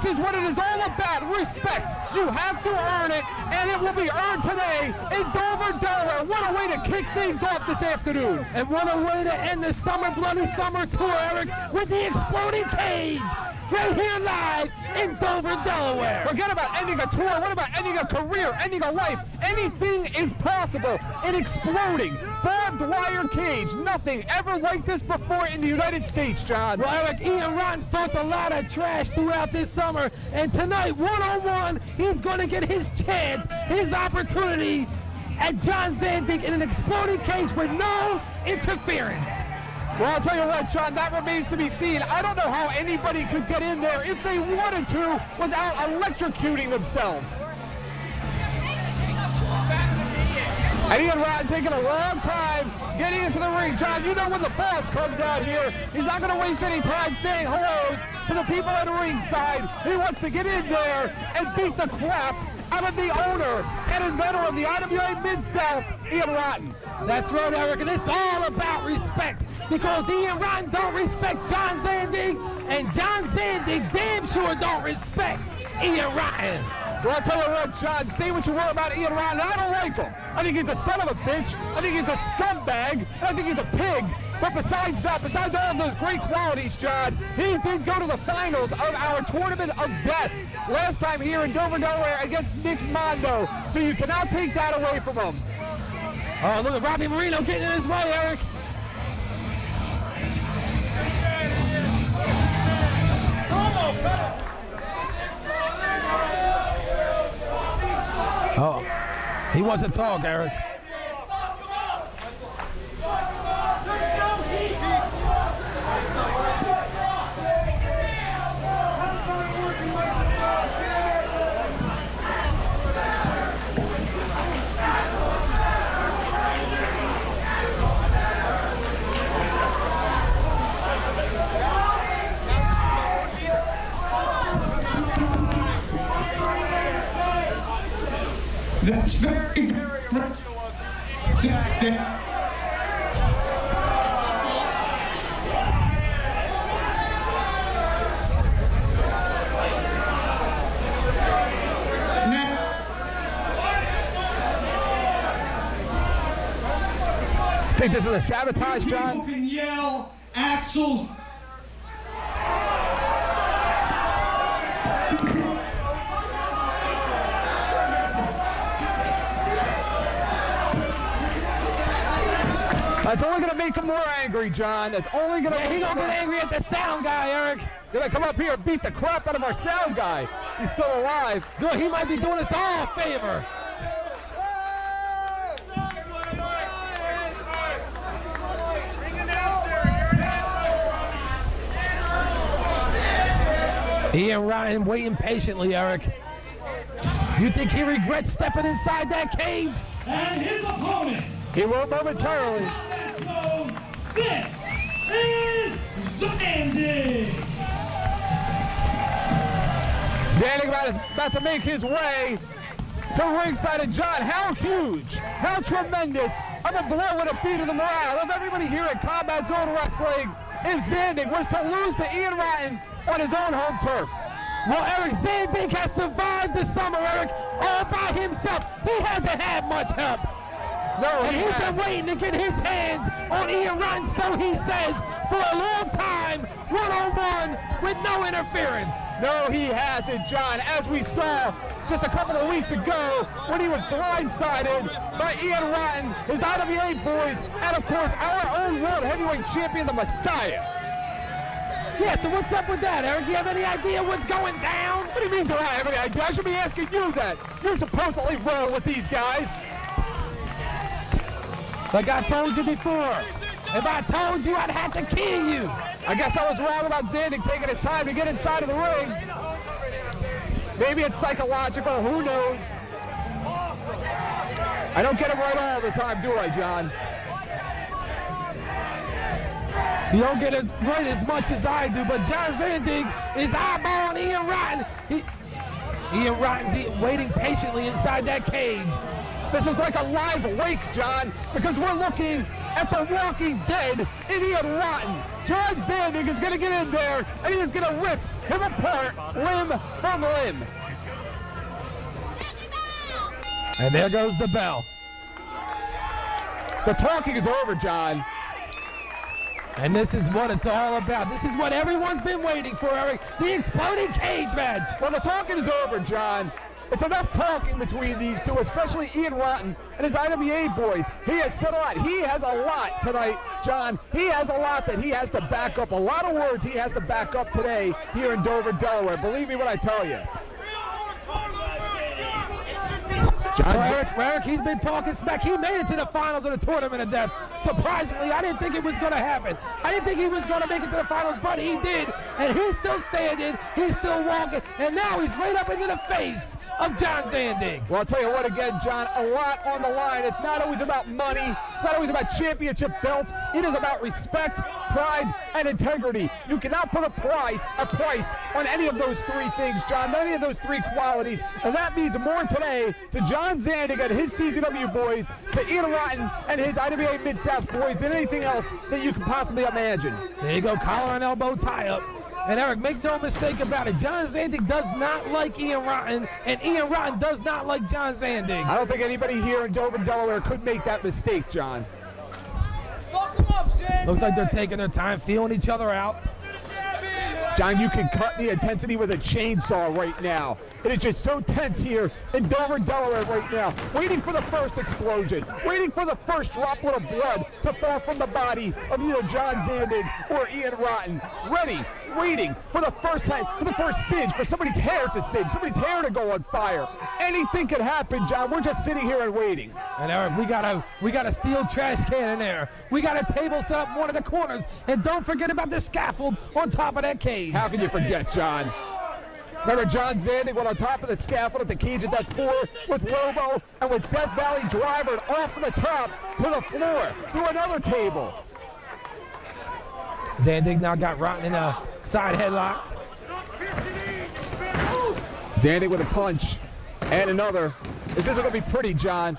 is what it is all about, respect. You have to earn it, and it will be earned today in Dover, Delaware. What a way to kick things off this afternoon. And what a way to end the Summer Bloody Summer Tour, Eric, with the exploding cage. Right here live in Dover, Delaware. Forget about ending a tour. What about ending a career, ending a life? Anything is possible in exploding barbed wire cage. Nothing ever like this before in the United States, John. Well, Eric, Ian Rotten's talked a lot of trash throughout this summer, and tonight, one-on-one, he's going to get his chance, his opportunity at John Zandig in an exploding cage with no interference. Well, I'll tell you what, John, that remains to be seen. I don't know how anybody could get in there if they wanted to without electrocuting themselves. And Ian Rotten taking a long time getting into the ring. John, you know when the boss comes out here, he's not going to waste any time saying hellos to the people at the ringside. He wants to get in there and beat the crap out of the owner and inventor of the IWA Mid-South, Ian Rotten. That's right, Eric, and it's all about respect. Because Ian Rotten don't respect John Zandig, and John Zandig damn sure don't respect Ian Rotten. Well, I'll tell you what, John, say what you will about Ian Rotten. I don't like him. I think he's a son of a bitch. I think he's a scumbag. And I think he's a pig. But besides that, besides all of those great qualities, John, he did go to the finals of our Tournament of Death last time here in Dover, Delaware against Nick Mondo. So you cannot take that away from him. Oh, look at Robbie Marino getting in his way, Eric. Oh, he wants to talk, Eric. That's very, very Think this is a sabotage, John? People can yell Axel's. That's only going to make him more angry, John. That's only going to He's going to get angry at the sound guy, Eric. Going to come up here and beat the crap out of our sound guy. He's still alive. Good, he might be doing us all a favor. Ian Ryan waiting patiently, Eric. You think he regrets stepping inside that cage? And his opponent. He will momentarily. So this is Zandig. Zandig about to make his way to ringside. And John, how huge, how tremendous of a blow would it be to the morale of everybody here at Combat Zone Wrestling if Zandig was to lose to Ian Rotten on his own home turf. Well, Eric, Zandig has survived the summer, Eric, all by himself. He hasn't had much help. No, and he's been waiting to get his hands on Ian Rotten, so he says, for a long time, one-on-one with no interference. No, he hasn't, John. As we saw just a couple of weeks ago when he was blindsided by Ian Rotten, his IWA boys, and of course our own World Heavyweight Champion, the Messiah. Yeah, so what's up with that, Eric? Do you have any idea what's going down? What do you mean, do I have any idea? I should be asking you that. You're supposedly roll with these guys. Like I told you before, if I told you, I'd have to kill you. I guess I was wrong about Zandig taking his time to get inside of the ring. Maybe it's psychological, who knows? I don't get it right all the time, do I, John? You don't get it right as much as I do, but John Zandig is eyeballing Ian Rotten. Ian Rotten's waiting patiently inside that cage. This is like a live wake, John, because we're looking at the Walking Dead in Ian Rotten. John Zandig is going to get in there, and he is going to rip him apart, limb from limb. And there goes the bell. The talking is over, John. And this is what it's all about. This is what everyone's been waiting for, Eric. The exploding cage match. Well, the talking is over, John. It's enough talking between these two, especially Ian Rotten and his IWA boys. He has said a lot. He has a lot tonight, John. He has a lot that he has to back up. A lot of words he has to back up today here in Dover, Delaware. Believe me when I tell you. John, Eric, he's been talking smack. He made it to the finals of the Tournament of Death. Surprisingly, I didn't think it was going to happen. I didn't think he was going to make it to the finals, but he did. And he's still standing. He's still walking. And now he's right up into the face of John Zandig. Well, I'll tell you what again, John, a lot on the line. It's not always about money. It's not always about championship belts. It is about respect, pride, and integrity. You cannot put a price on any of those three things, John, any of those three qualities. And that means more today to John Zandig and his CZW boys, to Ian Rotten and his IWA Mid-South boys than anything else that you can possibly imagine. There you go, collar and elbow tie-up. And Eric, make no mistake about it, John Zandig does not like Ian Rotten, and Ian Rotten does not like John Zandig. I don't think anybody here in Dover, Delaware could make that mistake, John. Looks like they're taking their time, feeling each other out. John, you can cut the intensity with a chainsaw right now. It is just so tense here in Dover, Delaware right now. Waiting for the first explosion. Waiting for the first droplet of blood to fall from the body of either John Zandig or Ian Rotten. Ready, waiting for the first singe, for somebody's hair to singe, somebody's hair to go on fire. Anything could happen, John. We're just sitting here and waiting. And Eric, we got a steel trash can in there. We got a table set up in one of the corners. And don't forget about the scaffold on top of that cage. How can you forget, John? Remember John Zandig went on top of the scaffold at the cage at that 4 with Lobo and with Death Valley Driver off from the top to the floor through another table. Zandig now got Rotten in a side headlock. Zandig with a punch and another. This isn't going to be pretty, John.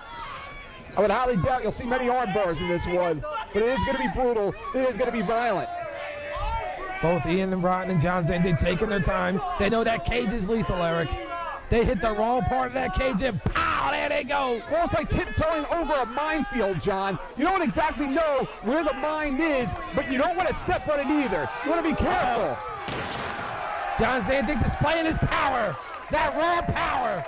I would highly doubt you'll see many arm bars in this one, but it is going to be brutal. It is going to be violent. Both Ian and Rotten and John Zandig taking their time. They know that cage is lethal, Eric. They hit the wrong part of that cage and pow, there they go. Well, it's like tiptoeing over a minefield, John. You don't exactly know where the mine is, but you don't want to step on it either. You want to be careful. John Zandig displaying his power, that raw power.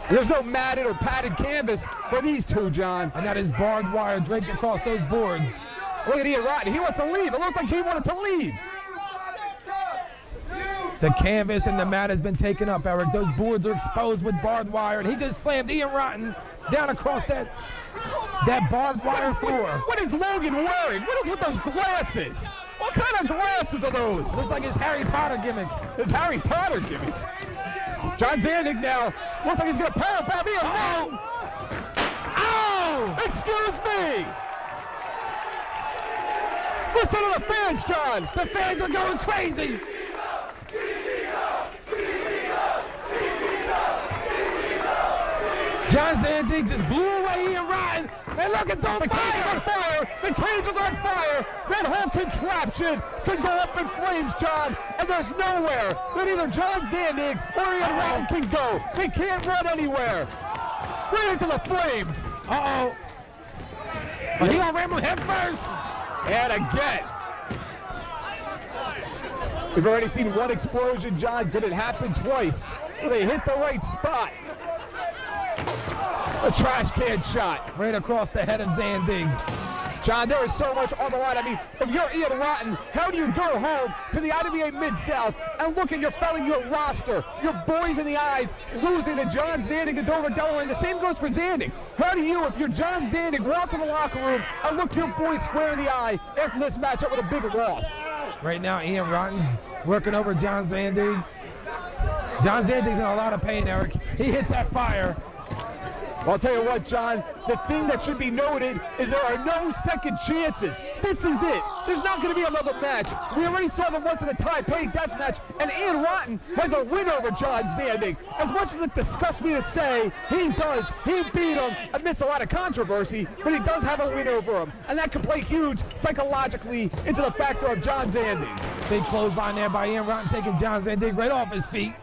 There's no matted or padded canvas for these two, John. And that is barbed wire draped across those boards. Look at Ian Rotten. He wants to leave. It looks like he wanted to leave. The canvas and the mat has been taken up, Eric. Those boards are exposed with barbed wire, and he just slammed Ian Rotten down across that barbed wire floor. What is Logan wearing? What is with those glasses? What kind of glasses are those? Looks like his Harry Potter gimmick. His Harry Potter gimmick. John Zandig now looks like he's going to power bomb Ian Rotten. Ow! Excuse me! Listen to the fans, John. The fans are going crazy. John Zandig just blew away Ian Rotten. And look, it's on fire. The cage is on fire. The cage is on fire. That whole contraption could go up in flames, John. And there's nowhere that either John Zandig or Ian Rotten can go. They can't run anywhere. Right into the flames. Uh-oh. But he gonna ram him head first. And again. We've already seen one explosion, John. Could it happen twice? Will they hit the right spot? A trash can shot. Right across the head of Zandig. John, there is so much on the line. I mean, if you're Ian Rotten, how do you go home to the IWA Mid-South and look at your fellow, your roster, your boys in the eyes, losing to John Zandig and Dover, Delaware, and the same goes for Zandig. How do you, if you're John Zandig, walk to the locker room and look your boys square in the eye after this matchup with a big loss? Right now, Ian Rotten working over John Zandig. John Zandig's in a lot of pain, Eric. He hit that fire. Well, I'll tell you what, John, the thing that should be noted is there are no second chances this is it. There's not going to be another match. We already saw them once in a tie-pay death match, and Ian Rotten has a win over John Zandig. As much as it disgusts me to say, he does. He beat him amidst a lot of controversy, but he does have a win over him, and that can play huge psychologically into the factor of John Zandig. Big clothesline there by Ian Rotten, taking John Zandig right off his feet.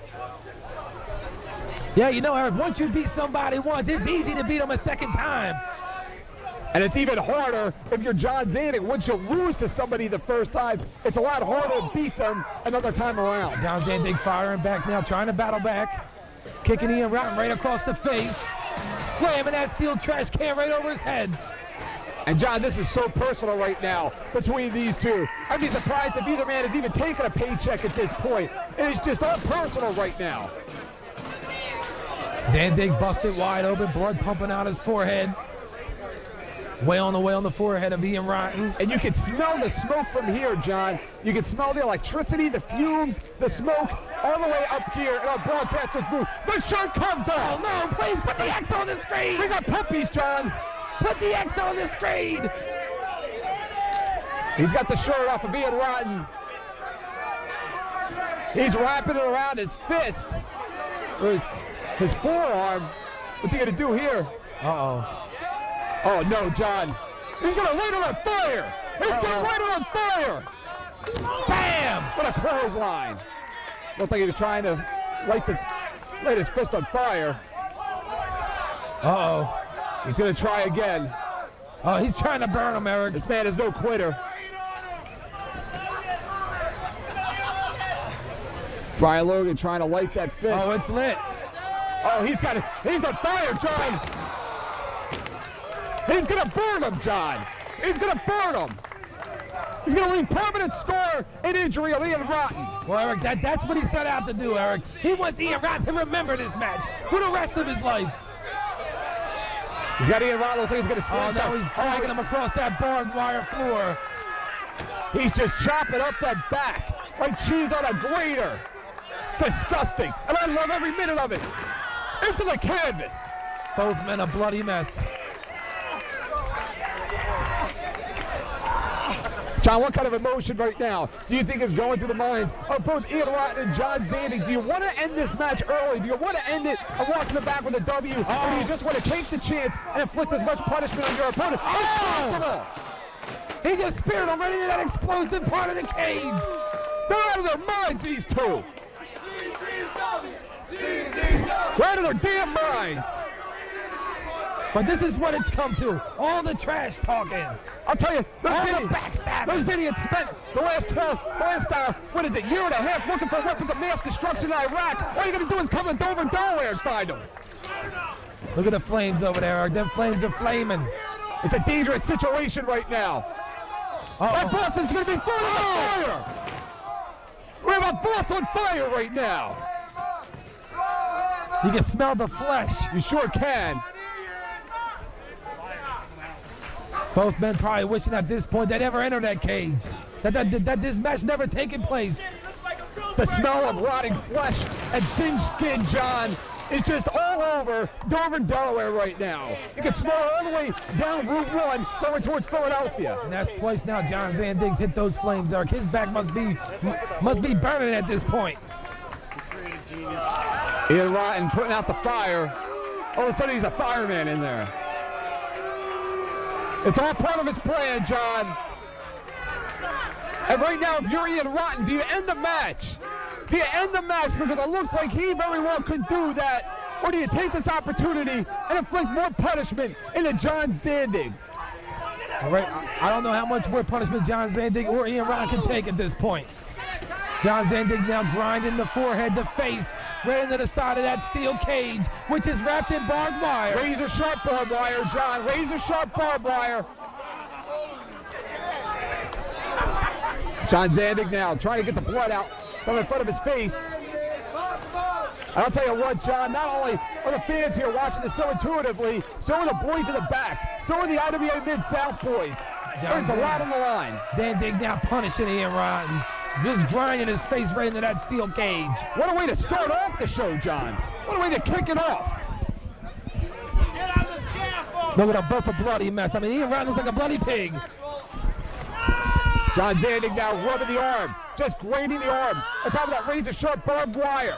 Yeah, you know, Eric, once you beat somebody once, it's easy to beat them a second time. And it's even harder if you're John Zandig. Once you lose to somebody the first time, it's a lot harder to beat them another time around. John Zandig firing back now, trying to battle back. Kicking Ian Rotten right across the face. Slamming that steel trash can right over his head. And John, this is so personal right now between these two. I'd be surprised if either man is even taking a paycheck at this point. It is just all personal right now. Zandig busted wide open, blood pumping out his forehead. Way on the forehead of Ian Rotten. And you can smell the smoke from here, John. You can smell the electricity, the fumes, the smoke, all the way up here in our broadcaster's booth. The shirt comes off. Oh no, please put the X on the screen. We got puppies, John. Put the X on the screen. He's got the shirt off of Ian Rotten. He's wrapping it around his fist. His forearm. What's he gonna do here? Uh-oh. Oh no, John. He's gonna light it on fire. He's gonna light it on fire. Bam! What a clothesline. Looked like he was trying to light his fist on fire. Uh-oh. He's gonna try again. Oh, he's trying to burn him, Eric. This man is no quitter. Brian Logan trying to light that fist. Oh, it's lit. Oh, he's on fire, John. He's gonna burn him, John. He's gonna burn him. He's gonna leave permanent scar and injury on Ian Rotten. Well, Eric, that's what he set out to do, Eric. He wants Ian Rotten to remember this match for the rest of his life. He's got Ian Rotten, looks like he's gonna slam now he's dragging him across that barbed wire floor. He's just chopping up that back like cheese on a grater. Disgusting, and I love every minute of it. Into the canvas. Both men a bloody mess. John, what kind of emotion right now do you think is going through the minds of both Ian Rotten and John Zandig? Do you want to end this match early? Do you want to end it and walk in the back with a W? Or do you just want to take the chance and inflict as much punishment on your opponent? Oh! He just speared him right into that explosive part of the cage. They're out of their minds, these two. They're out of their damn minds. But this is what it's come to. All the trash talking. I'll tell you, Those idiots spent the last what is it, year and a half looking for weapons of mass destruction in Iraq. All you gotta do is come to Dover and Delaware and find them. Look at the flames over there, Eric. Them flames are flaming. It's a dangerous situation right now. That boss is gonna be full of fire. We have a boss on fire right now. You can smell the flesh. You sure can. Both men probably wishing at this point they'd ever enter that cage. That this match never taken place. The smell of rotting flesh and singed skin, John, is just all over Dover and Delaware right now. You can smell it all the way down Route 1 going towards Philadelphia. And that's twice now John Zandig's hit those flames, Eric. His back must be burning at this point. Ian Rotten putting out the fire. All of a sudden he's a fireman in there. It's all part of his plan, John. And right now, if you're Ian Rotten, do you end the match? Do you end the match because it looks like he very well could do that? Or do you take this opportunity and inflict more punishment into John Zandig? All right, I don't know how much more punishment John Zandig or Ian Rotten can take at this point. John Zandig now grinding the forehead, the face, right into the side of that steel cage, which is wrapped in barbed wire. Razor sharp barbed wire, John. Razor sharp barbed wire. John Zandig now trying to get the blood out from in front of his face. And I'll tell you what, John, not only are the fans here watching this so intuitively, so are the boys in the back. So are the IWA Mid-South boys. There's a lot on the line. Zandig now punishing Ian Rotten. Just grinding his face right into that steel cage. What a way to start off the show, John. What a way to kick it off. Look at them, both a bloody mess. I mean, Ian Rotten looks like a bloody pig. John Zandig now rubbing the arm, just grating the arm on top of that razor-sharp barbed wire.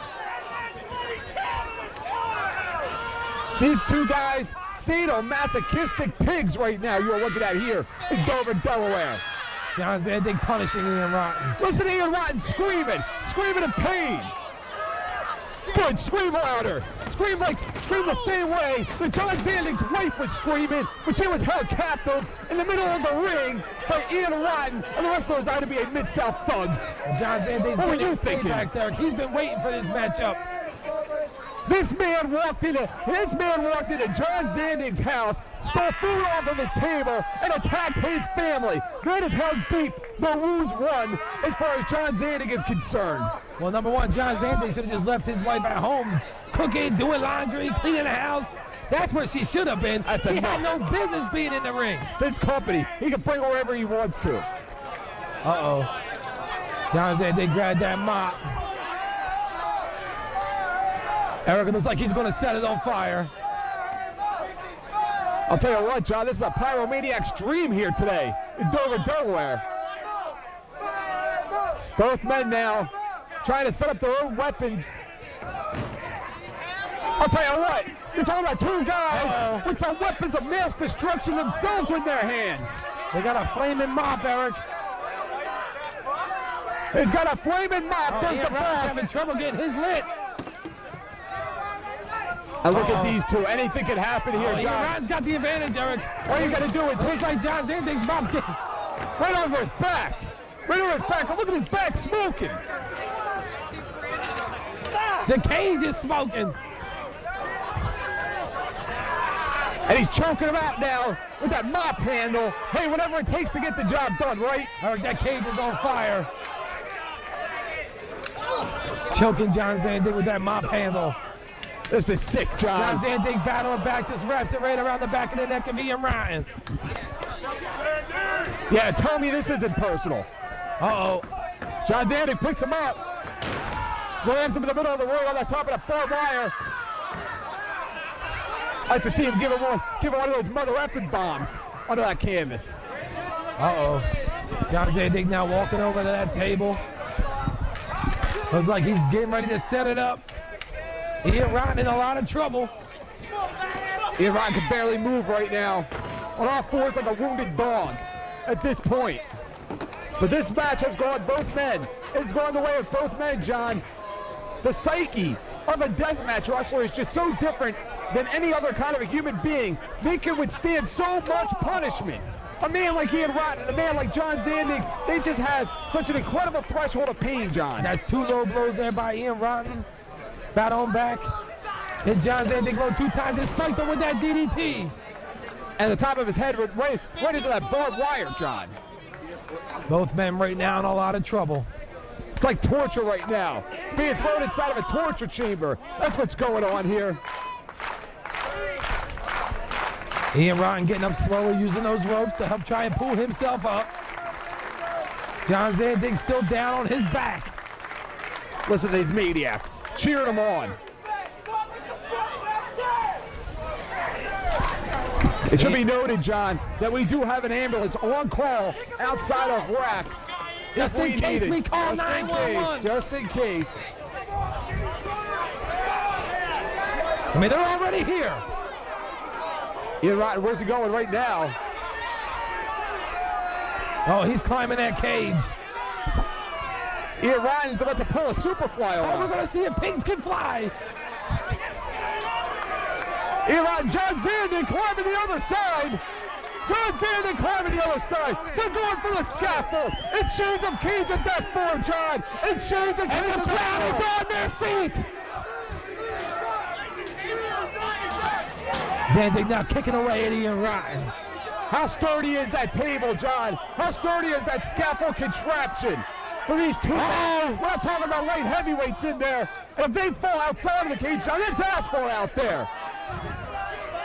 These two guys, sadomasochistic pigs right now you are looking at here in Dover, Delaware. John Zandig punishing Ian Rotten. Listen to Ian Rotten screaming in pain. Good, scream louder. Scream the same way that John Zandig's wife was screaming when she was held captive in the middle of the ring by Ian Rotten and the rest of those IWA Mid-South thugs. John Zandig's what were you thinking? Back there. He's been waiting for this matchup. This man walked into John Zandig's house, stole food off of his table, and attacked his family. That is how deep the wounds run as far as John Zandig is concerned. Well, number one, John Zandig should have just left his wife at home, cooking, doing laundry, cleaning the house. That's where she should have been. She had no business being in the ring. It's his company. He can bring her wherever he wants to. Uh-oh. John Zandig grabbed that mop. Eric, looks like he's going to set it on fire. I'll tell you what, John, this is a pyromaniac's dream here today in Dover, Delaware. Both men now trying to set up their own weapons. I'll tell you what, you're talking about two guys with some weapons of mass destruction themselves in their hands. They got a flaming mop, Eric. He's got a flaming mop. He's having trouble getting his lit. And look at these two. Anything can happen here, John. Ryan's got the advantage, Eric. All you got to do is looks like John Zandig's mop right over his back. Right over his back. Look at his back smoking. The cage is smoking. And he's choking him out now with that mop handle. Hey, whatever it takes to get the job done, right? Eric, that cage is on fire. Choking John Zandig with that mop handle. This is sick, John. John Zandig battling back, just wraps it right around the back of the neck of Ian Ryan. Yeah, tell me this isn't personal. Uh-oh. John Zandig picks him up. Slams him in the middle of the ring on the top of the barbed wire. I'd like to see him give him one of those mother effing bombs onto that canvas. Uh-oh. John Zandig now walking over to that table. Looks like he's getting ready to set it up. Ian Rotten in a lot of trouble. Ian Rotten can barely move right now. On all fours like a wounded dog at this point. But this match has gone both men. It's gone the way of both men, John. The psyche of a deathmatch wrestler is just so different than any other kind of a human being. They can withstand so much punishment. A man like Ian Rotten and a man like John Zandig, they just have such an incredible threshold of pain, John. That's two low blows there by Ian Rotten. Bat on back. Hit John Zandig low 2 times and spiked him with that DDT. And the top of his head went right into that barbed wire, John. Both men right now in a lot of trouble. It's like torture right now. Being thrown inside of a torture chamber. That's what's going on here. Ian Rotten getting up slowly, using those ropes to help try and pull himself up. John Zandig still down on his back. Listen to these maniacs cheering him on. It should be noted, John, that we do have an ambulance on call outside of Racks. Just in case we call 911. Just in case. I mean, they're already here. Ian Rotten, where's he going right now? Oh, he's climbing that cage. Ian Ryan's about to pull a superfly off. Oh, we're going to see if pigs can fly. Ian Rotten, John Zandig climbing the other side. John Zandig climbing the other side. They're going for the scaffold. It's shades of cage of death for him, John. It's shades of cage of death. And the crowd is on their feet. Zandig now kicking away at Ian Rotten. How sturdy is that table, John? How sturdy is that scaffold contraption for these two men? We're not talking about light heavyweights in there. And if they fall outside of the cage, John, it's asphalt out there.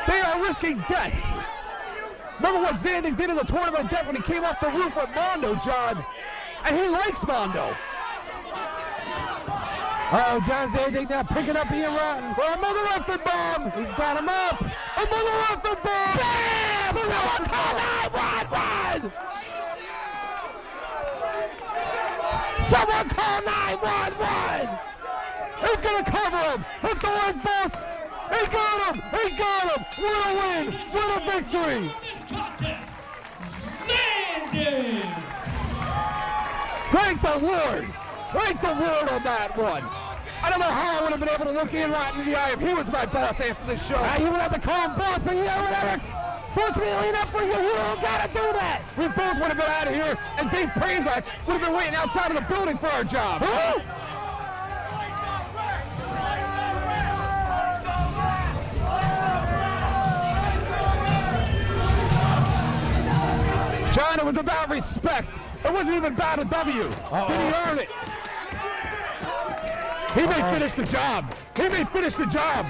They are risking death. Remember what Zandig did in the Tournament of Death when he came off the roof with Mondo, John? And he likes Mondo. Uh-oh, John Zandig now picking up Ian Rotten. For another effing bomb. He's got him up. Another effing bomb. Bam! Call 911! Someone call 911! He's going to cover him. Hit the leg bust. He got him. He got him. What a win. What a victory. This contest, Zandig. Thank the Lord. Thank the Lord on that one. I don't know how I would have been able to look Ian right in the eye if he was my boss after the show. You would have to call him boss, but you know whatever. Push me lean up for you. You don't gotta do that. We both would have been out of here, and Dave Prazak would have been waiting outside of the building for our job. Who? John, it was about respect. It wasn't even about a W. Did he earn it? He may finish the job. He may finish the job.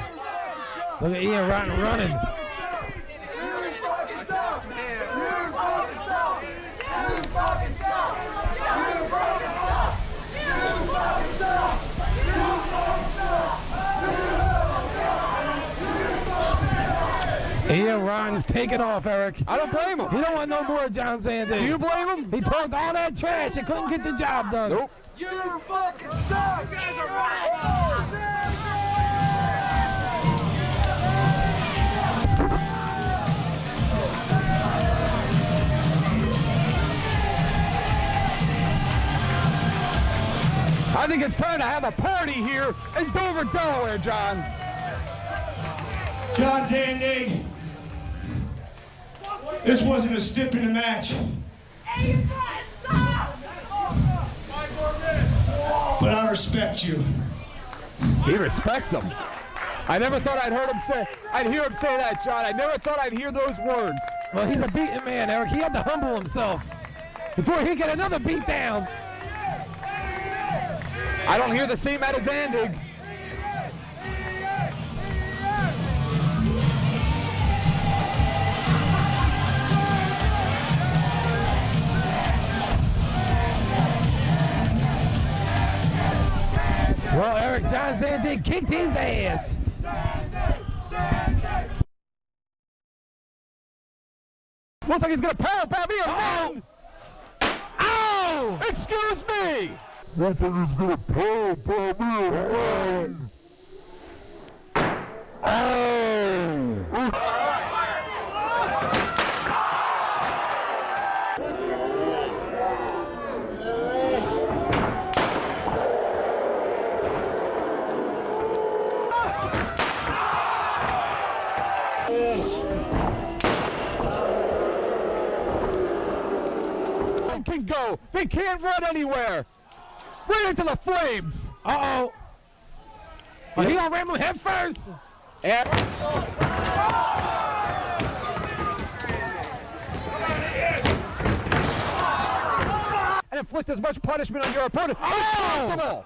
Look at Ian running. Ian Ron's taking off, Eric. I don't blame him. He don't want no more John Zandig. Do you blame him? He talked all that trash and couldn't get the job done. Nope. You fucking suck! You guys are right! I think it's time to have a party here in Dover, Delaware, John. John Zandig, this wasn't a stip in the match. But I respect you. He respects him. I never thought I'd hear him say that, John. I never thought I'd hear those words. Well, he's a beaten man, Eric. He had to humble himself before he get another beat down. I don't hear the same out of Zandig. Well, Eric, John Zandig kicked his ass. Looks like he's going to power bomb me around. Ow! Excuse me! Looks like he's going to power bomb me around. Oh! Can go. They can't run anywhere. Right into the flames. Uh-oh. He gonna ram him head first. And inflict as much punishment on your opponent as possible.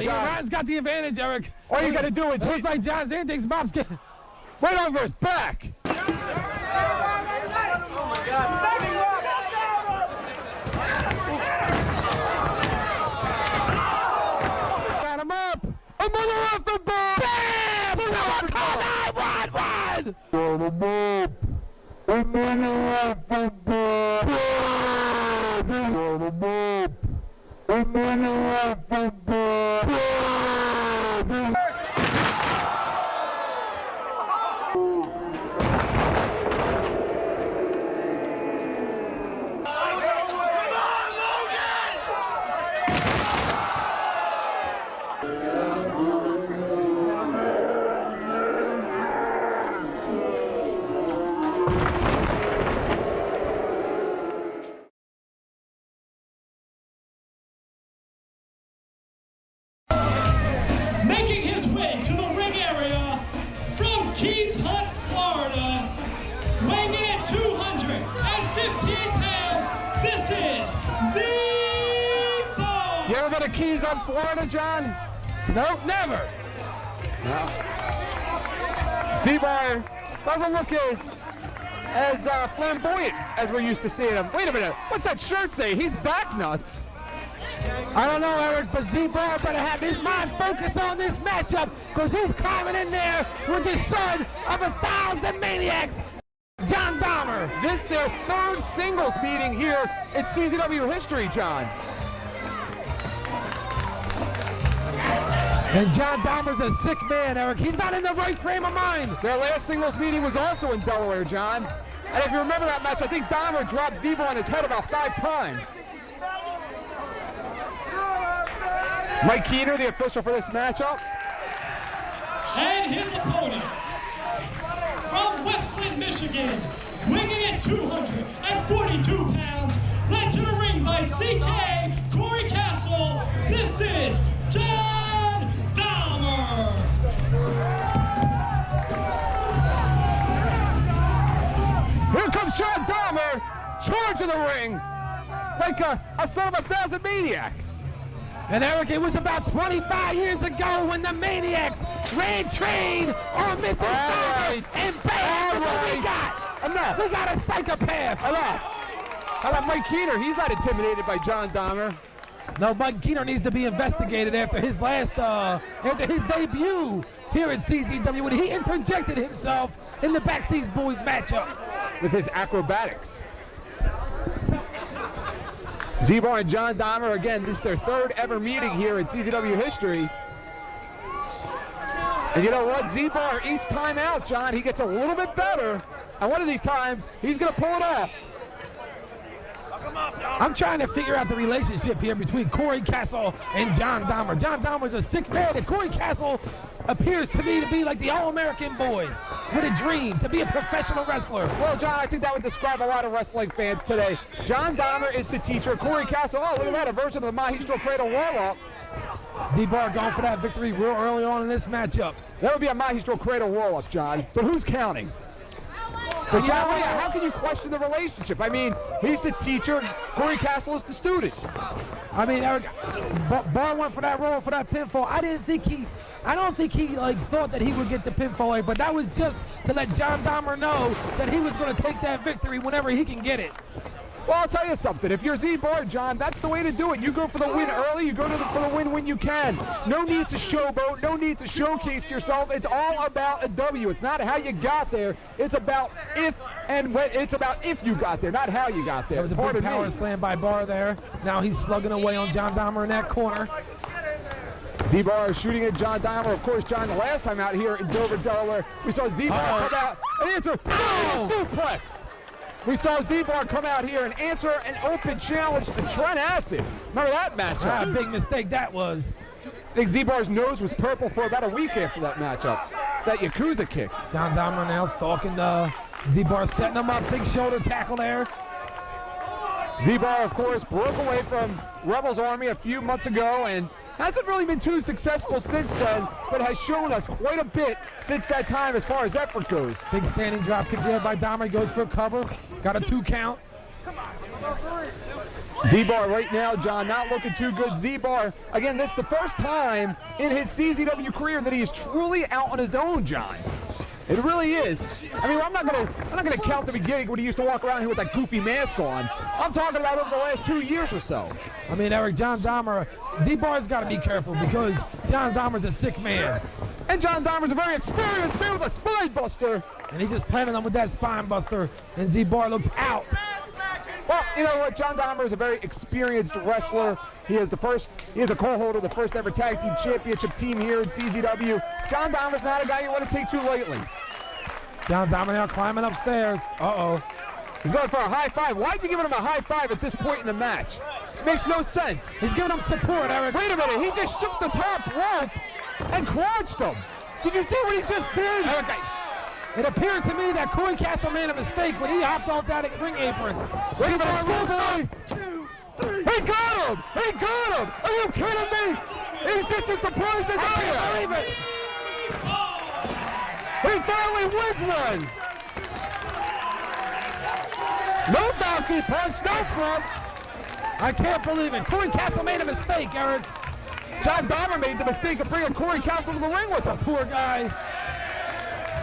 Ron's got the advantage, Eric. All you got to do is Looks like John Zandig's mom's getting right over his back. Got him up. Another off the ball. Bam! Another call 911. Got him up. Another off the ball. Got him up. Another off the ball. Making his way to the ring area from Keys Hunt, Florida, weighing in at 215 pounds, this is Z-Bone! You ever been to Keys on Florida, John? Nope, never. Z-Bar doesn't look as flamboyant as we're used to seeing him. Wait a minute, what's that shirt say? He's back nuts. I don't know, Eric, but Z-Bar better have his mind focused on this matchup because he's climbing in there with the son of 1,000 maniacs, John Dahmer. This is their third singles meeting here in CZW history, John. And John Dahmer's a sick man, Eric. He's not in the right frame of mind. Their last singles meeting was also in Delaware, John. And if you remember that match, I think Dahmer dropped Z-Bar on his head about 5 times. Mike Keener, the official for this matchup. And his opponent, from Westland, Michigan, weighing in at 242 pounds, led to the ring by CK Corey Castle, this is John Dahmer. Here comes John Dahmer, charging the ring like a son of 1,000 maniacs. And Eric, it was about 25 years ago when the Maniacs ran train on Mr. Dahmer, and bam, what we got? Enough. We got a psychopath. Enough. How about Mike Keener? He's not intimidated by John Dahmer. No, Mike Keener needs to be investigated after his debut here at CZW when he interjected himself in the Backstage Boys matchup with his acrobatics. Z-Bar and John Dahmer, again, this is their third ever meeting here in CZW history. And you know what? Z-Bar, each time out, John, he gets a little bit better. And one of these times, he's going to pull it off. I'm trying to figure out the relationship here between Corey Castle and John Dahmer. John Dahmer's a sick man, and Corey Castle appears to me to be like the all-American boy with a dream to be a professional wrestler. Well, John, I think that would describe a lot of wrestling fans today. John Dahmer is the teacher. Corey Castle, oh, look at that, a version of the Mahistro Cradle Warlock. Z-Bar going for that victory real early on in this matchup. That would be a Mahistro Cradle Warlock, John. But who's counting? But John, how can you question the relationship? I mean, he's the teacher, Corey Castle is the student. I mean, Eric, Bar went for that roll for that pinfall. I don't think he like thought that he would get the pinfall, but that was just to let John Dahmer know that he was going to take that victory whenever he can get it. Well, I'll tell you something. If you're Z-Bar, John, that's the way to do it. You go for the win early. You go for the win when you can. No need to showboat. No need to showcase yourself. It's all about a W. It's not how you got there. It's about if and when. It's about if you got there, not how you got there. There was a big power slam by Bar there. Now he's slugging away on John Dahmer in that corner. Z-Bar is shooting at John Dahmer. Of course, John, the last time out here in Dover, Delaware, we saw Z-Bar come out and answer suplex. We saw Z-Bar come out here and answer an open challenge to Trent Acid. Remember that matchup? A big mistake that was. I think Z-Bar's nose was purple for about a week after that matchup. That Yakuza kick. John Dahmer now stalking Z-Bar, setting him up. Big shoulder tackle there. Z-Bar, of course, broke away from Rebel's Army a few months ago and hasn't really been too successful since then, but has shown us quite a bit since that time as far as effort goes. Big standing drop kick there by Dahmer, goes for a cover, got a 2 count. Z-Bar right now, John, not looking too good. Z-Bar, again, this is the first time in his CZW career that he is truly out on his own, John. It really is. I mean, I'm not gonna count the beginning when he used to walk around here with that goofy mask on. I'm talking about over the last 2 years or so. I mean, Eric, John Dahmer, Z-Bar's got to be careful because John Dahmer's a sick man. And John Dahmer's a very experienced man with a spine buster. And he just planted him with that spine buster, and Z-Bar looks out. Well, you know what? John Dahmer is a very experienced wrestler. He is a co-holder of the first ever tag team championship team here in CZW. John Dahmer's not a guy you want to take too lightly. John Dahmer now climbing upstairs. Uh-oh. He's going for a high five. Why is he giving him a high five at this point in the match? It makes no sense. He's giving him support, Eric. Wait a minute. He just shook the top rope and crouched him. Did you see what he just did? Eric, it appeared to me that Corey Castle made a mistake when he hopped off that ring apron. Wait a minute. 1, 2, 3. He got him! He got him! Are you kidding me? He's just as surprised as I am. He finally wins one! No donkey punch, no front. I can't believe it. Corey Castle made a mistake, Eric. John Dahmer made the mistake of bringing Corey Castle to the ring with him. Poor guy.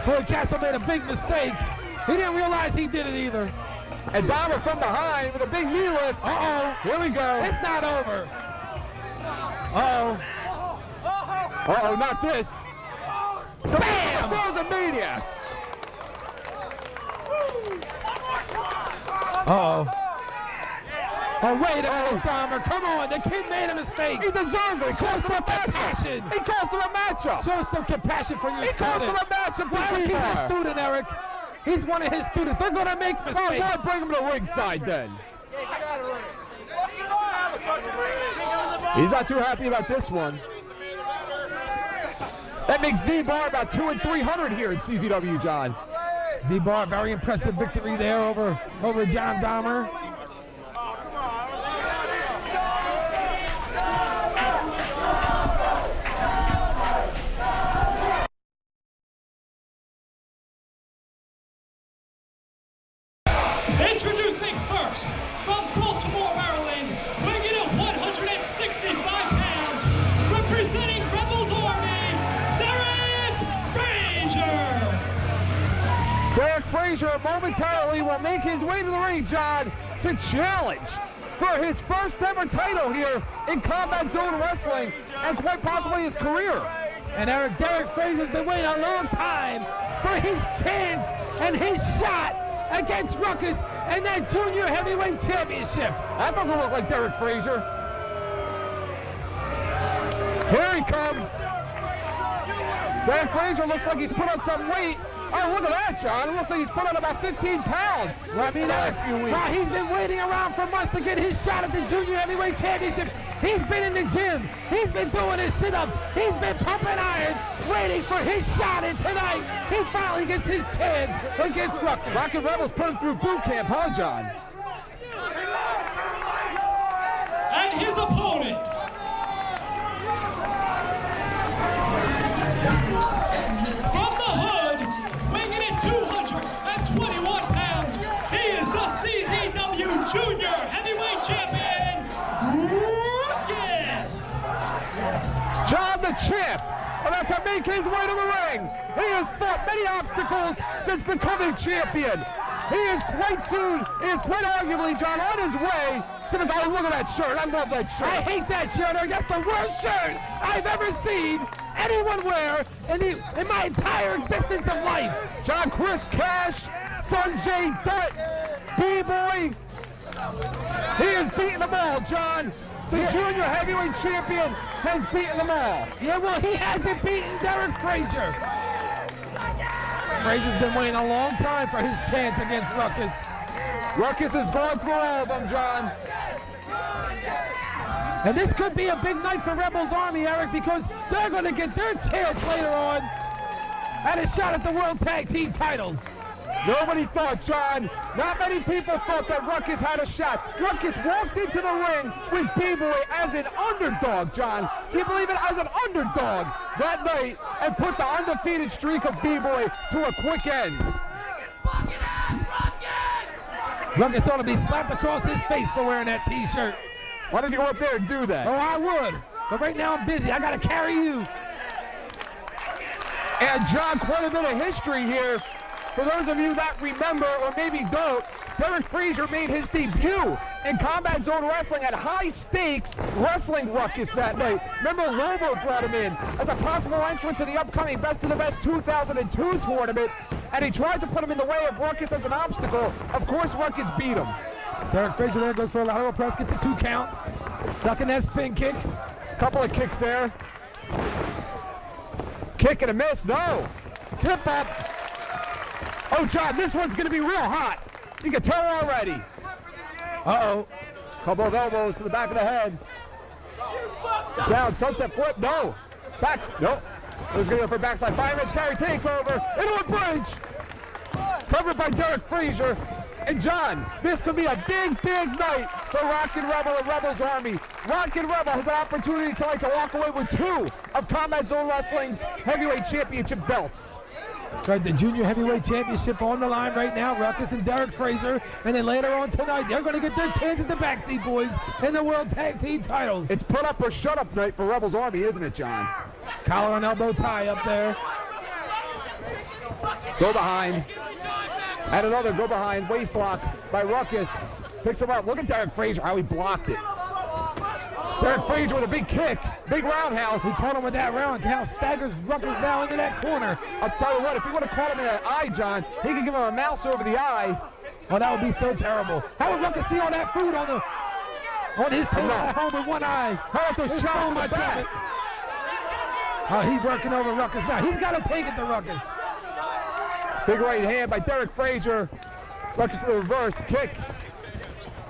Boy, Castle made a big mistake. He didn't realize he did it either. And Dahmer from behind with a big knee lift. Uh-oh. Here we go. It's not over. Uh-oh. Uh-oh, not this. Bam! Throws a maniac. Uh-oh. Oh, wait a minute, Dahmer. Come on, the kid made a mistake. He deserves it. He cost him a matchup. He cost him a matchup. Show some compassion for your He cost him student. a matchup Why for would he be a T-Bar. student, Eric? He's one of his students. They're going to make Oh, mistakes. why bring him to the ringside then? He's not too happy about this one. That makes Z-Bar about 200 and 300 here at CZW, John. Z-Bar, very impressive victory there over John Dahmer. Introducing first, from Baltimore, Maryland, weighing in at 165 pounds, representing Rebels Army, Derek Frazier. Derek Frazier momentarily will make his way to the ring, John, to challenge for his first ever title here in Combat Zone Wrestling and quite possibly his career. And Derek Frazier's been waiting a long time for his chance and his shot against Ruckus and that Junior Heavyweight Championship. That doesn't look like Derek Frazier. Here he comes. Derek Frazier looks like he's put on some weight. Oh, look at that, John. It looks like he's put on about 15 pounds. Well, I mean, he's been waiting around for months to get his shot at the Junior Heavyweight Championship. He's been in the gym. He's been doing his sit-ups. He's been pumping iron, waiting for his shot. And tonight, he finally gets his chance against Ruckus. Rocket Rebels put him through boot camp, huh, John? And his opponent, from the hood, weighing in at 221 pounds, he is the CZW Junior Heavyweight Champion, Ruckus. John the Champ, about to make his way to the ring. He has fought many obstacles since becoming champion. He is quite arguably, John, on his way to the guy. Look at that shirt. I love that shirt. I hate that shirt. That's the worst shirt I've ever seen anyone wear in my entire existence of life. John, Chris Cash, Sanjay Dutt, B-Boy. He has beaten them all, John. The Junior Heavyweight Champion has beaten them all. Yeah, well, he hasn't beaten Derek Frazier. Frazier's been waiting a long time for his chance against Ruckus. Ruckus has gone through all of them, John. And this could be a big night for Rebels Army, Eric, because they're going to get their chance later on at a shot at the World Tag Team titles. Nobody thought, John, not many people thought that Ruckus had a shot. Ruckus walked into the ring with B-Boy as an underdog, John. Do you believe it? As an underdog that night, and put the undefeated streak of B-Boy to a quick end. Ruckus ought to be slapped across his face for wearing that T-shirt. Why don't you go up there and do that? Oh, I would. But right now I'm busy. I got to carry you. And John, quite a bit of history here. For those of you that remember, or maybe don't, Derek Frazier made his debut in Combat Zone Wrestling at High Stakes Wrestling Ruckus that night. Remember, Lobo brought him in as a possible entrant to the upcoming Best of the Best 2002 tournament, and he tried to put him in the way of Ruckus as an obstacle. Of course, Ruckus beat him. Derek Frazier there goes for a lateral press, gets a 2 count. Ducking that spin kick. Couple of kicks there. Kick and a miss, no. Tip up. Oh, John, this one's going to be real hot. You can tell already. Uh-oh. Couple of elbows to the back of the head. Down, sunset flip, no. Back, nope. It was going to go for backside fireman's carry takeover. Into a bridge. Covered by Derek Frazier. And John, this could be a big, big night for Rockin' Rebel and Rebels Army. Rockin' Rebel has an opportunity tonight to walk away with 2 of Combat Zone Wrestling's heavyweight championship belts. Right, the Junior Heavyweight Championship on the line right now, Ruckus and Derek Frazier. And then later on tonight, they're going to get their chance at the Backseat Boys in the World Tag Team titles. It's put up or shut up night for Rebels Army, isn't it, John? Collar and elbow tie up there. Go behind. And another go behind waist lock by Ruckus. Picks him up. Look at Derek Frazier, how he blocked it. Derek Frazier with a big kick. Big roundhouse. He caught him with that roundhouse. Staggers Ruckus now into that corner. I'll tell you what, if he would have caught him in that eye, John, he could give him a mouse over the eye. Oh, that would be so terrible. How would Ruckus see all that food on his table at home with one eye? How about those chops on the back? Oh, he's working over Ruckus now. He's got a pig at the Ruckus. Big right hand by Derek Frazier. Ruckus to the reverse kick.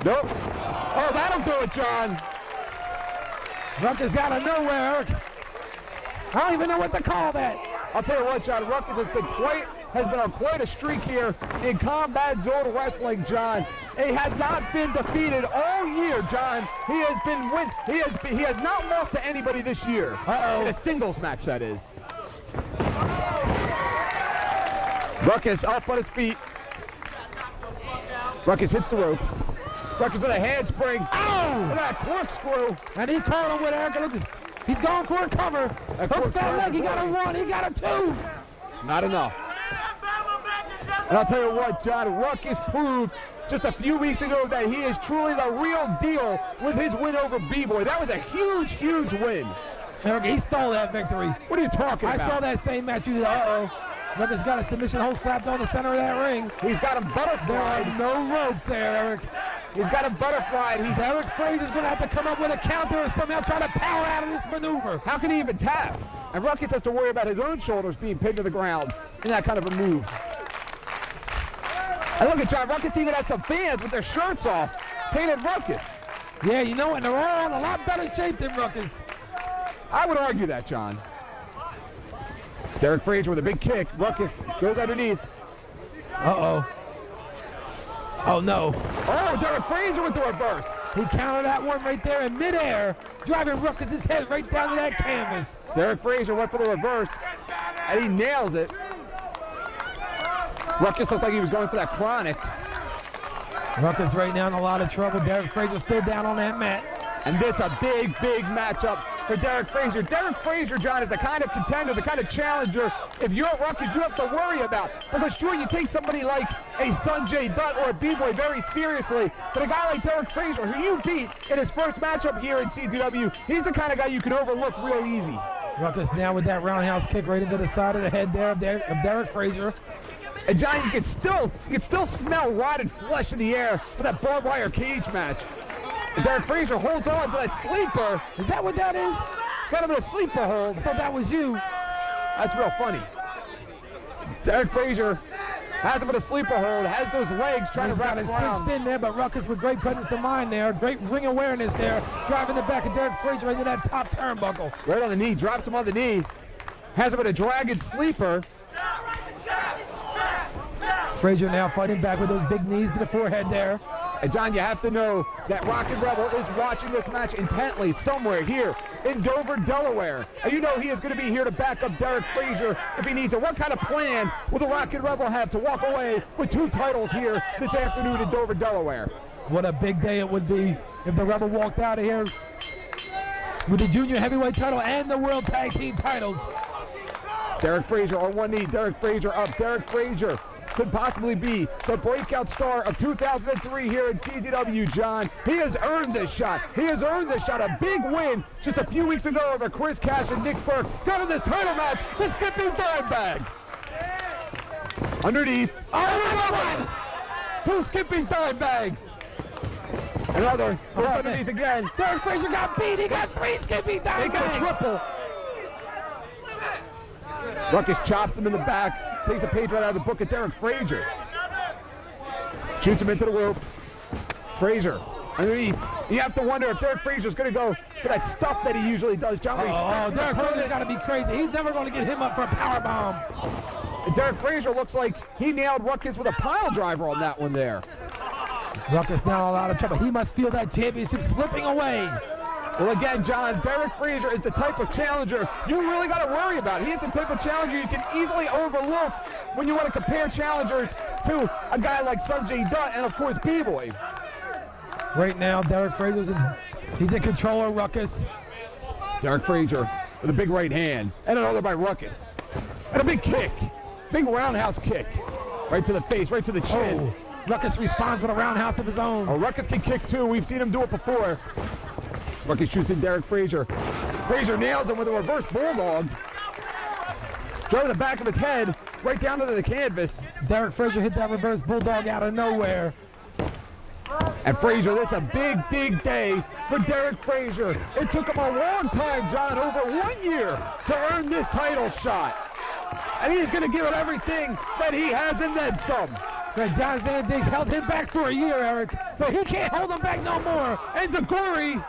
Nope. Oh, that'll do it, John. Ruckus out of nowhere, Eric. I don't even know what to call that. I'll tell you what, John. Ruckus has been on quite a streak here in combat zone wrestling, John. He has not been defeated all year, John. He has not lost to anybody this year. In a singles match, that is. Ruckus up on his feet. Ruckus hits the ropes. Ruckus with a handspring. Ow! Look at that corkscrew. And he caught him with Eric. He's going for a cover. Hooks that leg. He got a 1. He got a 2. Not enough. And I'll tell you what, John, Ruckus proved just a few weeks ago that he is truly the real deal with his win over B-Boy. That was a huge, huge win. Eric, he stole that victory. What are you talking about? I saw that same match. You did. Ruckus got a submission hold slapped on the center of that ring. He's got him butterflied. There are no ropes there, Eric. He's got him butterflied. Eric Frazier's going to have to come up with a counter or somehow try to power out of this maneuver. How can he even tap? And Ruckus has to worry about his own shoulders being pinned to the ground in that kind of a move. And look at John, Ruckus even has some fans with their shirts off, painted Ruckus. Yeah, you know, and they're all in a lot better shape than Ruckus. I would argue that, John. Derek Frazier with a big kick. Ruckus goes underneath. Uh-oh. Oh, no. Oh, Derek Frazier with the reverse. He countered that one right there in midair, driving Ruckus' head right down to that canvas. Derek Frazier went for the reverse, and he nails it. Ruckus looked like he was going for that chronic. Ruckus right now in a lot of trouble. Derek Frazier still down on that mat. And this a big, big matchup for Derek Frazier. Derek Frazier, John, is the kind of contender, the kind of challenger, if you're at Ruckus, you have to worry about. Because sure, you take somebody like a Sanjay Dutt or a B-Boy very seriously, but a guy like Derek Frazier, who you beat in his first matchup here in CZW, he's the kind of guy you can overlook real easy. Ruckus now with that roundhouse kick right into the side of the head there of Derek Frazier. And John, you can still smell rotted flesh in the air for that barbed wire cage match. And Derek Frazier holds on to that sleeper. Is that what that is? Got him in a sleeper hold. I thought that was you. That's real funny. Derek Frazier has him in a sleeper hold, has those legs trying to wrap his around. In there, but Ruckus with great presence of mind there, great ring awareness there, driving the back of Derek Frazier into that top turnbuckle. Right on the knee, drops him on the knee, has him in a dragon sleeper. Frazier now fighting back with those big knees to the forehead there. And John, you have to know that Rockin' Rebel is watching this match intently somewhere here in Dover, Delaware. And you know he is going to be here to back up Derek Frazier if he needs it. What kind of plan will the Rockin' Rebel have to walk away with 2 titles here this afternoon in Dover, Delaware? What a big day it would be if the Rebel walked out of here with the junior heavyweight title and the world tag team titles. Derek Frazier on one knee, Derek Frazier up. Derek Frazier could possibly be the breakout star of 2003 here in CZW, John. He has earned this shot. He has earned this shot. A big win just a few weeks ago over Chris Cash and Nick Burke. Got in this title match with Skipping Dimebag. Underneath. Oh, 2 Skipping Dimebags. Another. Underneath again. Derek Frazier got beat. He got 3 Skipping Dimebags. He got a triple. Ruckus chops him in the back. Takes a page right out of the book of Derek Frazier. Shoots him into the rope. Frazier underneath. You have to wonder if Derek Frazier's going to go for that stuff that he usually does. John, Derek Frazier's got to be crazy. He's never going to get him up for a powerbomb. And Derek Frazier looks like he nailed Ruckus with a pile driver on that one there. Ruckus now a lot of trouble. He must feel that championship slipping away. Well, again, John, Derek Frazier is the type of challenger you really got to worry about. He is the type of challenger you can easily overlook when you want to compare challengers to a guy like Sanjay Dutt and, of course, B-Boy. Right now, Derek Frazier's he's in control of Ruckus. Derek Frazier with a big right hand and another by Ruckus. And a big kick. Big roundhouse kick. Right to the face, right to the chin. Oh, Ruckus responds with a roundhouse of his own. Oh, Ruckus can kick too. We've seen him do it before. Ruckus shoots in Derek Frazier. Frazier nails him with a reverse bulldog. Throwing the back of his head right down into the canvas. Derek Frazier hit that reverse bulldog out of nowhere. And Frazier, this is a big, big day for Derek Frazier. It took him a long time, John, over 1 year to earn this title shot. And he's going to give it everything that he has and then some. But John Zandig held him back for a year, Eric, but he can't hold him back no more. Enziguri,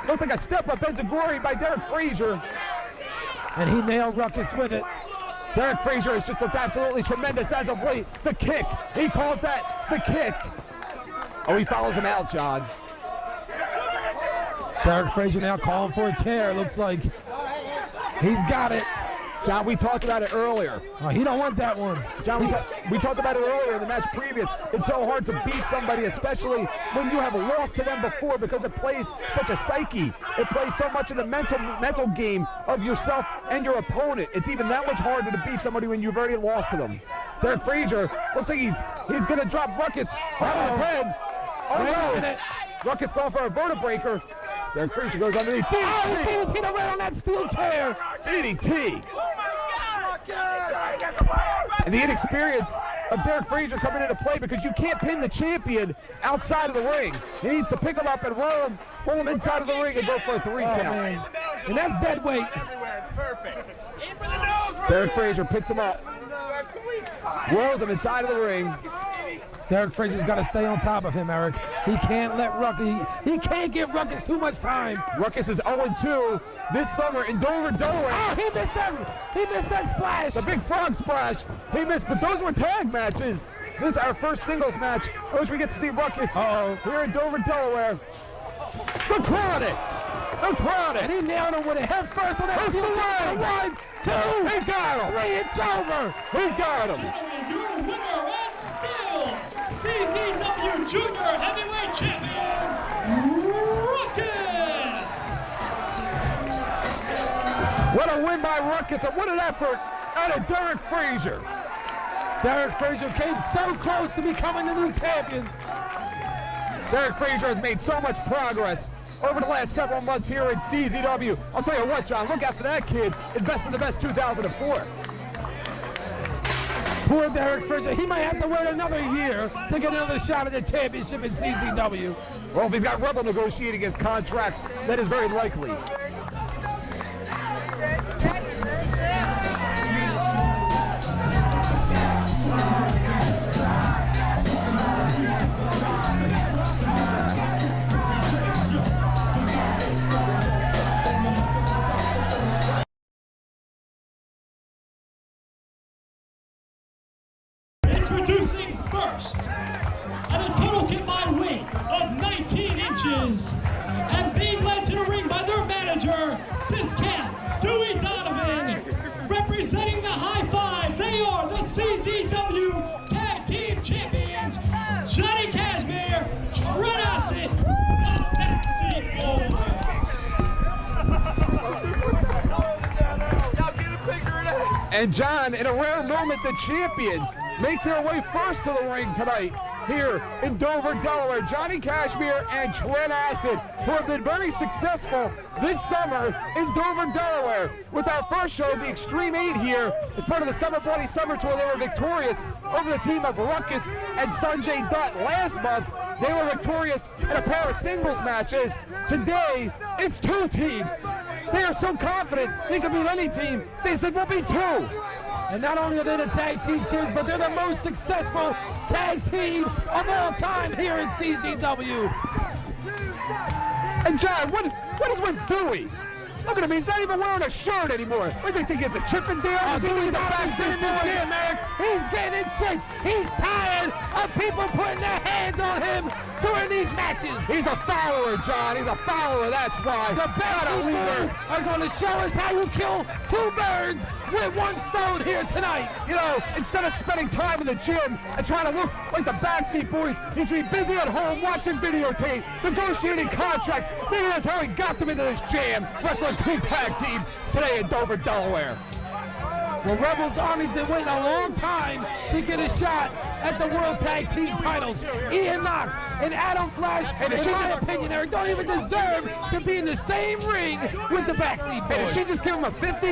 looks like a step-up Enziguri by Derek Frazier. And he nailed Ruckus with it. Derek Frazier has just looked absolutely tremendous as of late. The kick, he calls that the kick. Oh, he follows him out, John. Derek Frazier now calling for a tear. Looks like he's got it. John, we talked about it earlier. Oh, he don't want that one. John, we talked about it earlier in the match previous. It's so hard to beat somebody, especially when you have lost to them before, because it plays such a psyche. It plays so much in the mental game of yourself and your opponent. It's even that much harder to beat somebody when you've already lost to them. Derek Frazier looks like he's going to drop Ruckus on his head. Oh, no. Ruckus going for a vertebreaker. Derek Frazier goes underneath. Oh, he hit him right on that steel chair. DDT. And the inexperience of Derek Frazier coming into play, because you can't pin the champion outside of the ring. He needs to pick him up and roll him, pull him inside of the ring and go for a 3 count. Man. And that's dead weight. Derek Frazier picks him up, whirls him inside of the ring. Derek Frazier's got to stay on top of him, Eric. He can't let Ruckus, he can't give Ruckus too much time. Ruckus is 0-2 this summer in Dover, Delaware. Oh, he missed that splash. The big frog splash. He missed, but those were tag matches. This is our first singles match. I wish we get to see Ruckus here in Dover, Delaware. The crowd it. The crowd it. And he nailed him with a head first on that. 1, 2, he got him. 3, it's over. He got him. Your winner and still CZW Junior Heavyweight Champion, Ruckus! What a win by Ruckus, and what an effort out of Derek Frazier. Derek Frazier came so close to becoming the new champion. Derek Frazier has made so much progress over the last several months here at CZW. I'll tell you what, John, look after that kid. It's Best of the Best 2004. Poor Derek Frazier. He might have to wait another year to get another shot at the championship in CZW. Well, if he's got Rebel negotiating his contract, that is very likely. Introducing first, at a total combined weight of 19 inches, and being led to the ring by their manager, Discount Dewey Donovan. Representing the High Five, they are the CZW Tag Team Champions, Johnny Cashmere, Trent Acid, the Backseat Boys. And John, in a rare moment, the champions make their way first to the ring tonight here in Dover, Delaware. Johnny Cashmere and Trent Acid, who have been very successful this summer in Dover, Delaware. With our first show, the Extreme 8 here, as part of the Summer Bloody Summer Tour, they were victorious over the team of Ruckus and Sanjay Dutt. Last month, they were victorious in a pair of singles matches. Today, it's 2 teams. They are so confident they can beat any team. They said we'll be 2. And not only are they the tag team champions, but they're the most successful tag team of all time here in CZW. And John, what is with Dewey? Look at him, he's not even wearing a shirt anymore. What do you think, it's a Chippendale? Dewey's getting He's getting sick. He's tired of people putting their hands on him during these matches. He's a follower, John. He's a follower, that's why. The Backseat Boys are going to show us how you kill 2 birds with 1 stone here tonight. You know, instead of spending time in the gym and trying to look like the Backseat Boys, he should be busy at home watching videotape, negotiating contracts. Maybe that's how he got them into this jam. Wrestling 2 tag teams today in Dover, Delaware. Well, Rebels Army's been waiting a long time to get a shot at the World Tag Team titles. Ian Knox and Adam Flash, in my opinion, Eric, don't even deserve to be in the same ring with the Backseat Boys. Did she just give him a 50?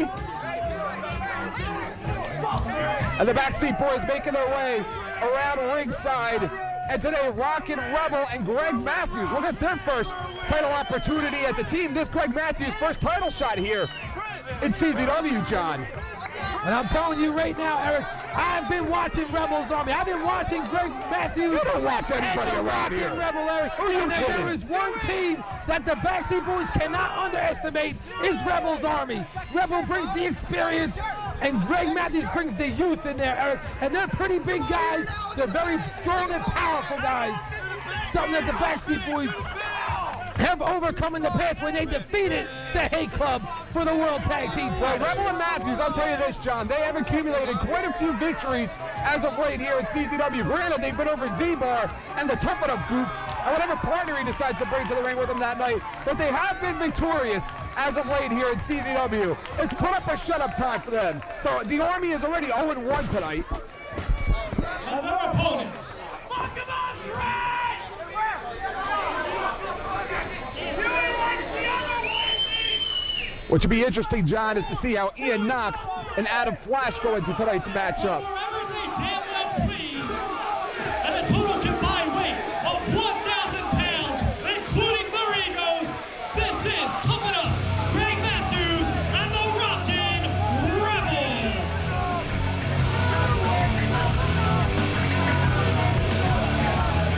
And the Backseat Boys making their way around ringside. And today, Rockin' Rebel and Greg Matthews will get their first title opportunity as a team. This Greg Matthews' first title shot here in CZW, John. And I'm telling you right now, Eric, I've been watching Rebels Army. I've been watching Greg Matthews. You don't watch anybody around here. Rebel, Eric. And there is one team that the Backseat Boys cannot underestimate is Rebels Army. Rebel brings the experience, and Greg Matthews brings the youth in there, Eric. And they're pretty big guys. They're very strong and powerful guys. Something that the Backseat Boys have overcome in the past when they defeated the Hate Club for the World Tag Team title. Well, Rebel and Matthews, I'll tell you this, John, they have accumulated quite a few victories as of late here at CZW. Granted, they've been over Z-Bar and the Tough It Up groups, and whatever partner he decides to bring to the ring with them that night, but they have been victorious as of late here at CZW. It's put up or shut up time for them. So the Army is already 0-1 tonight. And their opponents. What should be interesting, John, is to see how Ian Knox and Adam Flash go into tonight's matchup. Wherever they damn well please. And a total combined weight of 1,000 pounds, including their egos. This is Tough It Up, Greg Matthews, and the Rockin' Rebel.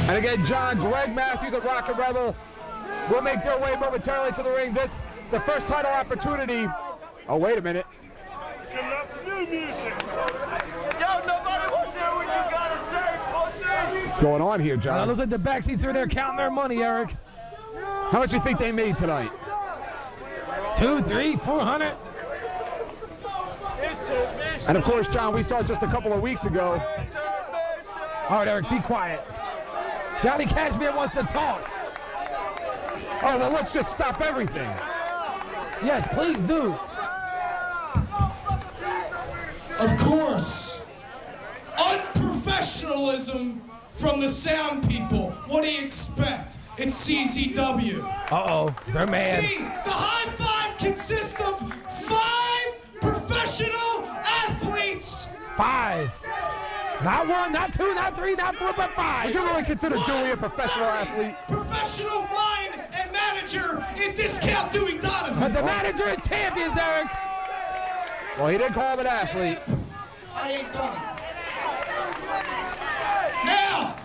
And again, John, Greg Matthews and Rockin' Rebel will make their way momentarily to the ring. This the first title opportunity. Oh, wait a minute. Coming up to new music. Yo, nobody wants to hear what you gotta say, pussy. What's going on here, John? Looks like the Backseats are there counting their money, Eric. How much do you think they made tonight? 200, 300, 400. And of course, John, we saw just a couple of weeks ago. All right, Eric, be quiet. Johnny Cashmere wants to talk. Oh, well, let's just stop everything. Yes, please do. Of course. Unprofessionalism from the sound people. What do you expect? It's CZW. Uh-oh, they're mad. See, the high five consists of 5 professional athletes. 5. Not 1, not 2, not 3, not 4, but 5. Would you really consider Dewey a professional athlete? Professional mind and manager in Discount Dewey Donovan. But the manager is champions, Eric. Well, he didn't call him an athlete. I ain't done. Now,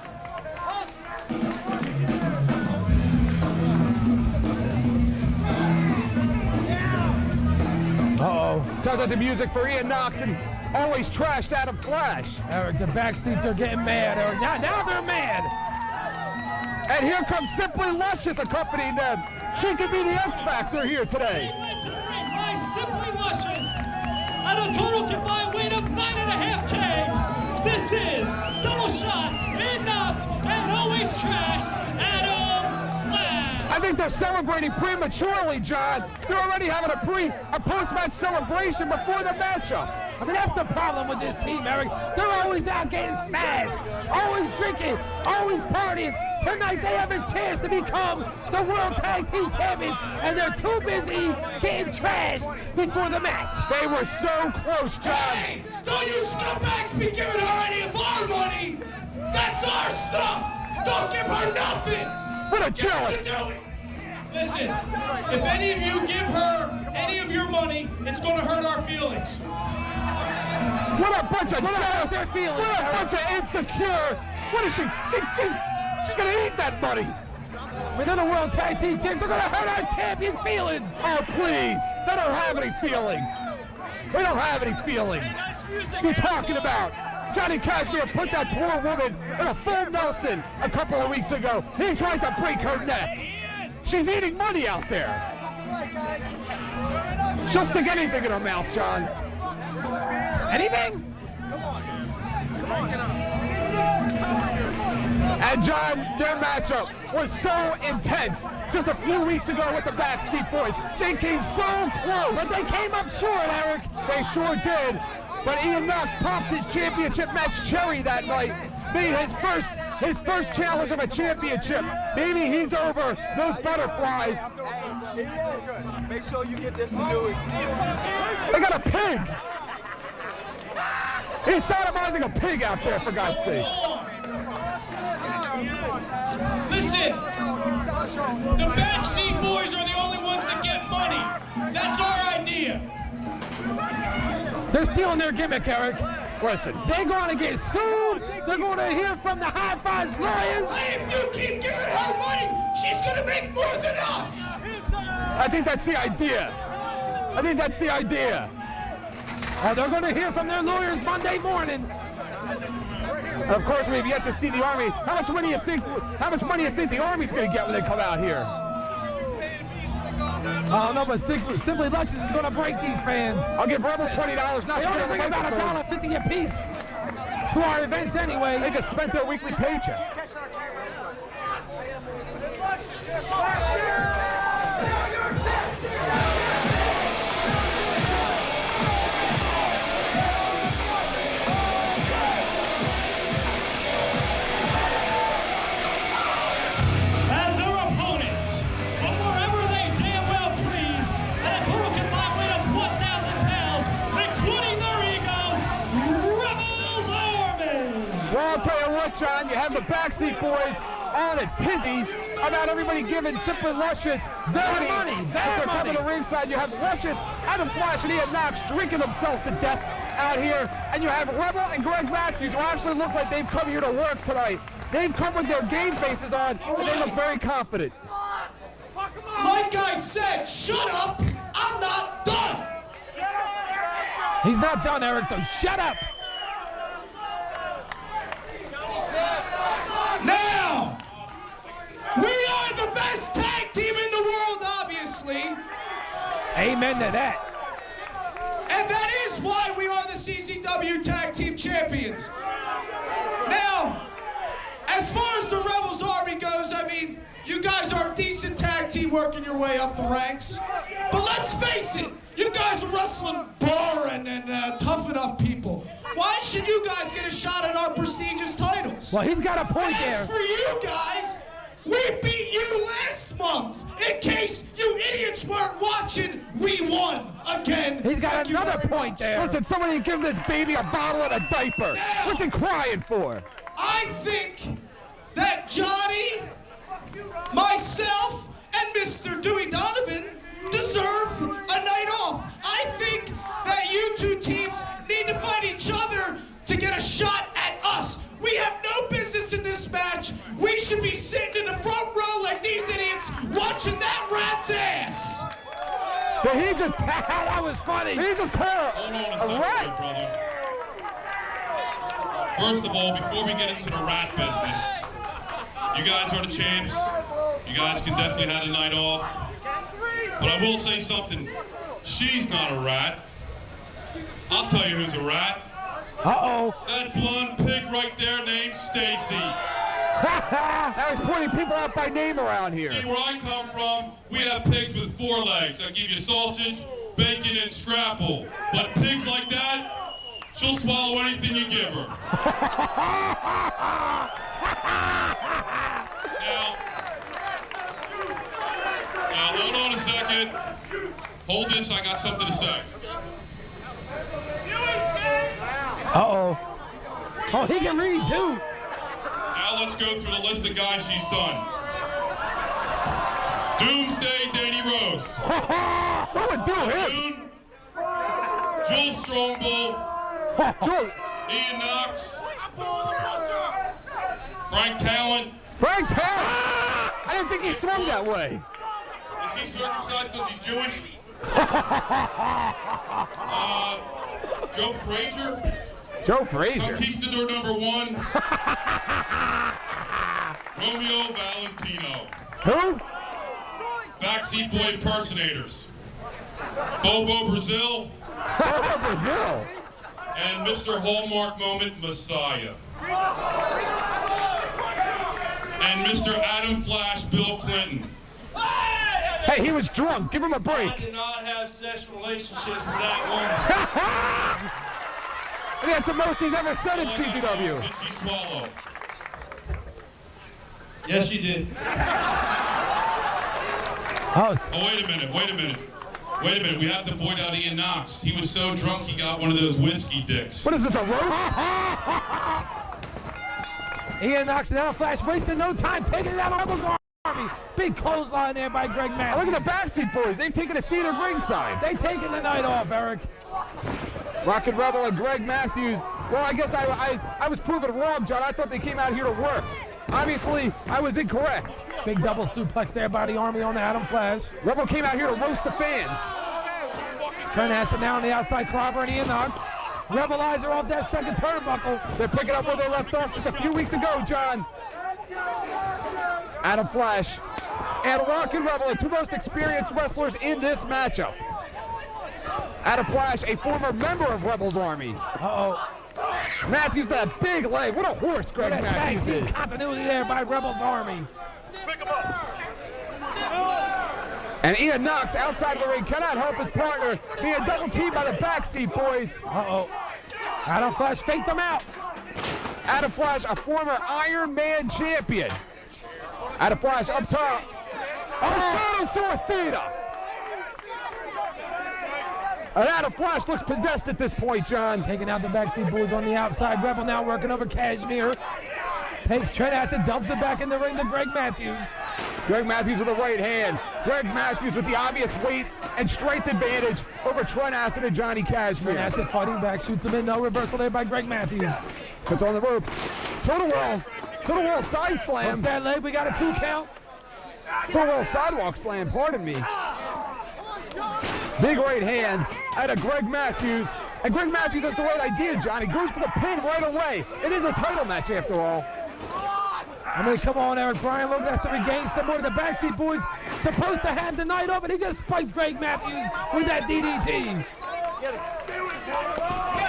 Uh-oh. Sounds like the music for Ian Knox and always trashed Adam Flash. Eric, the Backseats are getting mad, Eric. Now they're mad. And here comes Simply Luscious accompanying them. She could be the X Factor here today. Led to the ring by Simply Luscious. At a total combined weight of 9.5 kegs. This is Double Shot, Ian Knox, and always trashed Adam Flash. I think they're celebrating prematurely, John. They're already having a post-match celebration before the matchup. I mean, that's the problem with this team, Eric. They're always out getting smashed, always drinking, always partying. Tonight they have a chance to become the World Tag Team Champions, and they're too busy getting trashed before the match. They were so close, John. hey, don't you scumbags be giving her any of our money. That's our stuff. Don't give her nothing. What a Give her joke. to do it. Listen, if any of you give her any of your money, it's going to hurt our feelings. What a bunch of jealous, their feelings, what a bunch of insecure. What is she? She's going to eat that money. Within the World Tag Team Champions, they're going to hurt our champions' feelings. Oh, please. They don't have any feelings. They don't have any feelings. What are you talking about? Johnny Cashmere put that poor woman in a full Nelson a couple of weeks ago. He tried to break her neck. She's eating money out there. She'll stick anything in her mouth, John. Anything? And John, their matchup was so intense just a few weeks ago with the Backseat Boys. They came so close. But they came up short, Eric. They sure did. but Ian Knox popped his championship match cherry that night, being his first challenge of a championship. Maybe he's over those butterflies. Make sure you get this to do it. They got a pig. He's sodomizing a pig out there, for God's sake. Listen, the backseat boys are the only ones that get money. That's our idea. They're stealing their gimmick, Eric. Listen, They're going to get sued. They're going to hear from the High Fives lawyers. Hey, if you keep giving her money, she's going to make more than us. I think that's the idea. I think that's the idea. Oh, they're going to hear from their lawyers Monday morning. And of course, we've yet to see the Army. How much money do you think the Army's going to get when they come out here? Oh, no, but Simply Luscious is going to break these fans. I'll give Rebel $20. Not They only bring about $1.50 a piece to our events anyway. They just spent their weekly paycheck. And their opponents, from wherever they damn well please, at a total combined weight of 1,000 pounds, including their ego, Rebels Army. Well, I'll tell you what, John, you have the backseat boys on at tizzies about everybody giving Simply Luscious their money. As they're coming to ringside, you have Luscious, Adam Flash, and Ian Knox drinking themselves to death out here. And you have Rebel and Greg Matthews, who actually look like they've come here to work tonight. They've come with their game faces on, and they look very confident. Like I said, shut up. I'm not done. He's not done, Eric, so shut up. Now, we are the best tag team in the world, obviously. Amen to that. And that is why we are the CZW Tag Team Champions. Now, as far as the Rebels Army goes, I mean, you guys are a decent tag team working your way up the ranks. But let's face it, you guys are wrestling boring and tough enough people. Why should you guys get a shot at our prestigious titles? Well, he's got a point And there. as for you guys, we beat you last month. In case you idiots weren't watching, we won again. He's got Thank you another very point much. there. Listen, somebody give this baby a bottle and a diaper. What's he crying for? I think that Johnny, myself, and Mr. Dewey Donovan deserve a night off. I think that you two teams need to fight each other to get a shot at us. We have no business in this match. We should be sitting in the front row like these idiots watching that rat's ass. Did he just... That was funny. He just called Hold on a a second, rat. brother. First of all, before we get into the rat business, you guys are the champs. You guys can definitely have a night off. But I will say something. She's not a rat. I'll tell you who's a rat. Uh-oh. That blonde pig right there named Stacy. That was pointing people out by name around here. See, where I come from, we have pigs with 4 legs that give you sausage, bacon, and scrapple. But pigs like that, she'll swallow anything you give her. Now, hold on a second. Hold this, I got something to say. Uh-oh. Oh, he can read, too. Now let's go through the list of guys she's done. Doomsday Danny Rose. What would do him? Jules Strongbow. Jules. Ian Knox. Frank Talent. Frank Talent. I didn't think he swung that way. Is he circumcised because he's Jewish? Joe Frazier. Joe Frazier. Conquistador #1. Romeo Valentino. Who? Backseat Boy impersonators. Bobo Brazil. Bobo Brazil. And Mr. Hallmark Moment Messiah. And Mr. Adam Flash Bill Clinton. Hey, he was drunk. Give him a break. I did not have sexual relationships with that woman. And that's the most he's ever said in All I gotta know CZW. is, did she swallow? Yes, she did. Oh, Wait a minute. We have to point out Ian Knox. He was so drunk he got one of those whiskey dicks. What is this, a rope? Ian knocks it out. Flash wasting no time, taking it out on Rebels Army. Big clothesline there by Greg Look Matthews. at the Backstreet Boys. They've taken a seat at ringside. They taking the night off, Eric. Rocket Rebel and Greg Matthews. Well, I guess I was proven wrong, John. I thought they came out here to work. Obviously, I was incorrect. Big double suplex there by the Army on the Adam Flash. Rebel came out here to roast the fans. Trent Acid now on the outside, clobber and Ian Knox. Rebelizer off that second turnbuckle. They're picking up where they left off just a few weeks ago, John. Adam Flash and Rocket Rebel, the two most experienced wrestlers in this matchup. Adam Flash, a former member of Rebel's Army. Uh-oh. Matthews, that big leg. What a horse Greg That tag Matthews team is. continuity there by Rebels Army. And Ian Knox outside the ring cannot help his partner being double teamed by the Backstreet Boys. Uh-oh. Adam Flash faked them out. Adam Flash, a former Iron Man champion. Adam Flash up top. Oh, Suicida. And Adam Flash looks possessed at this point, John. Taking out the Backstreet Boys on the outside. Rebel now working over Cashmere. Takes Trent Acid, dumps it back in the ring to Greg Matthews. Greg Matthews with the right hand. Greg Matthews with the obvious weight and strength advantage over Trent Acid and Johnny Cashmere. Trent Acid fighting back, shoots him in. No reversal there by Greg Matthews. Puts on the ropes. Total wall side slam. Hooks that leg, we got a 2 count. Total wall sidewalk slam, pardon me. Big right hand out of Greg Matthews. And Greg Matthews has the right idea, Johnny. Goes for the pin right away. It is a title match after all. I mean, come on, Eric. Brian Logan has to regain some more. The Backstreet Boys supposed to have the night off, and he just spiked Greg Matthews with that DDT.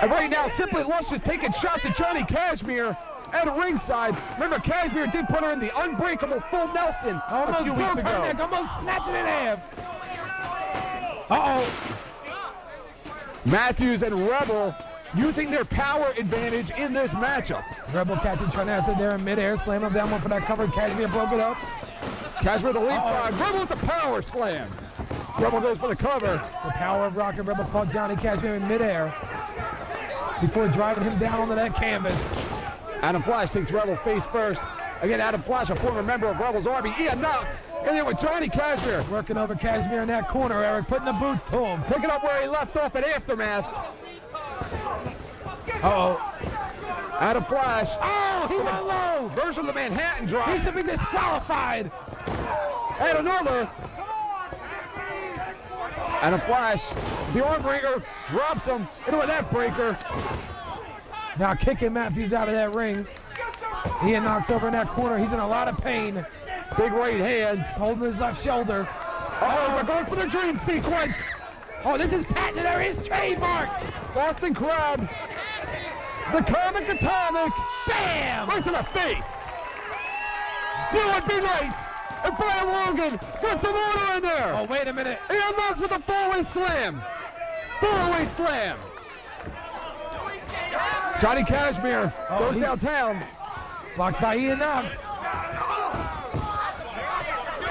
And right now, Simply Lush is taking shots at Johnny Cashmere at ringside. Remember, Cashmere did put her in the unbreakable full Nelson a few weeks ago. Neck, almost snapped it in half. Uh-oh. Matthews and Rebel using their power advantage in this matchup. Rebel catching Trent Acid there in midair, slam him down one for that cover. Cashmere broke it up. Cashmere the lead side. Rebel with the power slam. Rebel goes for the cover. The power of Rocket Rebel caught Johnny Cashmere in midair before driving him down onto that canvas. Adam Flash takes Rebel face first. Again, Adam Flash, a former member of Rebel's Army. Ian Knox in there with Johnny Cashmere. Working over Cashmere in that corner, Eric, putting the boots to him. Picking up where he left off at Aftermath. Uh-oh. Adam Flash. Oh, he went low. Version of the Manhattan drop. He should be disqualified. And another. Adam Flash, the arm breaker, drops him into a neck breaker. Now kicking Matthews out of that ring. Ian knocks over in that corner. He's in a lot of pain. Big right hand. Holding his left shoulder. Oh, we're going for the dream sequence. Oh, this is patented. There is trademark. Boston Crab. The Comic Atomic. Bam! Right to the face. You would be nice if Brian Logan got some order in there. Oh, wait a minute. Ian Knox with a four-way slam. Four-way slam. Johnny Cashmere goes downtown. Blocked by Ian Knox.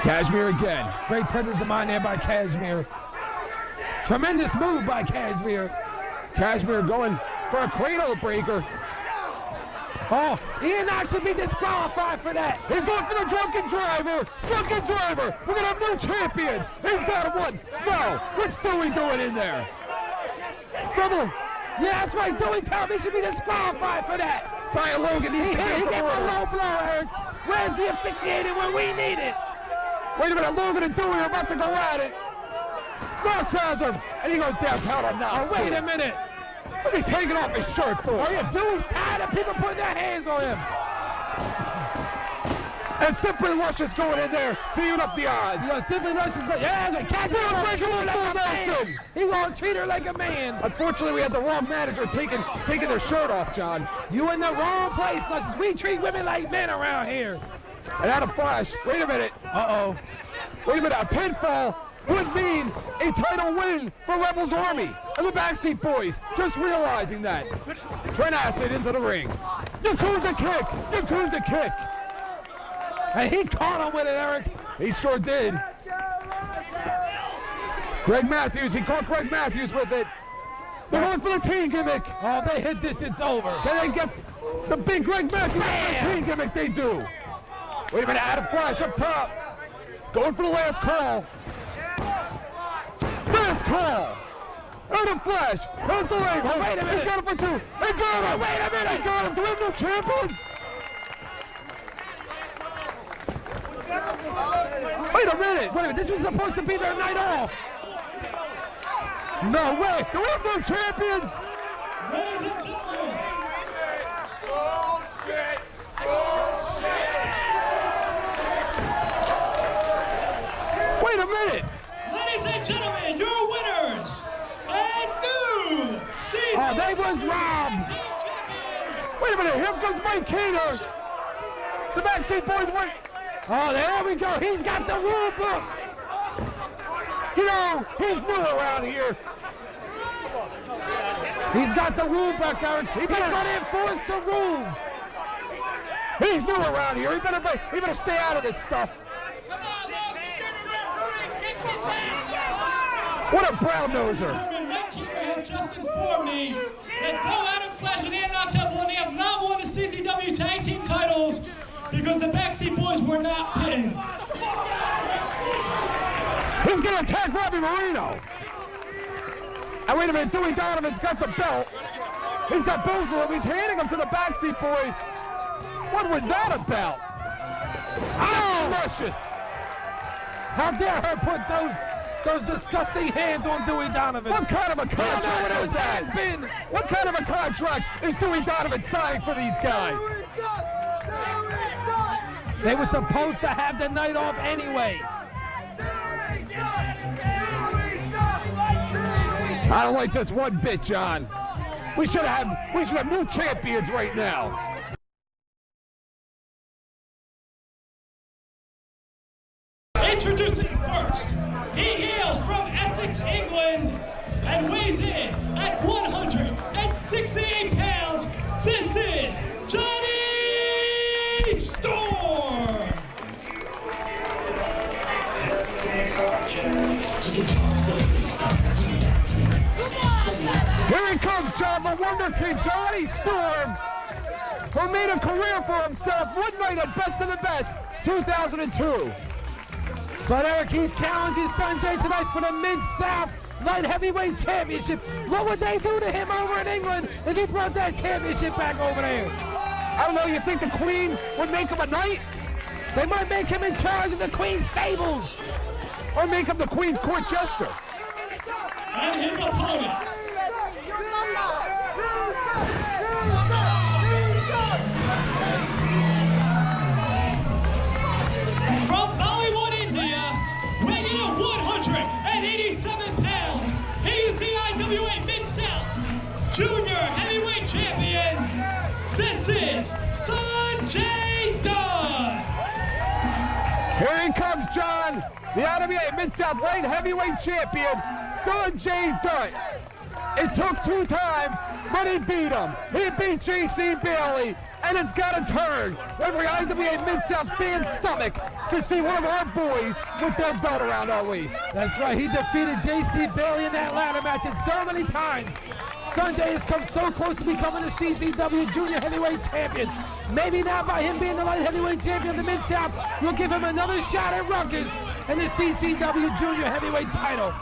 Cashmere again. Great presence of mind there by Cashmere. Tremendous move by Cashmere. Cashmere going for a cradle breaker. Oh, Ian Knox should be disqualified for that. He's going for the drunken driver. Drunken driver. We're going to have new champions. He's got one. No. What's Dewey doing in there? Rebel. Yeah, that's right. Dewey Cobb, he should be disqualified for that. Brian Logan needs to He get gets some a order. low blow, Eric. Where's the officiating when we need it? Wait a minute. Logan and Dewey are about to go at it. Knox has him. And he goes downtown on Knox. Oh, wait a minute. Look, he's taking off his shirt for Oh, yeah, Dewey's tired of people putting their hands on him. And Simply Lush is going in there to even up the odds. Simply Lush is like, yeah, like Cashmere gonna treat her like a man. He's gonna treat her like a man. Unfortunately, we had the wrong manager taking their shirt off, John. You in the wrong place, Lush. We treat women like men around here. And Adam Flash, wait a minute. Uh-oh. Wait a minute, a pinfall would mean a title win for Rebels Army and the Backseat Boys. Just realizing that. Trent Acid into the ring. Yakuza kick! Yakuza kick! And he caught him with it, Eric. He sure did. Greg Matthews, he caught Greg Matthews with it. They're going for the team gimmick. Oh, they hit this, it's over. Can they get the big Greg Matthews team gimmick? They do. Wait a minute, Adam Flash up top. Going for the last call. Last call. Adam Flash. Here's the leg. Oh, wait a minute. He's got him for two. They got him. Wait a minute. They got him. Do we have no champions? Wait a minute. This was supposed to be their night off. No way. Do we have no champions? Ladies and gentlemen, Wait a minute. ladies and gentlemen, your winners and new season. Oh, they was robbed. Team champions. Wait a minute. Here comes Mike Keener. The Backseat Boys win. Oh, there we go. He's got the rule book. You know, he's new around here. He's got the rule book, Eric. He's going to enforce the rules. He's new around here. He better stay out of this stuff. What a brown noser. Mike Keener has just informed me that though Adam Flash and Ian Knox have won, they have not won the CZW Tag Team titles because the Backseat Boys were not pinned. He's going to attack Robbie Marino. And wait a minute, Dewey Donovan's got the belt. He's got both of them. He's handing them to the Backseat Boys. What was that about? Oh, luscious. How dare her put those disgusting hands on Dewey Donovan? What kind of a contract is that? Has been. What kind of a contract is Dewey Donovan signing for these guys? They were supposed to have the night off anyway. I don't like this one bit, John. We should have new champions right now. Introducing first, he hails from Essex, England, and weighs in at 168 pounds. This is Johnny Storm. Here he comes, John, the Wonder Kid, Johnny Storm, who made a career for himself one night at Best of the Best, 2002. But Eric, he's challenging Sanjay tonight for the Mid-South Light Heavyweight Championship. What would they do to him over in England if he brought that championship back over there? I don't know, you think the Queen would make him a knight? They might make him in charge of the Queen's stables. Or make him the Queen's court jester? And his opponent, from Bollywood, India, weighing in at 187 pounds, he is the IWA Mid-South Junior Heavyweight Champion. This is Sanjay Dutt. Here he comes, John, the IWA Mid-South Light Heavyweight Champion, Sanjay Dutt. It took 2 times, but he beat him. He beat J.C. Bailey, and it's got to turn every IWA Mid-South fan's stomach to see one of our boys with their belt around our waist. That's right, he defeated J.C. Bailey in that ladder match, and so many times Sanjay has come so close to becoming the CZW Junior Heavyweight Champion. Maybe now by him being the Light Heavyweight Champion of the Mid-South, we'll give him another shot at Rutgers and the CZW Junior Heavyweight title.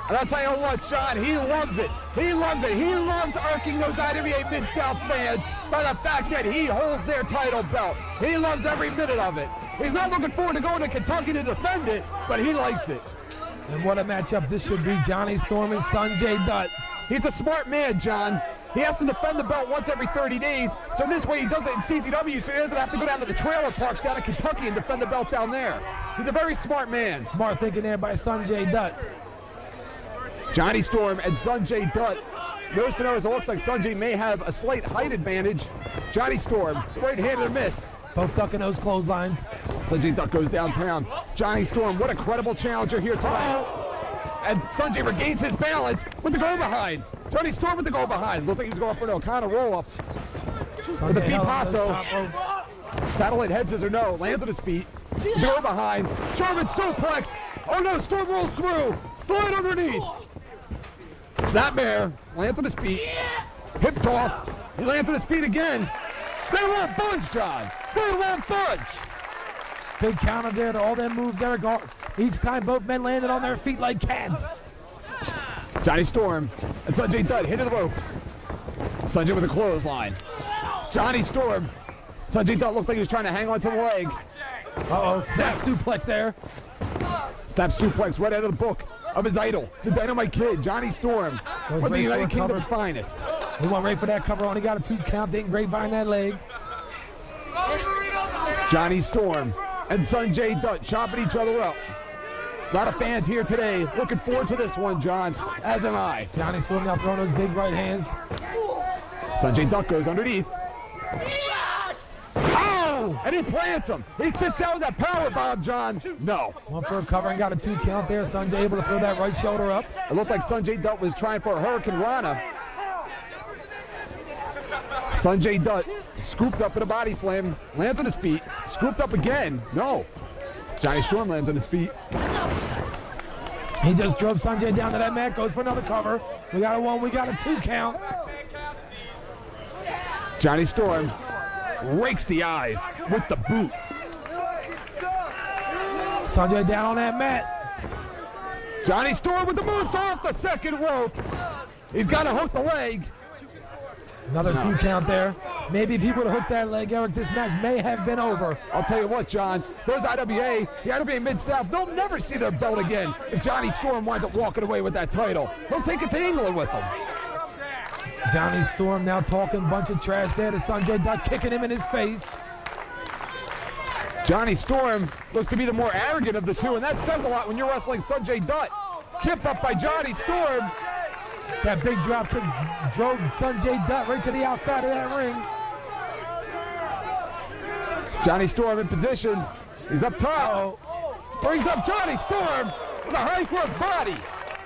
And I'll tell you what, John, he loves it. He loves it. He loves irking those IWA Mid-South fans by the fact that he holds their title belt. He loves every minute of it. He's not looking forward to going to Kentucky to defend it, but he likes it. And what a matchup this should be, Johnny Storm and Sanjay Dutt. He's a smart man, John. He has to defend the belt once every 30 days, so this way he does it in CZW, so he doesn't have to go down to the trailer parks down in Kentucky and defend the belt down there. He's a very smart man. Smart thinking there by Sanjay Dutt. Johnny Storm and Sanjay Dutt. Nose to nose, it looks like Sanjay may have a slight height advantage. Johnny Storm, right-handed miss. Both ducking those clotheslines. Sanjay Dutt goes downtown. Johnny Storm, what a credible challenger here tonight. And Sanjay regains his balance with the go behind. Johnny Storm with the go behind. Looked like he was going for no kind of roll-ups. With the feet paso. Satellite head scissors, no. Lands on his feet. Go behind. German suplex. Oh no, Storm rolls through. Slide underneath. Snapmare. Lands on his feet. Hip toss. He lands on his feet again. They won't budge, John. They won't budge. Big counter there to all them moves there. Each time both men landed on their feet like cats. Johnny Storm and Sanjay Dutt hitting the ropes. Sanjay with a clothesline. Johnny Storm. Sanjay Dutt looked like he was trying to hang on to the leg. Snap suplex there. Snap suplex right out of the book of his idol, the Dynamite Kid, Johnny Storm. One of the United Kingdom's finest. He went right for that cover on. He got a 2 count, didn't grapevine that leg. Johnny Storm and Sanjay Dutt chopping each other up. A lot of fans here today looking forward to this one, John, as am I. Johnny Storm now throwing those big right hands. Sanjay Dutt goes underneath. Oh! And he plants him. He sits out with that power bomb, John. No. Went for a cover and got a 2 count there. Sanjay able to throw that right shoulder up. It looked like Sanjay Dutt was trying for a Hurricane Rana. Sanjay Dutt scooped up in a body slam, lands on his feet, scooped up again. No. Johnny Storm lands on his feet. He just drove Sanjay down to that mat, goes for another cover. We got a 1, we got a 2 count. Johnny Storm rakes the eyes with the boot. Sanjay down on that mat. Johnny Storm with the moves off the second rope. He's got to hook the leg. Another 2 count there. Maybe if he would have hooked that leg, Eric, this match may have been over. I'll tell you what, John, those the IWA Mid-South, they'll never see their belt again if Johnny Storm winds up walking away with that title. He'll take it to England with him. Johnny Storm now talking a bunch of trash there to Sanjay Dutt, kicking him in his face. Johnny Storm looks to be the more arrogant of the two, and that says a lot when you're wrestling Sanjay Dutt. Kicked up by Johnny Storm. That big drop kick drove Sanjay Dutt right to the outside of that ring. Johnny Storm in position. He's up top. Brings up Johnny Storm with a high cross body.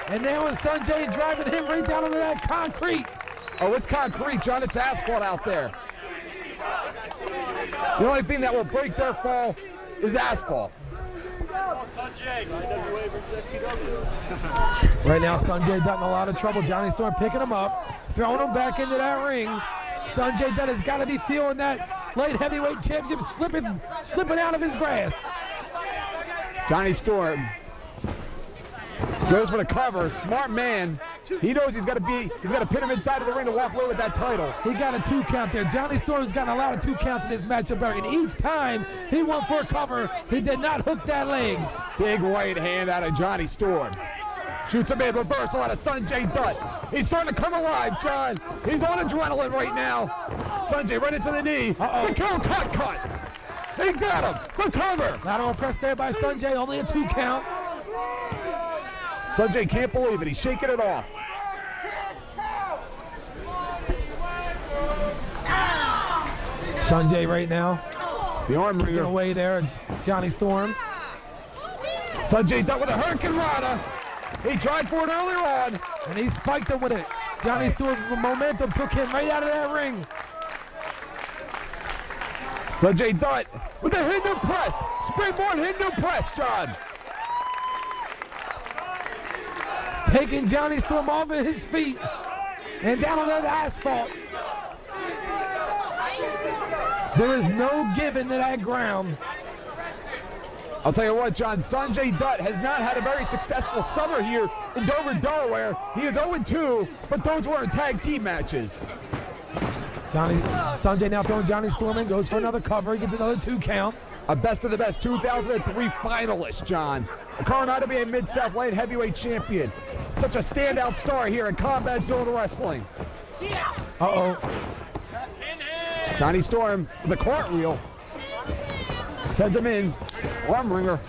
And now when Sanjay driving him right down into that concrete. Oh, it's concrete, John. It's asphalt out there. The only thing that will break their fall is asphalt. Right now, Sanjay Dutt in a lot of trouble. Johnny Storm picking him up, throwing him back into that ring. Sanjay Dutt has got to be feeling that light heavyweight championship slipping out of his grasp. Johnny Storm goes for the cover. Smart man. He knows he's got to pin him inside of the ring to walk away with that title. He got a 2 count there. Johnny Storm's gotten a lot of 2 counts in this matchup, and each time he went for a cover, he did not hook that leg. Big right hand out of Johnny Storm. Shoots him in reversal out of Sanjay Dutt. He's starting to come alive, John. He's on adrenaline right now. Sanjay right into the knee. The kill cut. He got him. The cover. Lateral press there by Sanjay, only a 2 count. Sanjay can't believe it. He's shaking it off. Sanjay right now. The arm Kicking ringer away there, Johnny Storm. Sanjay Dutt with a Hurricane Rana. He tried for it earlier on. And he spiked him with it. Johnny Storm's momentum took him right out of that ring. Sanjay Dutt with a Hindu press. Springboard Hindu press, John. Taking Johnny Storm off of his feet and down on that asphalt. There is no giving to that ground. I'll tell you what, John, Sanjay Dutt has not had a very successful summer here in Dover, Delaware. He is 0-2, but those were in tag team matches. Sanjay now throwing Johnny Storm in, goes for another cover, he gets another 2 count. A best of the best 2003 finalist, John. A current IWA Mid-South Light Heavyweight Champion. Such a standout star here in Combat Zone Wrestling. Johnny Storm with a cartwheel. Sends him in. Arm ringer.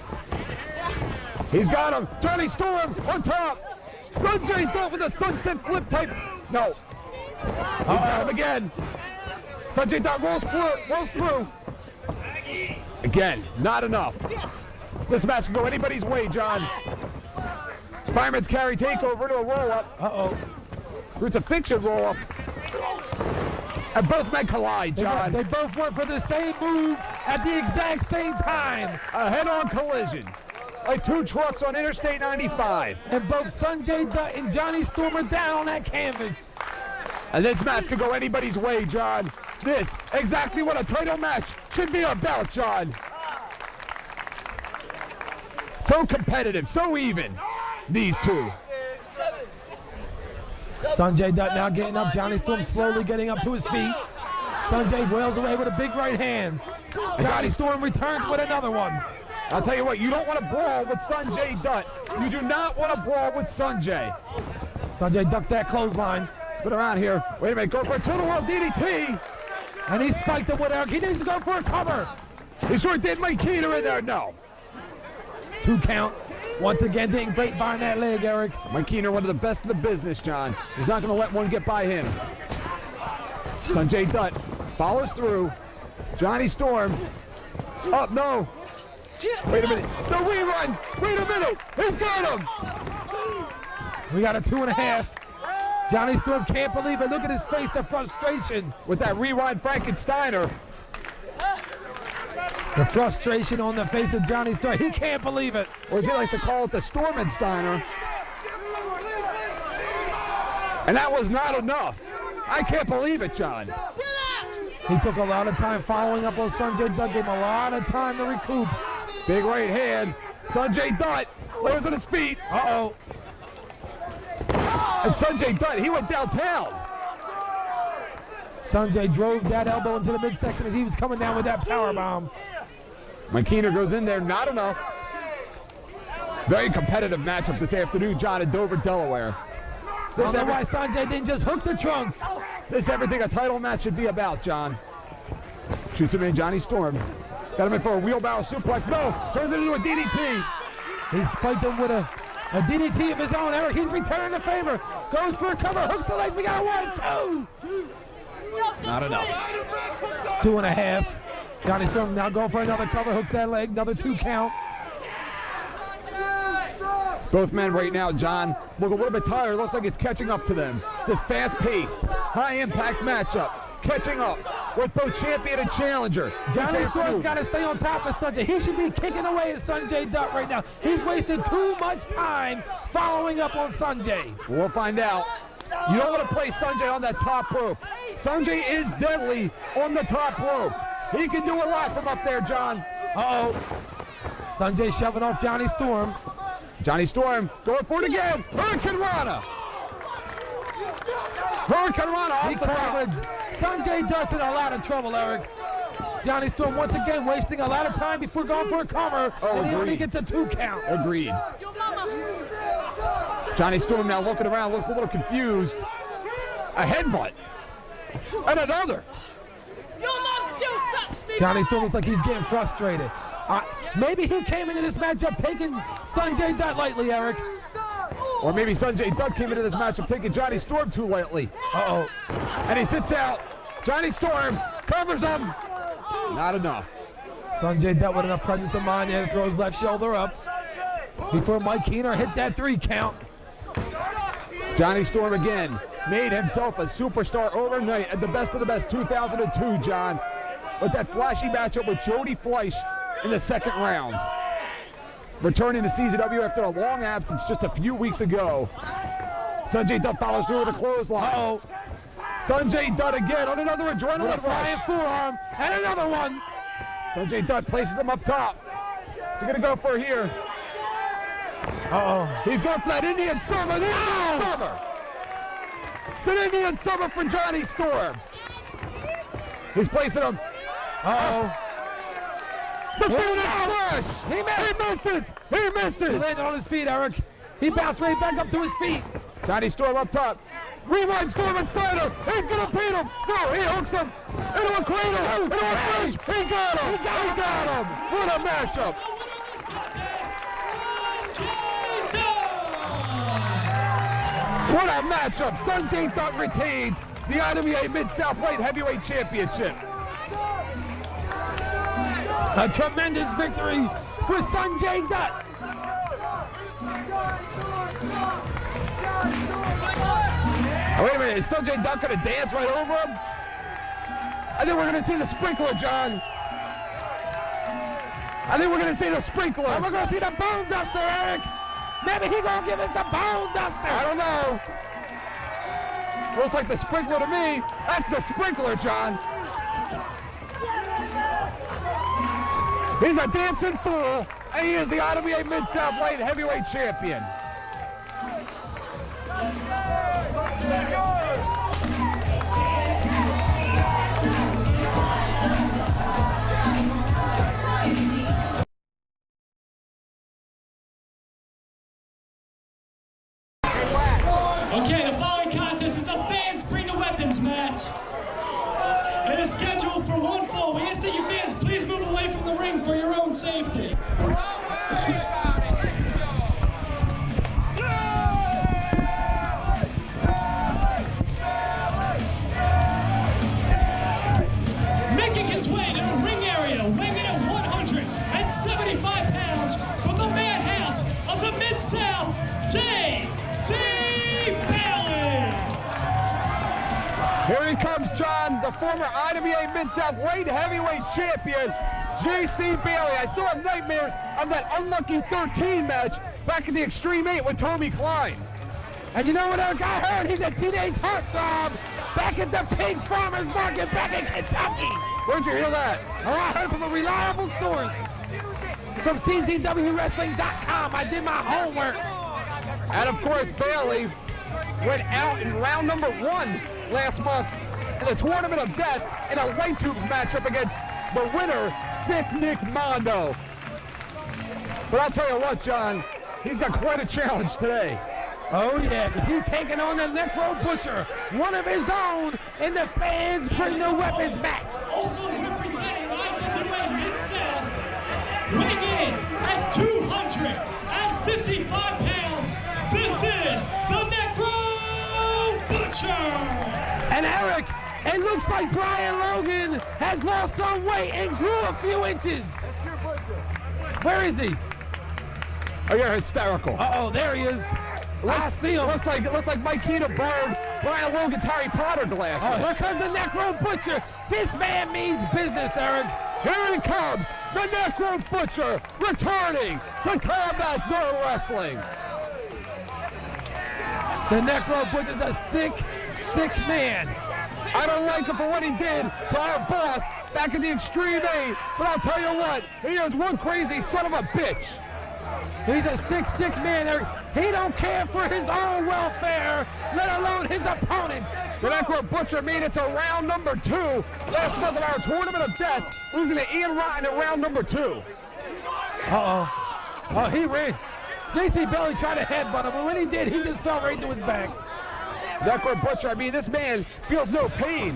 He's got him. Johnny Storm on top. Sanjay Dutt with a sunset flip type. No. He's got him again. Sanjay Dutt rolls through. Again, not enough. This match can go anybody's way, John. Fireman's carry takeover to a roll-up. Uh-oh. Crucifixion roll-up. And both men collide, John. They both went for the same move at the exact same time. A head-on collision. Like two trucks on Interstate 95. And both Sanjay Dutt and Johnny Storm are down on that canvas. And this match could go anybody's way, John. This, exactly what a title match should be about, John. So competitive, so even, these two. Sanjay Dutt now getting up. Johnny Storm slowly getting up to his feet. Sanjay wails away with a big right hand. Johnny Storm returns with another one. I'll tell you what, you don't want to brawl with Sanjay Dutt. You do not want to brawl with Sanjay. Sanjay ducked that clothesline. Spin around here. Wait a minute, go for a total world DDT. And he spiked the wood, Eric. He needs to go for a cover. He sure did. Mike Keener in there, no. 2 count. Once again, didn't grapevine that leg, Eric. Mike Keener, one of the best in the business, John. He's not going to let one get by him. Sanjay Dutt follows through. Johnny Storm. Oh, no. Wait a minute. The rerun. Wait a minute. He's got him. We got a 2.5. Johnny Storm can't believe it. Look at his face, the frustration. With that rewind Frankensteiner. The frustration on the face of Johnny Storm. He can't believe it. Or as he likes to call it, the Stormensteiner. And that was not enough. I can't believe it, John. He took a lot of time following up on Sanjay Dutt. Gave him a lot of time to recoup. Big right hand. Sanjay Dutt lowers on his feet. Uh-oh. And Sanjay Dutt, he went downtown. Sanjay drove that elbow into the midsection as he was coming down with that power bomb. Mike Keener goes in there, not enough. Very competitive matchup this afternoon, John, in Dover, Delaware. I don't know why Sanjay didn't just hook the trunks. This is everything a title match should be about, John. Shoots him in, Johnny Storm. Got him in for a wheelbarrow suplex. No, turns it into a DDT. He spiked him with a DDT of his own, Eric. He's returning the favor. Goes for a cover, hooks the legs. We got a 1, 2. Not enough. 2.5. Johnny Storm now going for another cover, hooks that leg, another 2 count. Both men right now, John, look a little bit tired. Looks like it's catching up to them. This fast-paced, high-impact matchup, catching up with both champion and challenger. Johnny Storm's got to stay on top of Sanjay. He should be kicking away at Sanjay Dutt right now. He's wasting too much time following up on Sanjay. We'll find out. You don't want to play Sanjay on that top rope. Sanjay is deadly on the top rope. He can do a lot from up there, John. Uh-oh. Sanjay shoving off Johnny Storm. Johnny Storm going for it again. Hurricane Rana. Hurricane Rana off the top. Sanjay Dutt's in a lot of trouble, Eric. Johnny Storm once again wasting a lot of time before going for a cover. And he only gets a 2 count. Agreed. Johnny Storm now looking around, looks a little confused. A headbutt. And another. Your mom still sucks me. Johnny Storm looks like he's getting frustrated. Maybe he came into this matchup taking Sanjay Dutt lightly, Eric. Or maybe Sanjay Dutt came into this matchup taking Johnny Storm too lightly. Uh-oh. And he sits out. Johnny Storm covers him. Not enough. Sanjay Dutt with enough presence of mind and throws left shoulder up before Mike Keener hit that 3 count. Johnny Storm again made himself a superstar overnight at the Best of the Best 2002, John, with that flashy matchup with Jody Fleisch in the 2nd round. Returning to CZW after a long absence just a few weeks ago. Sanjay Dutt follows through with a clothesline. Uh-oh. Sanjay Dutt again on another adrenaline With a flying forearm and another one. Sanjay Dutt places him up top. What's he gonna go for here? Uh-oh. He's going for that Indian Summer. The Indian Summer. It's an Indian Summer for Johnny Storm. He's placing him. Uh-oh. The Phoenix Splash. He misses. He misses. He landed on his feet, Eric. He bounced right back up to his feet. Johnny Storm up top. Rewind Storm and Steiner. He's going to beat him. No, he hooks him into a cradle. Into a cage. He got him. He got him. What a matchup. What a matchup. Sanjay Dutt retains the IWA Mid-South Light Heavyweight Championship. A tremendous victory for Sanjay Dutt. Oh, wait a minute, is Sanjay Dutt going to dance right over him? I think we're going to see the sprinkler, John. I think we're going to see the sprinkler. And we're going to see the bone duster, Eric. Maybe he's going to give us the bone duster. I don't know. Looks like the sprinkler to me. That's the sprinkler, John. He's a dancing fool, and he is the IWA Mid-South Light Heavyweight Champion. Okay, the following contest is a fans bring the weapons match. It is scheduled for one fall. We ask that you fans please move away from the ring for your own safety. Making his way to the ring area, weighing in at 175 pounds, from the madhouse of the Mid-South, J.C. Bailey. Here he comes, John, the former IWA Mid-South Light Heavyweight Champion, J.C. Bailey. I still have nightmares of that unlucky 13 match back in the Extreme 8 with Tommy Klein. And you know what, Eric? I heard he's a teenage heartthrob back at the Pig Farmers Market back in Kentucky. Where'd you hear that? Oh, I heard from a reliable source from CZW Wrestling.com. I did my homework. And of course, Bailey went out in round number 1 last month in the Tournament of Death in a light tubes matchup against the winner, Sick Nick Mondo. But I'll tell you what, John, he's got quite a challenge today. Oh, yes. He's taking on the Necro Butcher, one of his own, in the fans bring the weapons match. Also representing IWA Mid-South, weighing in at 255 pounds, this is the Necro Butcher! And Eric, it looks like Brian Logan has lost some weight and grew a few inches. Where is he? Oh, you're hysterical. Uh-oh, there he is. I see him. Looks like Mike Keita Bird, Brian Logan's Harry Potter glasses. Oh, here comes the Necro Butcher. This man means business, Eric. Here he comes, the Necro Butcher, returning to Combat Zone Wrestling. The Necro Butcher's a sick, sick man. I don't like him for what he did to our boss back in the Extreme 8, but I'll tell you what, he is one crazy son of a bitch. He's a sick, sick man, Eric. He don't care for his own welfare, let alone his opponents. The Necro Butcher made it to round number 2 last month in our Tournament of Death, losing to Ian Rotten in round number 2. Uh-oh. Oh, he ran. J.C. Bailey tried to headbutt him, but when he did, he just fell right into his back. Necro Butcher, I mean, this man feels no pain.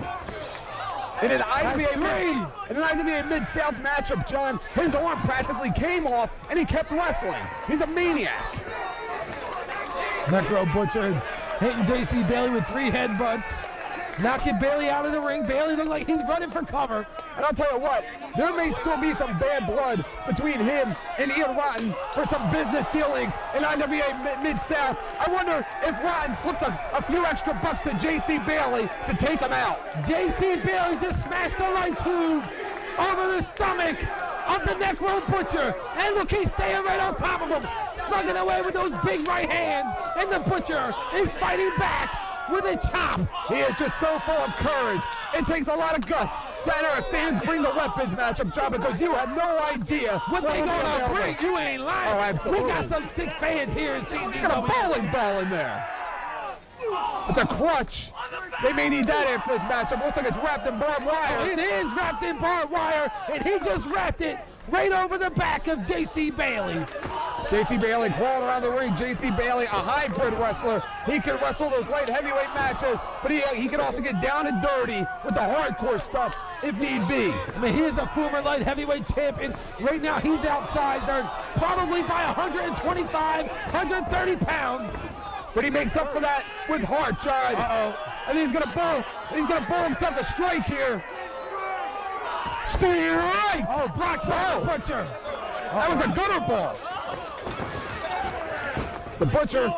In an IWA Mid-South matchup, John, his arm practically came off, and he kept wrestling. He's a maniac. Necro Butcher hitting J.C. Bailey with 3 headbutts, knocking Bailey out of the ring. Bailey looked like he's running for cover. And I'll tell you what, there may still be some bad blood between him and Ian Rotten for some business dealings in IWA Mid-South. I wonder if Rotten slipped a few extra bucks to J.C. Bailey to take him out. J.C. Bailey just smashed the light tube over the stomach of the Necro Butcher. And look, he's staying right on top of him, slugging away with those big right hands. And the Butcher is fighting back with a chop. He is just so full of courage. It takes a lot of guts. Center fans bring the weapons matchup, John, because you have no idea what they gonna bring. You ain't lying. Oh, absolutely. We got some sick fans here in CZW. Got a bowling ball in there. It's a crutch. They may need that after this matchup. Looks like it's wrapped in barbed wire. Oh, it is wrapped in barbed wire, and he just wrapped it right over the back of J.C. Bailey. J.C. Bailey crawling around the ring. J.C. Bailey, a hybrid wrestler. He can wrestle those light heavyweight matches, but he can also get down and dirty with the hardcore stuff if need be. I mean, he is a former light heavyweight champion. Right now, he's outside there, probably by 125, 130 pounds. But he makes up for that with heart, John. Uh-oh. And he's gonna bull himself a strike here. Stay right. Oh, blocked by the Butcher. That was a gutter ball. The Butcher,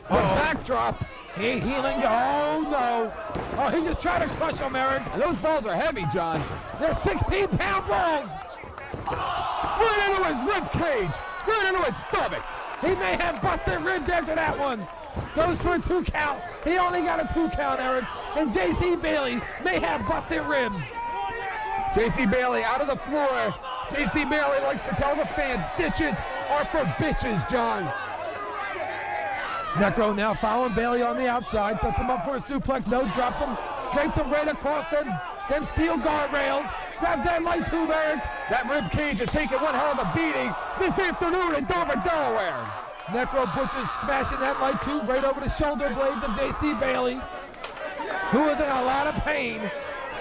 the backdrop. Healing. Oh, no. Oh, he just tried to crush him, Eric. And those balls are heavy, John. They're 16-pound balls. Right into his rib cage. Right into his stomach. He may have busted ribs after that one. Goes for a 2 count. He only got a 2 count, Eric. And J.C. Bailey may have busted ribs. J.C. Bailey out of the floor. J.C. Bailey likes to tell the fans, stitches are for bitches, John. Necro now following Bailey on the outside. Sets him up for a suplex. No, drops him. Drapes him right across them steel guardrails. Grabs that light tube, Eric. That rib cage is taking one hell of a beating this afternoon in Dover, Delaware. Necro Butcher's smashing that light tube right over the shoulder blades of J.C. Bailey, who is in a lot of pain.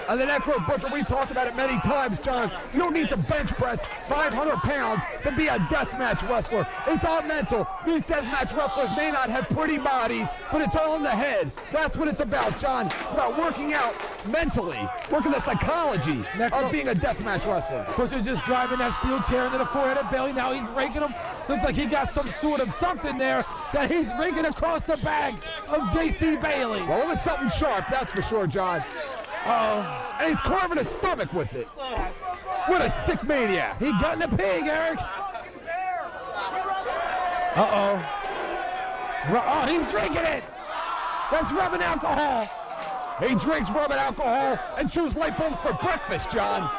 And the Necro Butcher, we've talked about it many times, John. You don't need to bench press 500 pounds to be a deathmatch wrestler. It's all mental. These deathmatch wrestlers may not have pretty bodies, but it's all in the head. That's what it's about, John. It's about working out mentally, working the psychology of being a deathmatch wrestler. Butcher just driving that steel chair into the forehead of Bailey. Now he's raking him. Looks like he got some sort of something there that he's raking across the back of J.C. Bailey. Well, it was something sharp, that's for sure, John. And he's carving his stomach with it. What a sick maniac. He got in the pig, Eric. Oh, he's drinking it. That's rubbing alcohol. He drinks rubbing alcohol and chews light bulbs for breakfast, John.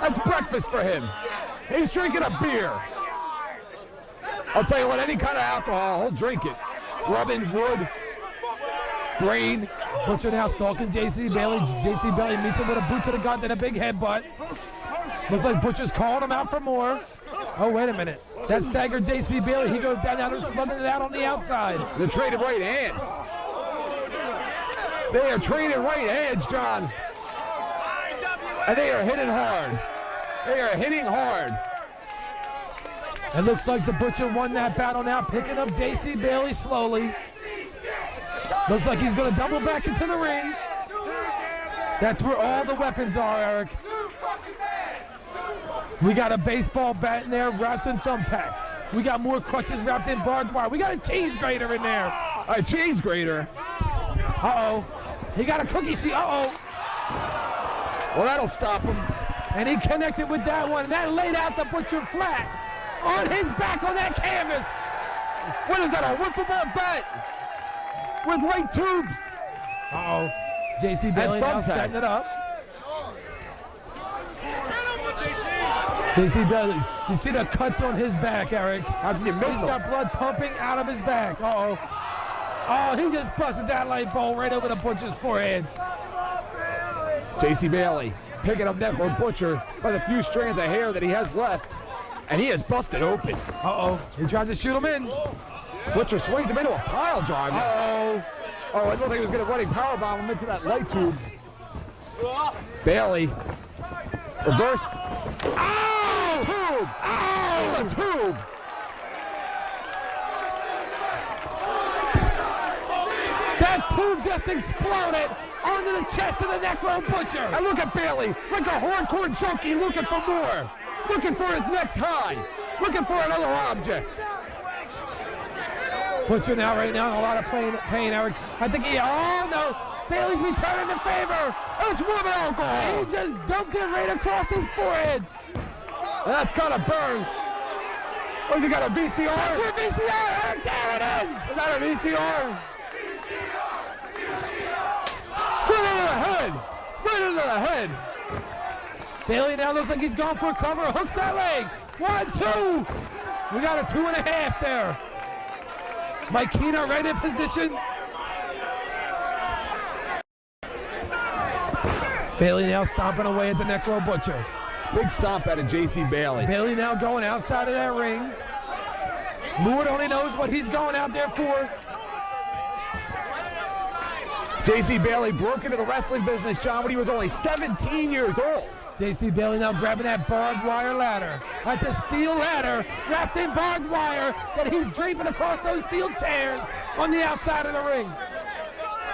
That's breakfast for him. He's drinking a beer. I'll tell you what, any kind of alcohol, he'll drink it. Rubbing wood, grain. Butcher now stalking J.C. Bailey. J.C. Bailey meets him with a boot to the gut and a big headbutt. Looks like Butcher's calling him out for more. Oh, wait a minute. That staggered J.C. Bailey. He goes down there, slugging it out on the outside. They're trading right hands. They are trading right hands, John. And they are hitting hard. They are hitting hard. It looks like the Butcher won that battle now, picking up J.C. Bailey slowly. Looks like he's going to double back into the ring. That's where all the weapons are, Eric. We got a baseball bat in there wrapped in thumbtacks. We got more crutches wrapped in barbed wire. We got a cheese grater in there. A cheese grater? Uh-oh. He got a cookie sheet. Uh-oh. Well, that'll stop him. And he connected with that one. And that laid out the Butcher flat on his back on that canvas. What is that, a whippable bat? With light tubes. Uh-oh. J.C. Bailey now setting it up. J.C. Bailey, you see the cuts on his back, Eric. He's got blood pumping out of his back. Uh-oh. Oh, he just busted that light bulb right over the Butcher's forehead. J.C. Bailey picking up Necro Butcher by the few strands of hair that he has left. And he is busted open. Uh-oh. He tried to shoot him in. Butcher swings him into a pile driver. Uh-oh. Oh, I don't think he was going to running powerbomb him into that light tube. Bailey. Reverse. Oh! Tube! Oh! The tube! That tube just exploded onto the chest of the Necro Butcher. And look at Bailey, like a hardcore junkie looking for more. Looking for his next high. Looking for another object. Butcher now, right now, in a lot of pain, Eric. I think oh no, Bailey's returning the favor. It's rubbing alcohol. He just dumped it right across his forehead. That's got a burn. Oh, you got a VCR? That's your VCR, Eric, there it is. Is that a VCR? Right into the head. Right into the head. Bailey now looks like he's going for a cover. Hooks that leg. 1, 2. We got a 2.5 there. Mike Keener right in position. Bailey now stomping away at the Necro Butcher. Big stomp out of J.C. Bailey. Bailey now going outside of that ring. Lord only knows what he's going out there for. J.C. Bailey broke into the wrestling business, John, when he was only 17 years old. J.C. Bailey now grabbing that barbed wire ladder. That's a steel ladder wrapped in barbed wire that he's draping across those steel chairs on the outside of the ring.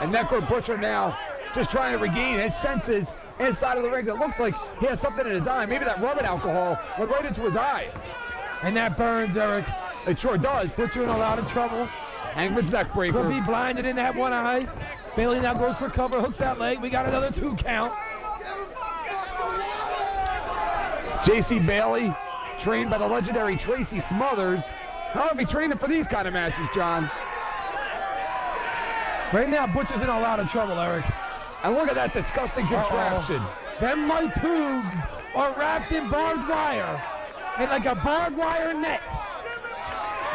And Necro Butcher now just trying to regain his senses inside of the ring. It looks like he has something in his eye. Maybe that rubbing alcohol went right into his eye. And that burns, Eric. It sure does. Puts you in a lot of trouble. Hangman's neck breaker. Could be blinded in that one eye. Bailey now goes for cover, hooks that leg. We got another 2 count. J.C. Bailey, trained by the legendary Tracy Smothers. How are we training for these kind of matches, John? Right now, Butcher's in a lot of trouble, Eric. And look at that disgusting contraption. Them light tubes are wrapped in barbed wire. In like a barbed wire net.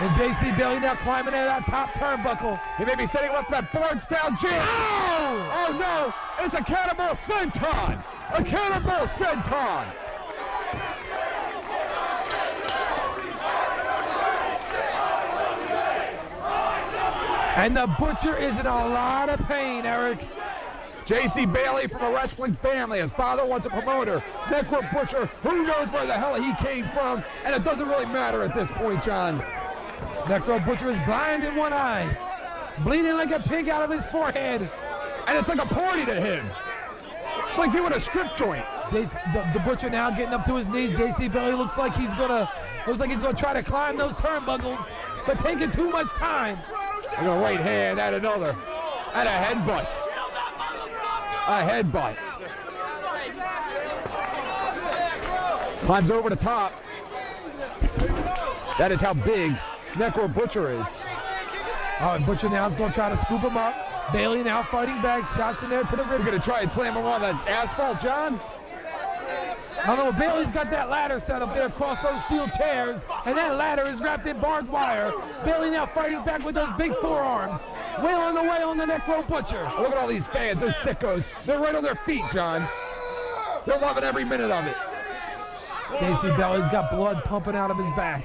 And J.C. Bailey now climbing out of that top turnbuckle. He may be setting up that board-style jam. Oh! Oh no! It's a cannibal senton! A cannibal senton! And the Butcher is in a lot of pain, Eric. J.C. Bailey from a wrestling family. His father was a promoter. Necro Butcher, who knows where the hell he came from, and it doesn't really matter at this point, John. Necro Butcher is blind in one eye, bleeding like a pig out of his forehead. And it's like a party to him. It's like doing a strip joint. The Butcher now getting up to his knees. J.C. Bailey looks like he's gonna try to climb those turnbuckles, but taking too much time. And a right hand, and another. And a headbutt. A headbutt. Climbs over the top. That is how big Necro Butcher is. Oh, and Butcher now is going to try to scoop him up. Bailey now fighting back. Shots in there to the ribs. You're going to try and slam him on that asphalt, John? I don't know. Bailey's got that ladder set up there across those steel chairs. And that ladder is wrapped in barbed wire. Bailey now fighting back with those big forearms. Wailing away on the Necro Butcher. Look at all these fans, those sickos. They're right on their feet, John. They're loving every minute of it. J.C. Bailey's got blood pumping out of his back.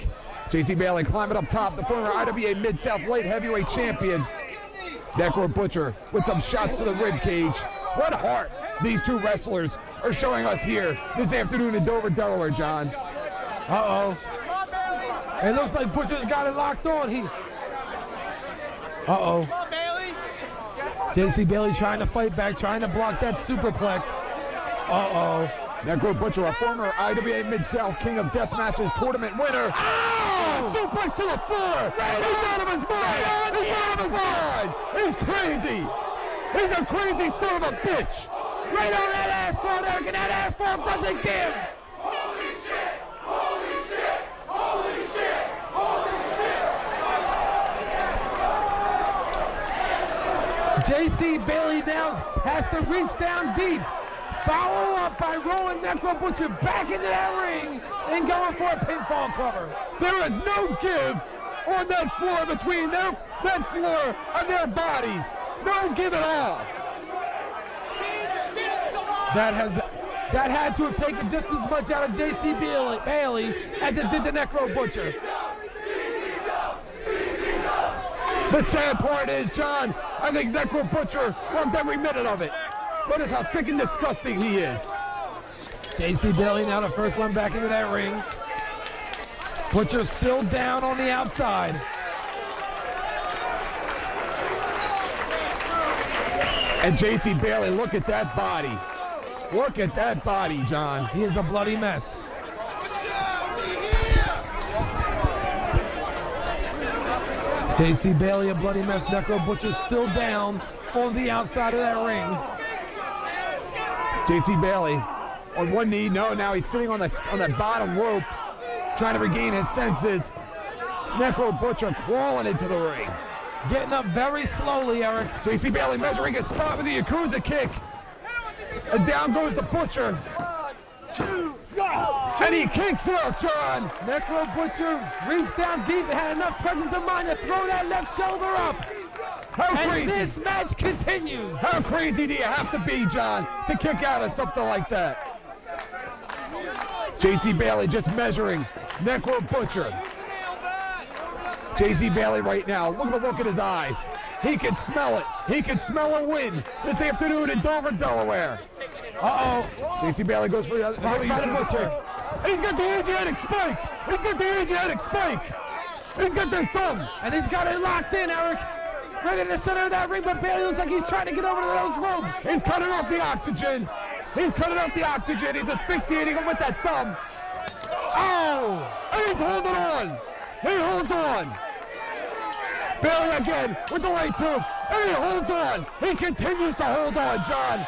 J.C. Bailey climbing up top, the former IWA Mid-South Light Heavyweight Champion. Necro Butcher with some shots to the rib cage. What heart these two wrestlers are showing us here this afternoon in Dover, Delaware, John. Uh-oh. It looks like Butcher's got it locked on. Uh-oh. J.C. Bailey trying to fight back, trying to block that superplex. Uh-oh. Necro Butcher, a former IWA Mid-South King of Death Matches tournament winner. Oh! Suplex to the floor! He's out of his mind! He's out of his mind! He's crazy! He's a crazy son of a bitch! Right on that asphalt, Eric, and that asphalt doesn't give! Holy shit! Holy shit! Holy shit! Holy shit! J.C. Bailey now has to reach down deep. Follow up by rolling Necro Butcher back into that ring and going for a pinfall cover. There is no give on that floor between that floor and their bodies. No give at all. That had to have taken just as much out of J.C. Bailey as it did the Necro Butcher. The sad part is, John, I think Necro Butcher loved every minute of it. Notice how sick and disgusting he is. J.C. Bailey now the first one back into that ring. Butcher still down on the outside. And J.C. Bailey, look at that body. Look at that body, John. He is a bloody mess. J.C. Bailey, a bloody mess. Necro Butcher still down on the outside of that ring. J.C. Bailey on one knee. No, now he's sitting on that bottom rope, trying to regain his senses. Necro Butcher crawling into the ring. Getting up very slowly, Eric. J.C. Bailey measuring his spot with the Yakuza kick. And down goes the Butcher. And he kicks out, John. Necro Butcher reached down deep and had enough presence of mind to throw that left shoulder up. How and crazy. This match continues. How crazy do you have to be, John, to kick out of something like that? J.C. Bailey just measuring Necro Butcher. J.C. Bailey right now, look at his eyes. He can smell it. He can smell a win this afternoon in Dover, Delaware. Uh-oh. J.C. Bailey goes for the other. Butcher. He's got the Asiatic spike. He's got the Asiatic spike. He's got the thumb. And he's got it locked in, Eric. Right in the center of that ring, but Bailey looks like he's trying to get over to those ropes. He's cutting off the oxygen. He's cutting out the oxygen. He's asphyxiating him with that thumb. Oh! And he's holding on. He holds on. Bailey again with the right tube. And he holds on. He continues to hold on, John.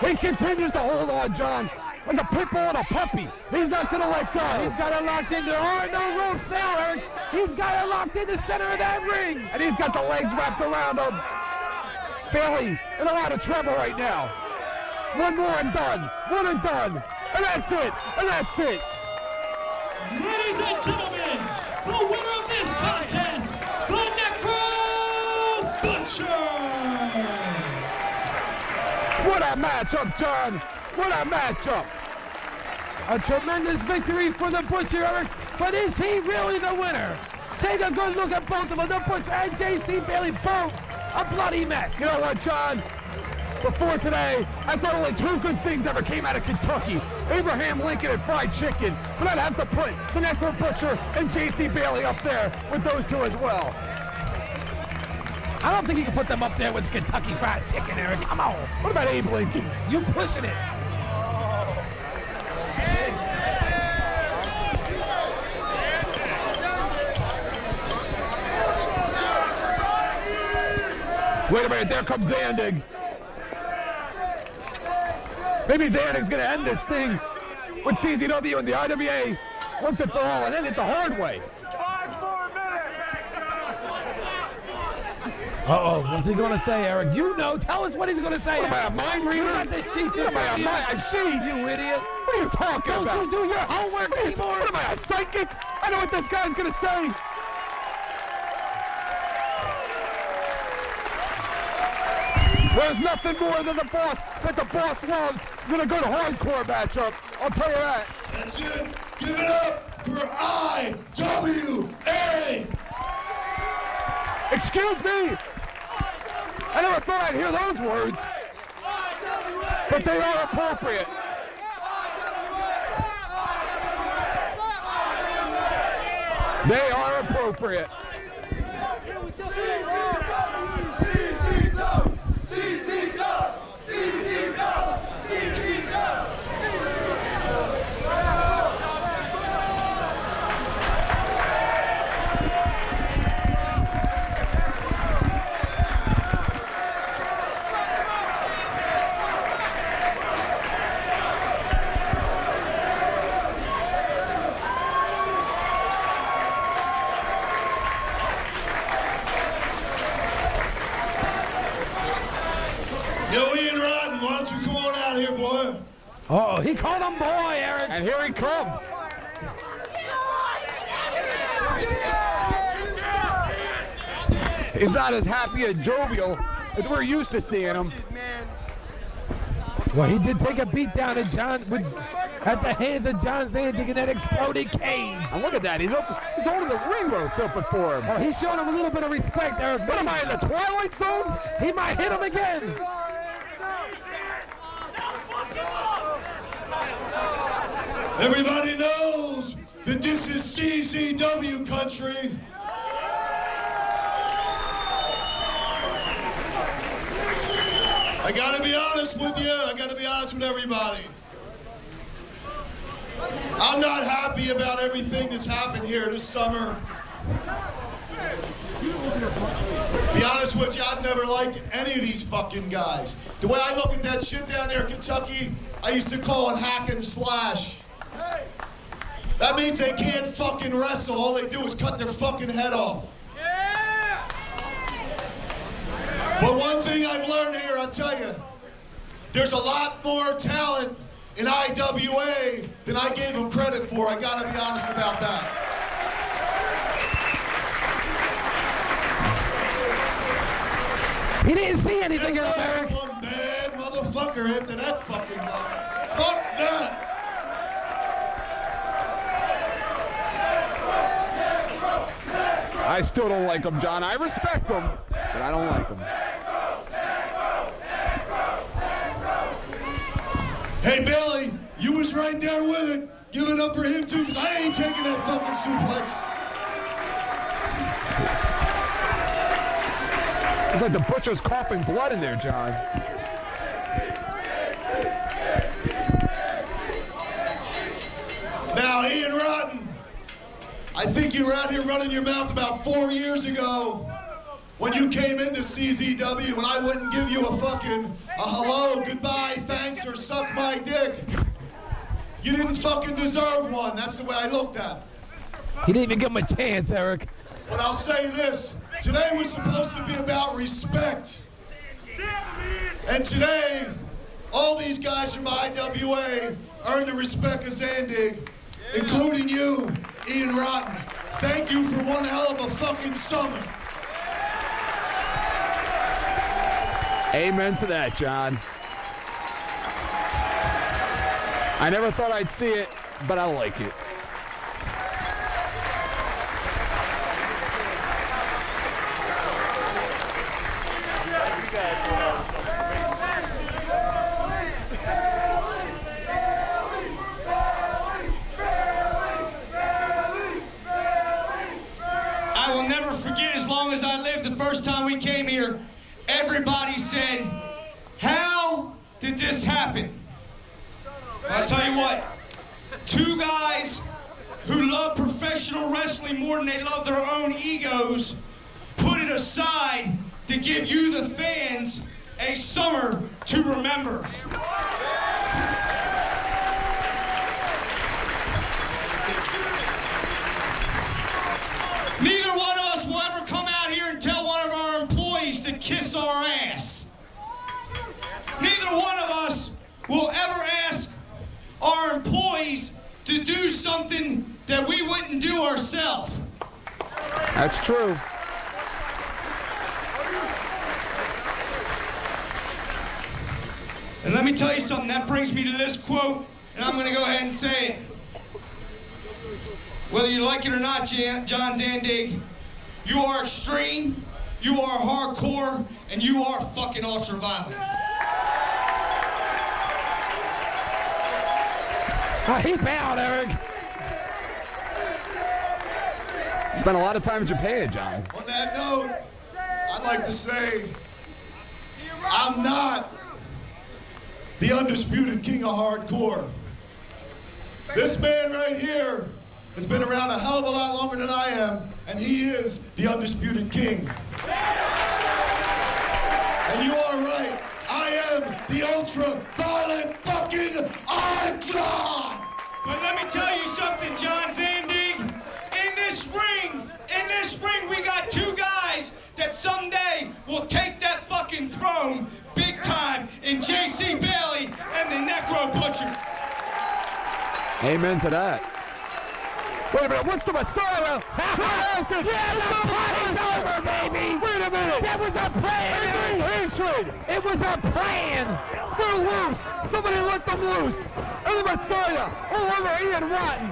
He continues to hold on, John. Like a pit bull and a puppy. He's not going to let go. He's got it locked in. There are no ropes now, Eric. He's got it locked in the center of that ring. And he's got the legs wrapped around him. Bailey in a lot of trouble right now. One more and done. One and done. And that's it. And that's it. Ladies and gentlemen, the winner of this contest, the Necro Butcher! What a matchup, John. What a matchup. A tremendous victory for the Butcher, Eric. But is he really the winner? Take a good look at both of them. The Butcher and J.C. Bailey, both a bloody mess. You know what, John? Before today, I thought only two good things ever came out of Kentucky. Abraham Lincoln and fried chicken. But I'd have to put the Necro Butcher and J.C. Bailey up there with those two as well. I don't think you can put them up there with Kentucky Fried Chicken, Eric. Come on. What about Abe Lincoln? You pushing it. Wait a minute, there comes Zandig. Maybe Zandig's going to end this thing with CZW and the IWA once and for all, and end it the hard way. 5 more minutes. Uh-oh, what's he going to say, Eric? You know, tell us what he's going to say. What am I, a mind reader? You're not the sheet, What am I, a sheet? you idiot. What are you talking about? Don't you do your homework anymore? What am I, a psychic? I know what this guy's going to say. There's nothing more than the boss that the boss loves than a good hardcore matchup. I'll tell you that. That's it. Give it up for IWA. Excuse me. I never thought I'd hear those words, but they are appropriate. They are appropriate. Oh, he called him boy, Eric. And here he comes. He's not as happy and jovial as we're used to seeing him. Well, he did take a beat down at at the hands of John Zandig in that exploded cage. And look at that. He's holding the ring ropes open for him. Oh, he's showing him a little bit of respect, Eric. What am I, in the Twilight Zone? He might hit him again. Everybody knows that this is CZW country. I gotta be honest with you. I gotta be honest with everybody. I'm not happy about everything that's happened here this summer. Be honest with you, I've never liked any of these fucking guys. The way I look at that shit down there in Kentucky, I used to call it hack and slash. That means they can't fucking wrestle. All they do is cut their fucking head off. Yeah! But one thing I've learned here, I'll tell you, there's a lot more talent in IWA than I gave them credit for. I gotta be honest about that. He didn't see anything in Eric. One bad motherfucker after that fucking night. Fuck that. I still don't like him, John. I respect him, but I don't like him. Hey, Billy, you was right there with it. Give it up for him, too, because I ain't taking that fucking suplex. It's like the Butcher's coughing blood in there, John. Now, Ian Rotten, I think you were out here running your mouth about 4 years ago when you came into CZW and I wouldn't give you a hello, goodbye, thanks, or suck my dick. You didn't fucking deserve one. That's the way I looked at it. He didn't even give him a chance, Eric. But I'll say this. Today was supposed to be about respect. And today, all these guys from IWA earned the respect of Zandig, including you, Ian Rotten. Thank you for one hell of a fucking summer. Amen to that, John. I never thought I'd see it, but I like it. I will never forget, as long as I live, the first time we came here, everybody said, how did this happen? Well, I'll tell you what, two guys who love professional wrestling more than they love their own egos put it aside to give you, the fans, a summer to remember. Neither one of us will ever come out here and tell one of our employees to kiss our ass. Neither one of us will ever ask our employees to do something that we wouldn't do ourselves. That's true. And let me tell you something, that brings me to this quote, and I'm going to go ahead and say it. Whether you like it or not, John Zandig, you are extreme, you are hardcore, and you are fucking ultra-violent. He bowed, Eric. Spent a lot of time in Japan, John. On that note, I'd like to say I'm not the undisputed king of hardcore. This man right here has been around a hell of a lot longer than I am, and he is the undisputed king. And you are right, I am the ultra-violent fucking icon! But let me tell you something, John Zandig. In this ring, we got two guys that someday will take that fucking throne big time in J.C. Bailey and the Necro Butcher. Amen to that. Wait a minute, what's the Messiah? Yeah, the party's over, baby! Wait a minute! That was a plan! Hatred! It was a plan! They're loose! Somebody let them loose! And the Messiah all over Ian Rotten!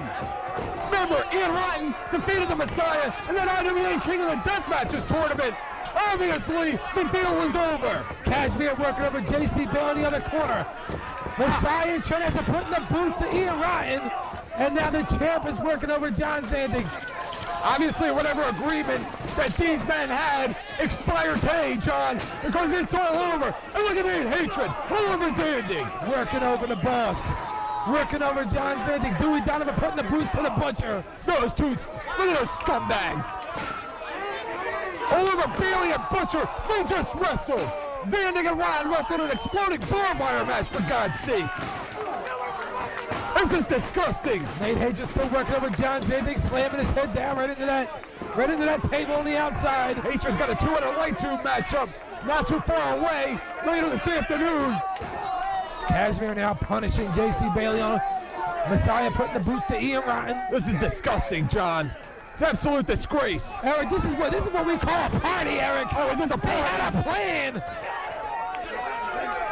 Remember, Ian Rotten defeated the Messiah in that IWA King of the Deathmatches tournament! Obviously, the deal was over! Cashmere working over J.C. Bill in the other corner. Messiah and Trent are putting the boots to Ian Rotten. And now the champ is working over John Zandig. Obviously, whatever agreement that these men had expired today, John, because it's all over. And look at me, hatred all over Zandig. Working over the boss. Working over John Zandig. Dewey Donovan putting the boots to the butcher. Those two, look at those scumbags. All over Bailey and Butcher, they just wrestled. Zandig and Ryan wrestled an exploding barbed wire match, for God's sake. This is disgusting. Nate Hatred still working over John Zandig, slamming his head down right into that table on the outside. Hatred's got a 200 light tube matchup not too far away later this afternoon. Cashmere now punishing J.C. Bailey on Messiah, putting the boots to Ian Rotten. This is disgusting, John. It's absolute disgrace. Eric, this is what we call a party, Eric. Oh, is this a party? They had a plan.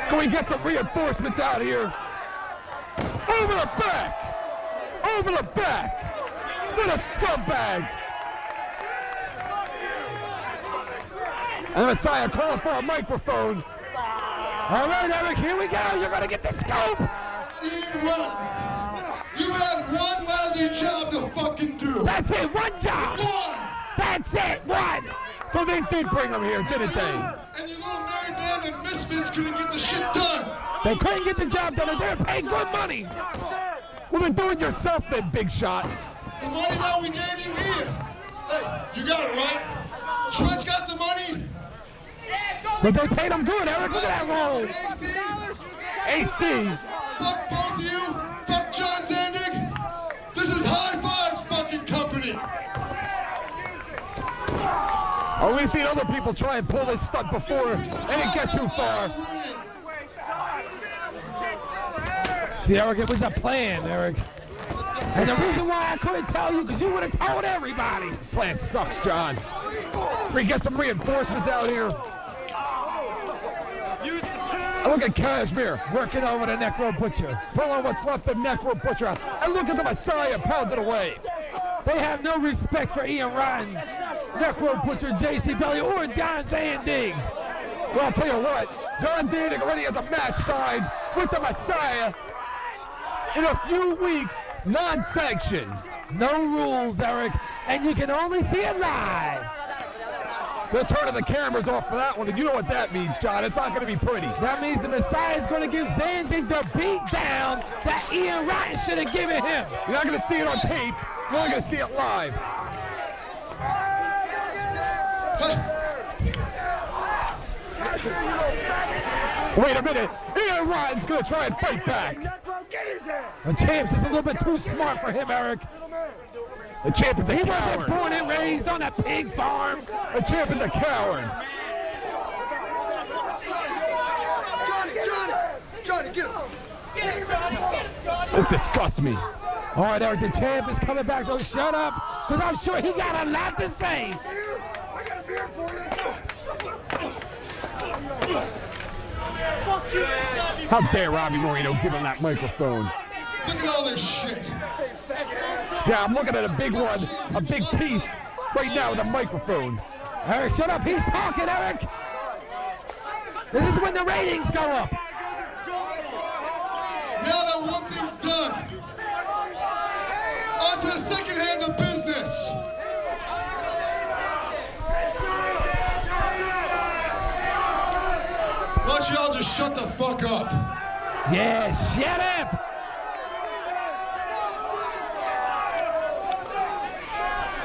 Can we get some reinforcements out here? Over the back! Over the back! What a scumbag! And the Messiah calling for a microphone. All right, Eric, here we go. You're going to get the scope. Ian Rotten, you had one lousy job to fucking do. That's it, one job. One! That's it, one. So they did bring him here, didn't they? And your little merry band and misfits couldn't get the shit done. They couldn't get the job done, and they're paid good money. Well, then do it yourself then, Big Shot. The money that we gave you here. Hey, you got it, right? Trent's got the money. But they paid him good, Eric. Look at that roll. AC. Fuck both of you. Fuck John Zandig. This is High Five's fucking company. Oh, we've seen other people try and pull this stunt before and it get too far. See, Eric, it was a plan, Eric. And the reason why I couldn't tell you, because you would have told everybody. Plan sucks, John. We get some reinforcements out here. Look at Kashmir working over the Necro Butcher. Pulling what's left of Necro Butcher out. And look at the Messiah pounded away. They have no respect for Ian Rotten, Necro Butcher, JCW, or John Zandig. Well, I'll tell you what. John Zandig already has a match signed with the Messiah in a few weeks, non-sanctioned. No rules, Eric, and you can only see it live. They're turning the cameras off for that one, and you know what that means, John. It's not going to be pretty. That means the Messiah is going to give Zandig the beat down that Ian Rotten should have given him. You're not going to see it on tape. You're only going to see it live. Wait a minute. Ian Rotten's going to try and fight back. The Champs is a little bit too smart for him, Eric. The Champ is a He coward. wasn't born and raised on a pig farm. The Champ is a coward. Johnny, get him. This disgusts me. All right, Eric, the Champ is coming back, so shut up, because I'm sure he got a lot to say. I got a beer for you. How dare Robbie Moreno give him that microphone? Look at all this shit. Yeah, I'm looking at a big one, a big piece right now with a microphone. Eric, shut up. He's talking, Eric. This is when the ratings go up. Now that one thing's done, on to the second hand of business. Why don't y'all just shut the fuck up? Yeah, shut up.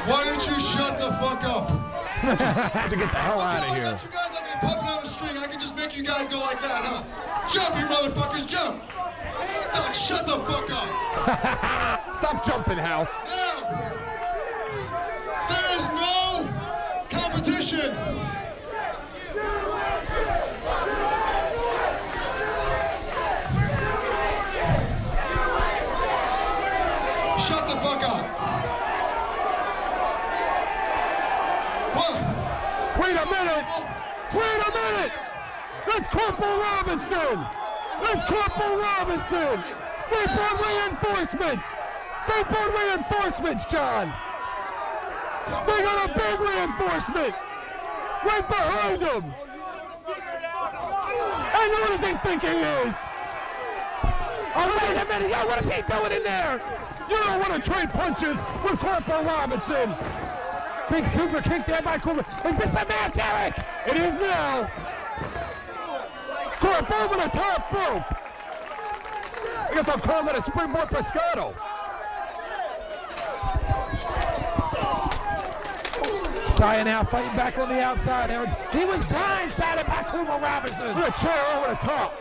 Why don't you shut the fuck up? To get the hell out of I here. got you guys like a puppet on a string. I can just make you guys go like that, huh? Jump, you motherfuckers, jump! Doc, shut the fuck up! Stop jumping, House. Now, there is no competition. Shut the fuck up. What? Wait a minute! Wait a minute! That's Corporal Robinson! That's Corporal Robinson! They brought reinforcements! They brought reinforcements, John! They got a big reinforcement! Right behind them! And what does he think he is? Oh, wait a minute! Yo, what is he doing in there? You don't want to trade punches with Corporal Robinson! Big super kick there by Cooper. Is this a match, Eric? It is now! Corp over the top rope! I guess I'll call that a springboard pescado. Messiah now fighting back on the outside, Eric. He was blindsided by Cooper Robinson. With a chair over the top.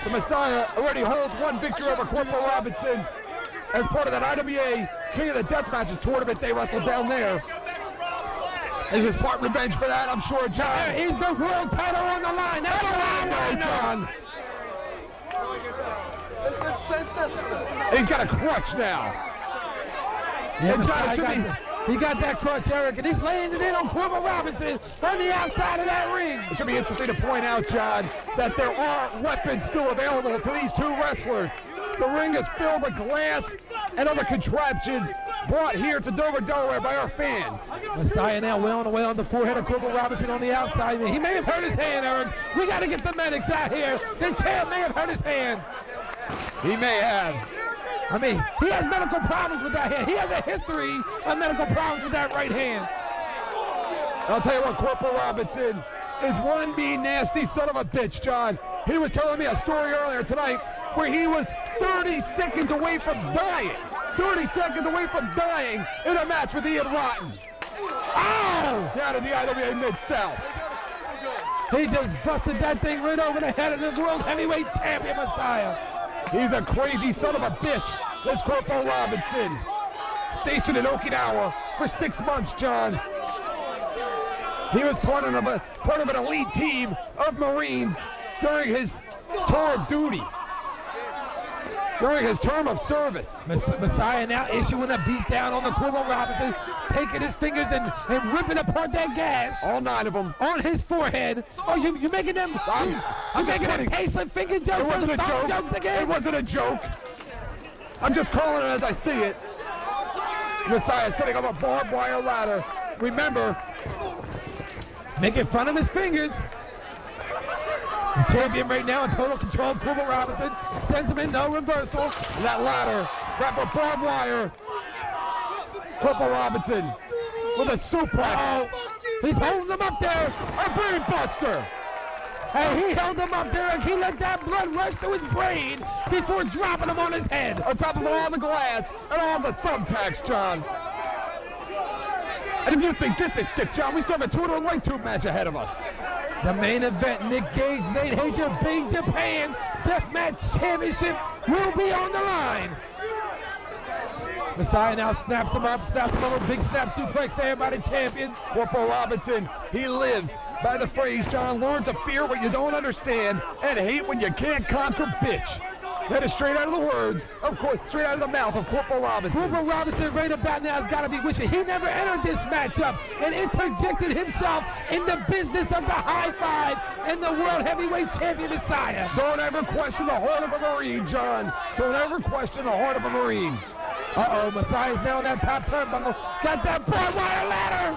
The Messiah already holds one victory over Corporal Robinson as part of that IWA King of the Death Matches tournament they wrestled down there. Is his part revenge for that? I'm sure, John. He's the world title on the line. That's what I know, John. It's necessary. He's got a crutch now. Yeah, And John, it should be... he got that crutch, Eric, and he's laying it in on Corporal Robinson on the outside of that ring. It should be interesting to point out, John, that there are weapons still available to these two wrestlers. The ring is filled with glass and other contraptions brought here to Dover, Delaware by our fans. Messiah now wailing away on the forehead of Corporal Robinson on the outside. He may have hurt his hand, Eric. We got to get the medics out here. The champ may have hurt his hand. He may have. I mean, he has medical problems with that hand. He has a history of medical problems with that right hand. I'll tell you what, Corporal Robinson is one mean, nasty son of a bitch, John. He was telling me a story earlier tonight where he was 30 seconds away from dying. 30 seconds away from dying in a match with Ian Rotten. Oh! Down in the IWA Mid-South. He just busted that thing right over the head of the World Heavyweight Champion, Messiah. He's a crazy son of a bitch. This Corporal Robinson. Stationed in Okinawa for 6 months, John. He was part of an elite team of Marines during his tour of duty. During his term of service. Messiah now issuing a beat down on the Corporal Robinson, taking his fingers and ripping apart that gas. All 9 of them. On his forehead. Oh, you're making them, I'm making them tasteless finger jokes. It wasn't a joke. Jokes again. It wasn't a joke. I'm just calling it as I see it. Messiah sitting on a barbed wire ladder. Remember, making fun of his fingers. The champion right now in total control, Corporal Robinson. Sends him in, no reversal. That ladder, wrapped with barbed wire. Corporal Robinson with a suplex. He's holding him up there. A brain buster. And he held him up there and he let that blood rush to his brain before dropping him on his head. On top of all the glass and all the thumbtacks, John. And if you think this is sick, John, we still have a 2 light tube match ahead of us. The main event, Nick Gage, Nate Hager, Big Japan Deathmatch Championship will be on the line. Messiah now snaps him up, a big snap suplex there by the champion. Corporal Robinson, he lives by the phrase, John, learn to fear what you don't understand and hate when you can't conquer, bitch. That is straight out of the words, of course, straight out of the mouth of Corporal Robinson. Corporal Robinson right about now has got to be wishing he never entered this matchup and interjected himself in the business of the high five and the World Heavyweight Champion Messiah. Don't ever question the heart of a Marine, John. Don't ever question the heart of a Marine. Uh-oh, Messiah's now on that top turnbuckle. Got that barbed wire ladder.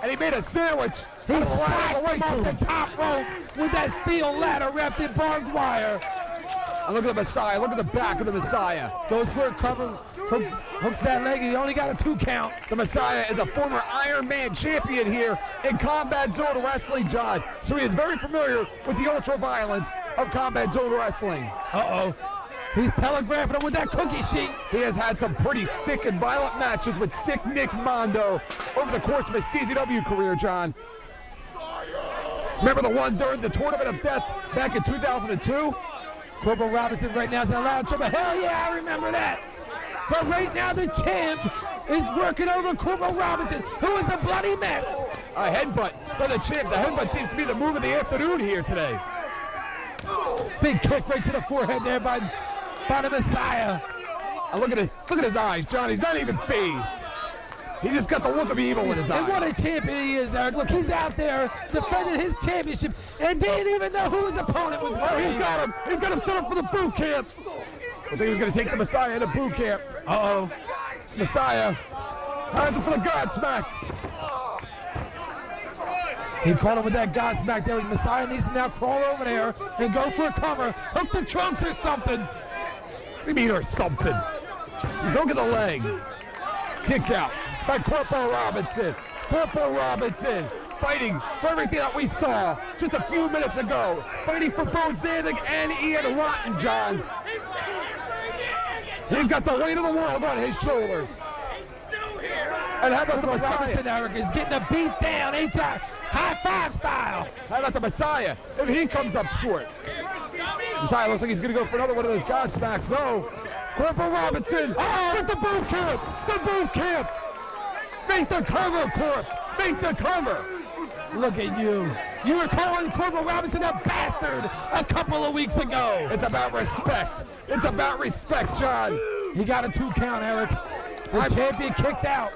And he made a sandwich. He splashed him off the top rope with that steel ladder wrapped in barbed wire. And look at the Messiah. Look at the back of the Messiah. Goes for a cover. Hooks that leg. He only got a 2 count. The Messiah is a former Iron Man champion here in Combat Zone Wrestling, John. So he is very familiar with the ultra-violence of Combat Zone Wrestling. Uh-oh. He's telegraphing him with that cookie sheet. He has had some pretty sick and violent matches with Sick Nick Mondo over the course of his CZW career, John. Remember the one during the Tournament of Death back in 2002? Corporal Robinson right now is in a lot of trouble. Hell yeah, I remember that. But right now the champ is working over Corporal Robinson, who is a bloody mess. A headbutt by the champ. The headbutt seems to be the move of the afternoon here today. Big kick right to the forehead there by the Messiah. And look at his eyes, John. He's not even phased. He just got the look of evil in his eyes. And what a champion he is, Eric. Look, he's out there defending his championship and didn't even know who his opponent was. Oh, he's got him. He's got him set up for the boot camp. I think he's going to take the Messiah into boot camp. Uh-oh. Messiah has him for the Godsmack. He caught him with that Godsmack there. Messiah needs to now crawl over there and go for a cover. Hook the trunks or something. What do you mean or something? He's hooking the leg. Kick out by Corporal Robinson. Corporal Robinson fighting for everything that we saw just a few minutes ago. Fighting for both Zandig and Ian Rotten, John. He's got the weight of the world on his shoulders. And how about the Messiah? Robinson, Eric, is getting a beat down. High five style. How about the Messiah? If he comes up short. Messiah looks like he's going to go for another one of those Godsmacks. No. Corporal Robinson. Oh, with the boot camp. The boot camp. Make the cover, Corp. Make the cover. Look at you. You were calling Corporal Robinson a bastard a couple of weeks ago. It's about respect. It's about respect, John. He got a 2 count, Eric. The champion kicked out.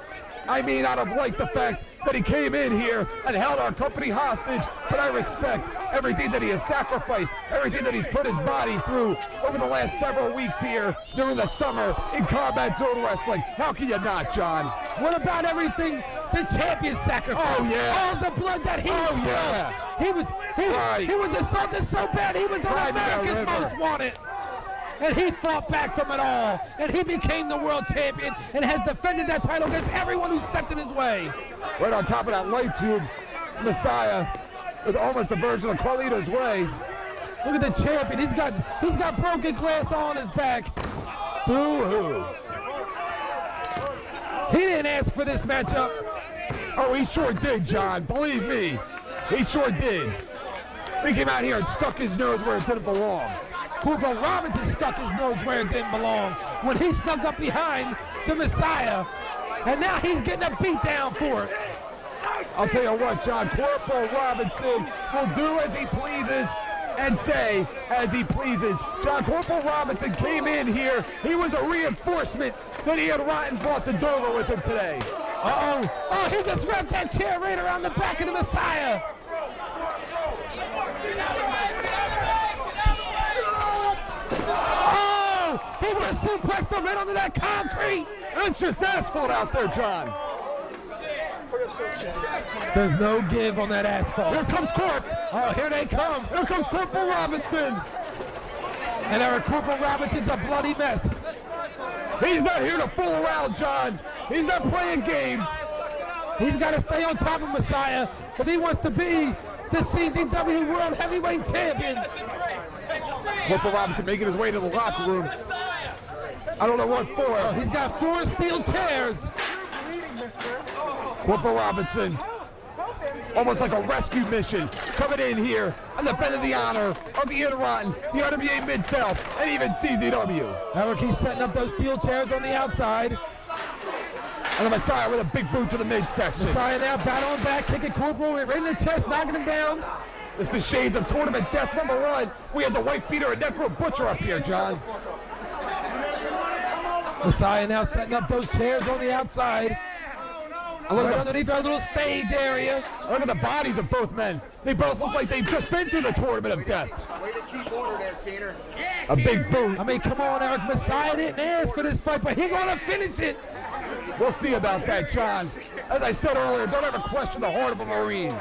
I mean, I don't like the fact that he came in here and held our company hostage, but I respect everything that he has sacrificed, everything that he's put his body through over the last several weeks here during the summer in Combat Zone Wrestling. How can you not, John? What about everything the champion sacrificed? Oh, yeah. All the blood that he spilled. Yeah. He was assaulted so bad he was on America's Most Wanted. And he fought back from it all. And he became the world champion and has defended that title against everyone who stepped in his way. Right on top of that light tube, Messiah with almost a version of Carlito's Way. Look at the champion. He's got broken glass on his back. Boo-hoo. He didn't ask for this matchup. Oh, he sure did, John. Believe me, he sure did. He came out here and stuck his nose where it didn't belong. Corporal Robinson stuck his nose where it didn't belong when he snuck up behind the Messiah, and now he's getting a beat down for it. I'll tell you what, John, Corporal Robinson will do as he pleases and say as he pleases. John, Corporal Robinson came in here. He was a reinforcement that Ian Rotten brought to Dover with him today. Uh-oh. Oh, he just wrapped that chair right around the back of the Messiah. Oh, he would have suplexed him right onto that concrete. It's just asphalt out there, John. There's no give on that asphalt. Here comes Corp. Oh, here they come. Here comes Corporal Robinson. And our Corporal Robinson's a bloody mess. He's not here to fool around, John. He's not playing games. He's got to stay on top of Messiah if he wants to be the CZW World Heavyweight Champion. Corporal Robinson making his way to the locker room. I don't know what for. Oh, he's got 4 steel chairs. Corporal Robinson, almost like a rescue mission, coming in here on the bed of the honor of Ian Rotten, the RWA Mid-South, and even CZW. Eric, he's setting up those steel chairs on the outside. And the Messiah with a big boot to the midsection. Messiah now battling back, kicking Corporal right in the chest, knocking him down. This is shades of tournament death number 1. We had the white beater and Necro Butcher up here, John. Messiah now setting up those chairs on the outside. Right underneath our little stage area. Look at the bodies of both men. They both look like they've just been through the tournament of death. Way to keep order there, Keener. A big boot. I mean, come on, Eric. Messiah didn't ask for this fight, but he's going to finish it. We'll see about that, John. As I said earlier, don't ever question the heart of a Marine.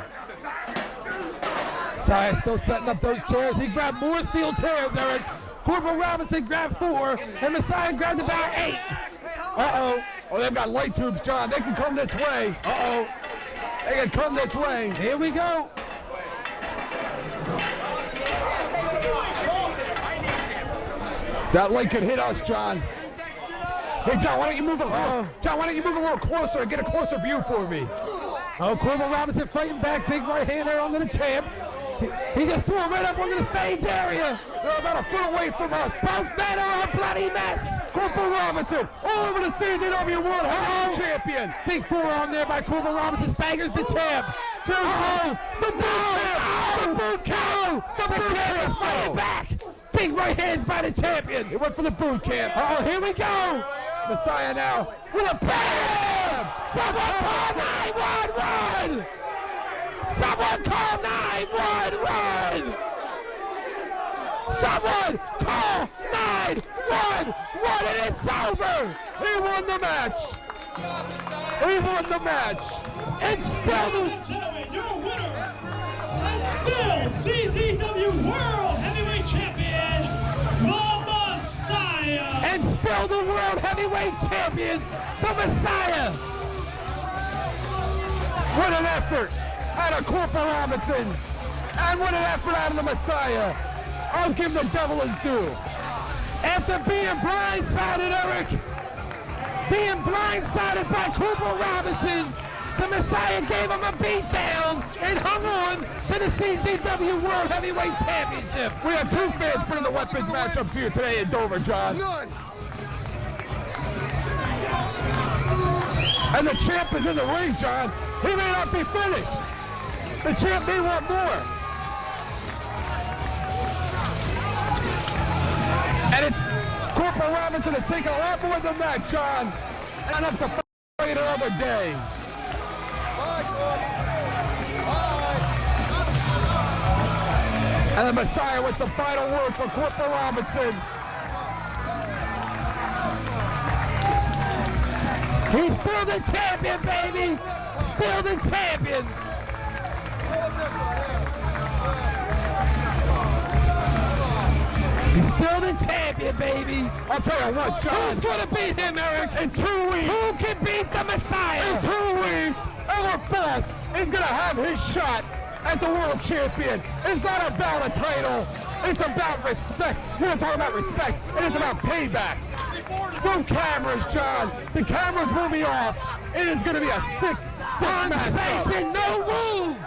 Messiah still setting up those chairs. He grabbed more steel chairs, Eric. Corporal Robinson grabbed 4, and Messiah grabbed about 8. Uh-oh. Oh, they've got light tubes, John. They can come this way. Uh-oh. They can come this way. Here we go. That light could hit us, John. Hey, John, why don't you move a little? John, why don't you move a little closer and get a closer view for me? Oh, Corporal Robinson fighting back. Big right hand there onto the champ. He just threw him right up onto the stage area. They're about a foot away from us. Both men are a bloody mess. Corporal Robinson, all over the CZW World Heavyweight Champion. Big forearm there by Corporal Robinson, staggers the champ. The boot count! The champ is fighting back. Big right hands by the champion. He went for the boot camp. Uh-oh, here we go. Messiah now with a bam! Someone call 911! Someone call 911! Someone call 911! And it's over! He won the match! He won the match! It's still... Ladies and gentlemen, your winner, and still CZW World Heavyweight Champion, the Messiah! And still the World Heavyweight Champion, the Messiah! What an effort out of Corporal Robinson! And what an effort out of the Messiah! I'll give the devil his due. After being blindsided, Eric, being blindsided by Corporal Robinson, the Messiah gave him a beatdown and hung on to the CZW World Heavyweight Championship. We have 2 fans putting the weapons matchups here today in Dover, John. And the champ is in the ring, John. He may not be finished. The champ may want more. And it's Corporal Robinson has taken a lot more than that, John. And up to fight another day. And the Messiah with some final words for Corporal Robinson. He's still the champion, baby! Still the champion! He's still the champion, baby! I'll tell you what, John. Who's gonna beat him, Eric? In 2 weeks. Who can beat the Messiah? In 2 weeks, our boss is gonna have his shot as the world champion. It's not about a title. It's about respect. We're talking about respect, and it's about payback. From cameras, John. The cameras will be off. It is going to be a sick match. No rules.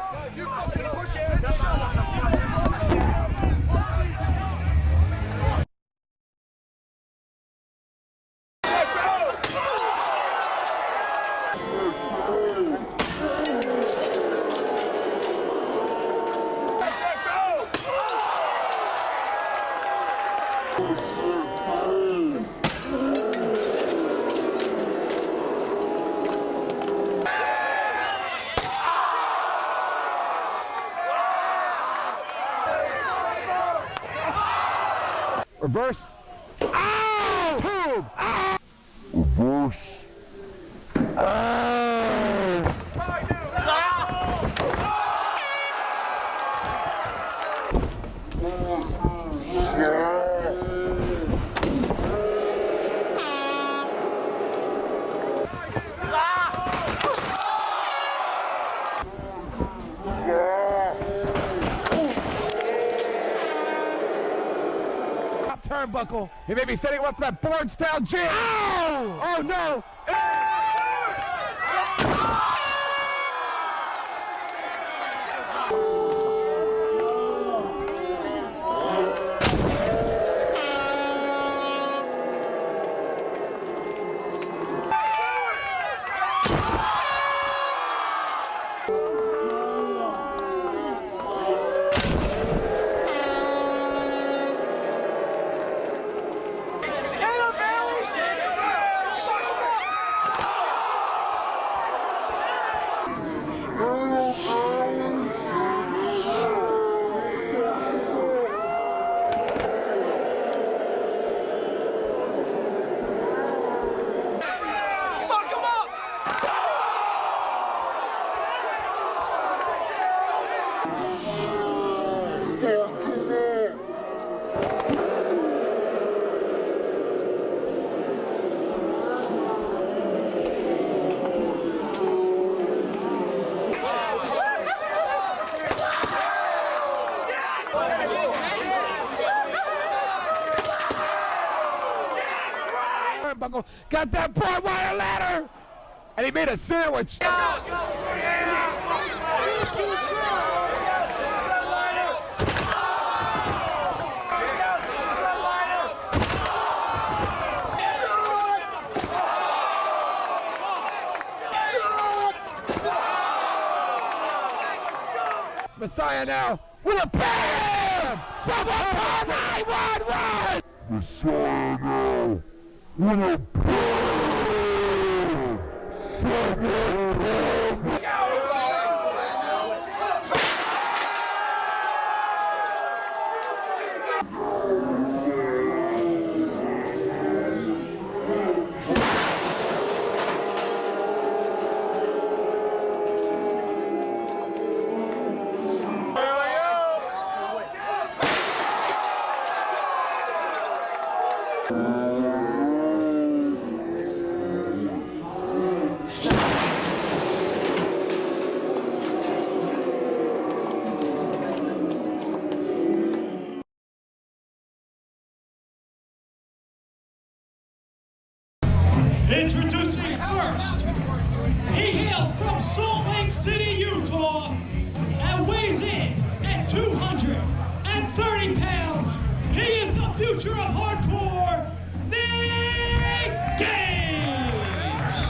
Reverse. Ow! Tube! Ow! Reverse. Turnbuckle. He may be setting him up for that board-style jam. Ow! Oh, no! Turnbuckle got that barbed wire ladder, and he made a sandwich. Messiah now with a BAM! Someone call 911! Messiah now with a BAM! Introducing first, he hails from Salt Lake City, Utah, and weighs in at 230 pounds. He is the future of hardcore, Nick Gage!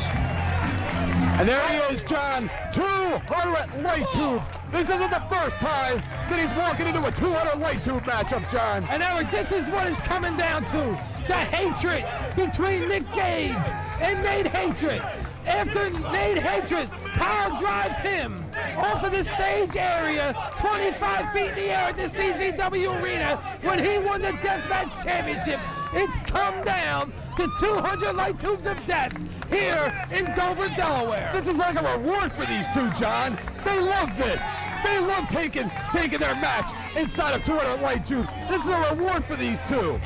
And there he is, John, 200 light tubes. This isn't the first time that he's walking into a 200 light tube matchup, John. And Eric, this is what it's coming down to. The hatred between Nick Gage and Nate Hatred. After Nate Hatred power drives him off of the stage area 25 feet in the air at the CZW Arena when he won the Deathmatch Championship, it's come down to 200 light tubes of death here in Dover, Delaware. This is like a reward for these two, John. They love this. They love taking their match inside of 200 light tubes. This is a reward for these two.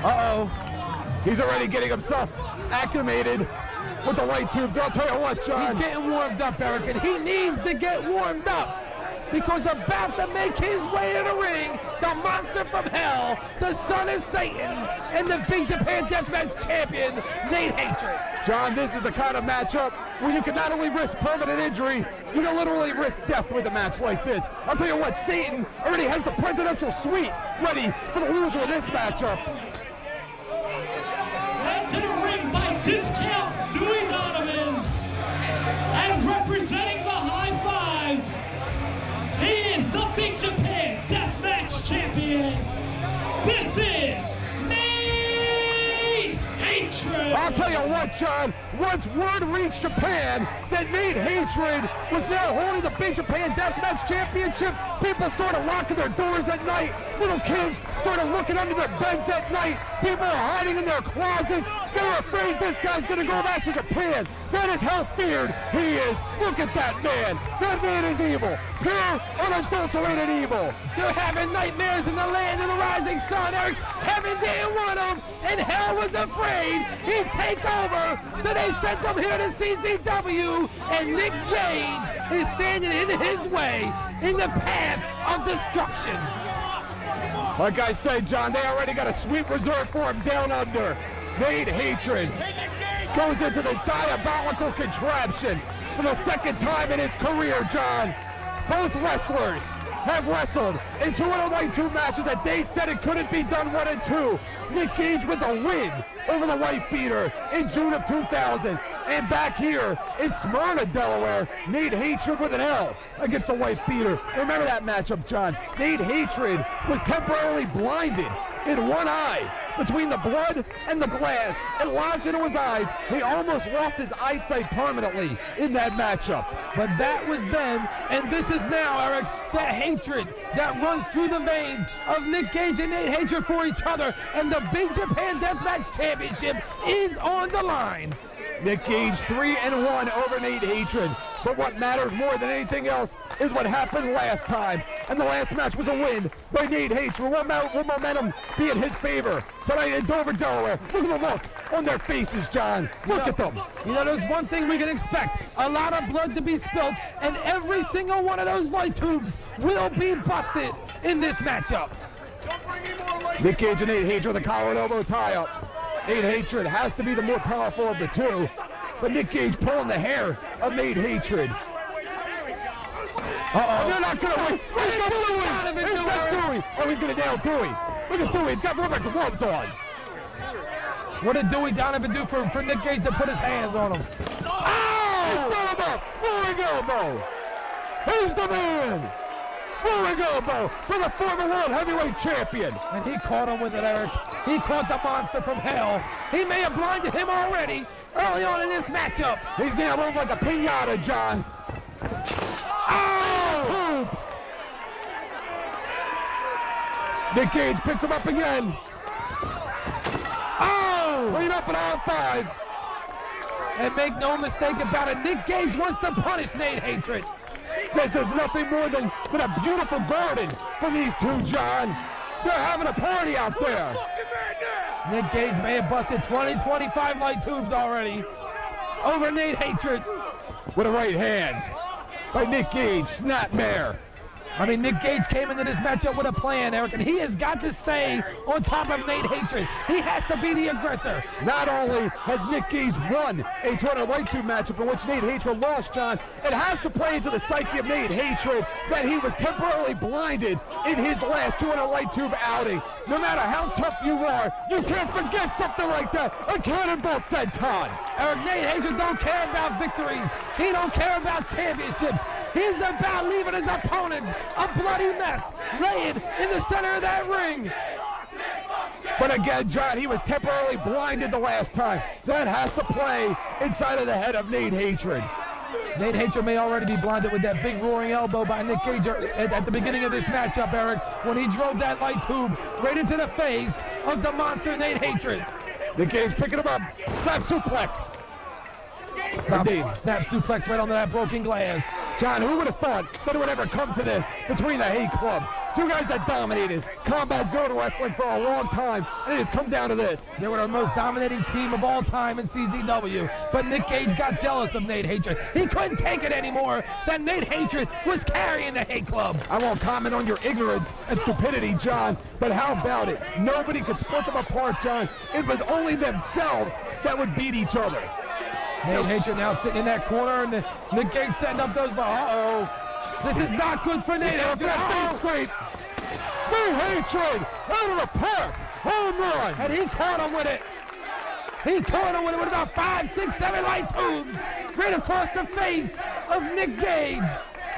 Uh-oh. He's already getting himself acclimated with the light tube. I'll tell you what, John. He's getting warmed up, Eric, and he needs to get warmed up. because about to make his way to the ring, the monster from hell, the son of Satan, and the Big Japan Deathmatch champion, Nate Hatred. John, this is the kind of matchup where you can not only risk permanent injury, you can literally risk death with a match like this. I'll tell you what, Satan already has the presidential suite ready for the loser of this matchup. To the ring by Discount Dewey Donovan, and representing the High Five, he is the Big Japan Deathmatch champion. This is Nate Hatred. I'll tell you what, John, once word reached Japan that Nate Hatred was now holding the Big Japan Deathmatch Championship, people started locking their doors at night. Little kids started looking under their beds at night. People are hiding in their closets. They're afraid this guy's going to go back to Japan. That is how feared he is. Look at that man. That man is evil. Pure, unadulterated evil. They're having nightmares in the land of the rising sun, Eric. Heaven didn't want him, and hell was afraid he'd take over. So they sent him here to CZW, and Nick Gage is standing in his way in the path of destruction. Like I said, John, they already got a sweet reserve for him down under. Nate Hatred goes into the diabolical contraption for the second time in his career, John. Both wrestlers have wrestled in 2 Night 2 matches that they said it couldn't be done 1 and 2. Nick Gage with a win over the White Beater in June of 2000. And back here in Smyrna, Delaware, Nate Hatred with an L against the White Beater. Remember that matchup, John. Nate Hatred was temporarily blinded in one eye between the blood and the glass. It lodged into his eyes. He almost lost his eyesight permanently in that matchup. But that was then, and this is now, Eric, that hatred that runs through the veins of Nick Gage and Nate Hatred for each other, and the Big Japan Deathmatch Championship is on the line. Nick Gage 3-1 over Nate Hatred. But what matters more than anything else is what happened last time. And the last match was a win by Nate Hatred. Will momentum be in his favor tonight in Dover, Delaware? Look at the look on their faces, John. Look at them. You know, there's one thing we can expect. A lot of blood to be spilled, and every single one of those light tubes will be busted in this matchup. Nick Gage and Nate Hatred with a collar and elbow tie-up. Nate Hatred has to be the more powerful of the two, but Nick Gage pulling the hair of Nate Hatred. Uh-oh. They're not going to win. He's got Dewey. Oh, he's going to nail Dewey. Look at Dewey. He's got rubber gloves on. What did Dewey Donovan do for Nick Gage to put his hands on him? Oh! He set him up. Rolling elbow. Who's the man? Rolling elbow for the former world heavyweight champion. And he caught him with it, Eric. He caught the monster from hell. He may have blinded him already early on in this matchup. He's now moved like a pinata, John. Oh! Oops. Nick Gage picks him up again. Oh! Clean up at all 5. And make no mistake about it, Nick Gage wants to punish Nate Hatred. This is nothing more than a beautiful garden for these two, John. They're having a party out there. Nick Gage may have busted 20, 25 light tubes already over Nate Hatred. With a right hand by Nick Gage, Snapmare. I mean, Nick Gage came into this matchup with a plan, Eric, and he has got to stay on top of Nate Hatred. He has to be the aggressor. Not only has Nick Gage won a 2 Light Tube matchup in which Nate Hatred lost, John, it has to play into the psyche of Nate Hatred that he was temporarily blinded in his last 2 Light Tube outing. No matter how tough you are, you can't forget something like that. A cannonball senton. Eric, Nate Hatred don't care about victories. He don't care about championships. He's about leaving his opponent a bloody mess, laying in the center of that ring. But again, John, he was temporarily blinded the last time. That has to play inside of the head of Nate Hatred. Nate Hatred may already be blinded with that big roaring elbow by Nick Gage at the beginning of this matchup, Eric, when he drove that light tube right into the face of the monster Nate Hatred. Nick Gage picking him up. Snap suplex. Snap suplex right onto that broken glass. John, who would have thought that it would ever come to this between the Hate Club Two guys that dominated combat zone wrestling for a long time, and it's come down to this. They were the most dominating team of all time in CZW, but Nick Gage got jealous of Nate Hatred. He couldn't take it anymore that Nate Hatred was carrying the Hate Club. I won't comment on your ignorance and stupidity, John, but how about it? Nobody could split them apart, John. It was only themselves that would beat each other. Nate Hatred now sitting in that corner, and Nick Gage setting up those. Uh-oh. This is not good for Nate Hatred. Nate Hatred out of the park. Home run. And he caught him with it. He caught him with it with about 5, 6, 7 light tubes right across the face of Nick Gage.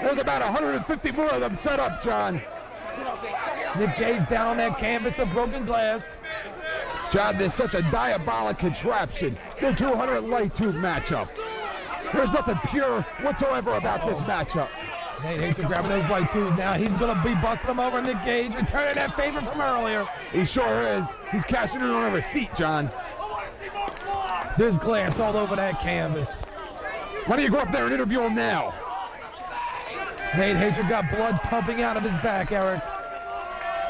There's about 150 more of them set up, John. Nick Gage down on that canvas of broken glass. John, there's such a diabolic contraption. The 200 light tube matchup. There's nothing pure whatsoever about this matchup. Nate Hatred grabbing those light tubes now. He's going to be busting them over Nick Gage, returning that favor from earlier. He sure is. He's cashing in on a receipt, John. There's glass all over that canvas. Why don't you go up there and interview him now? Nate Hatred got blood pumping out of his back, Eric.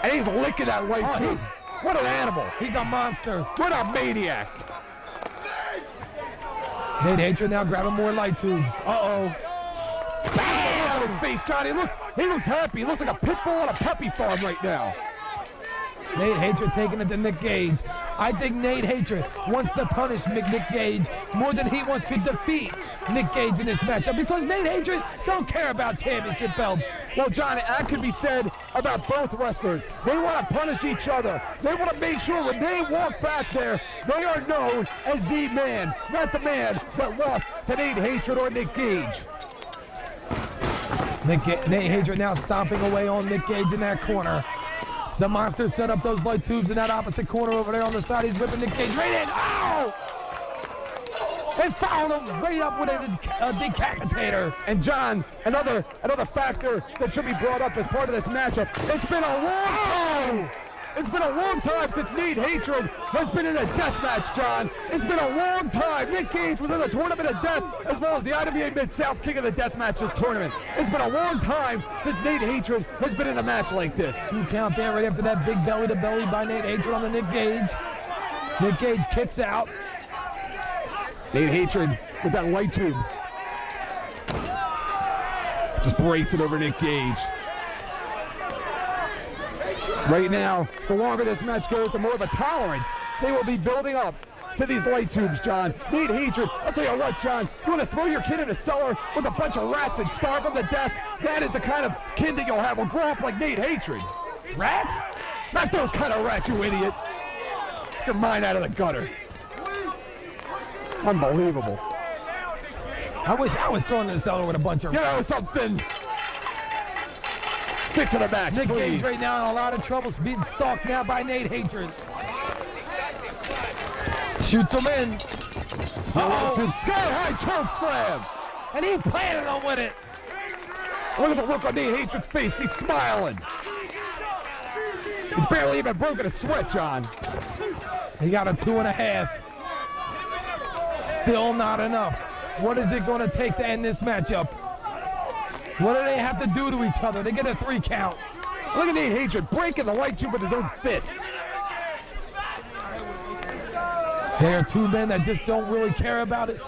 And he's licking that light tube. What an animal. He's a monster. What a maniac. Nate Hatred now grabbing more light tubes. Uh-oh. Bam! His face, John. He looks happy. He looks like a pit bull on a puppy farm right now. Nate Hatred taking it to Nick Gage. I think Nate Hatred wants to punish Nick Gage more than he wants to defeat Nick Gage in this matchup, because Nate Hatred don't care about championship belts. Well, John, that could be said about both wrestlers. They want to punish each other. They want to make sure when they walk back there, they are known as the man, not the man that lost to Nate Hatred or Nick Gage. Nate Hatred now stomping away on Nick Gage in that corner. The monster set up those light tubes in that opposite corner over there on the side. He's whipping Nick Gage right in. Ow! And fouled him right up with a decapitator. And John, another factor that should be brought up as part of this matchup. It's been a long time. It's been a long time since Nate Hatred has been in a death match, John. It's been a long time. Nick Gage was in the Tournament of Death as well as the IWA Mid-South King of the Death Matches tournament. It's been a long time since Nate Hatred has been in a match like this. 2 count there right after that big belly-to-belly by Nate Hatred on the Nick Gage. Nick Gage kicks out. Nate Hatred with that light tube. Just breaks it over Nick Gage. Right now, the longer this match goes, the more of a tolerance they will be building up to these light tubes, John. Nate Hatred, I'll tell you what, John, you want to throw your kid in a cellar with a bunch of rats and starve them to death? That is the kind of kid that you'll have. Will grow up like Nate Hatred. Rats? Not those kind of rats, you idiot. Get your mind out of the gutter. Unbelievable. I wish I was thrown in the cellar with a bunch of rats. You know something. Stick to the match, Nick please. Gage right now in a lot of trouble, being stalked now by Nate Hatred. Shoots him in. Uh-oh. Sky-high choke slam. And he planted him with it. Look at the look on Nate Hatred's face. He's smiling. He's barely even broken a sweat, John. He got a 2.5. Still not enough. What is it going to take to end this matchup? What do they have to do to each other? They get a 3 count. Look at Nate Hatred breaking the light tube with his own fist. There are 2 men that just don't really care about it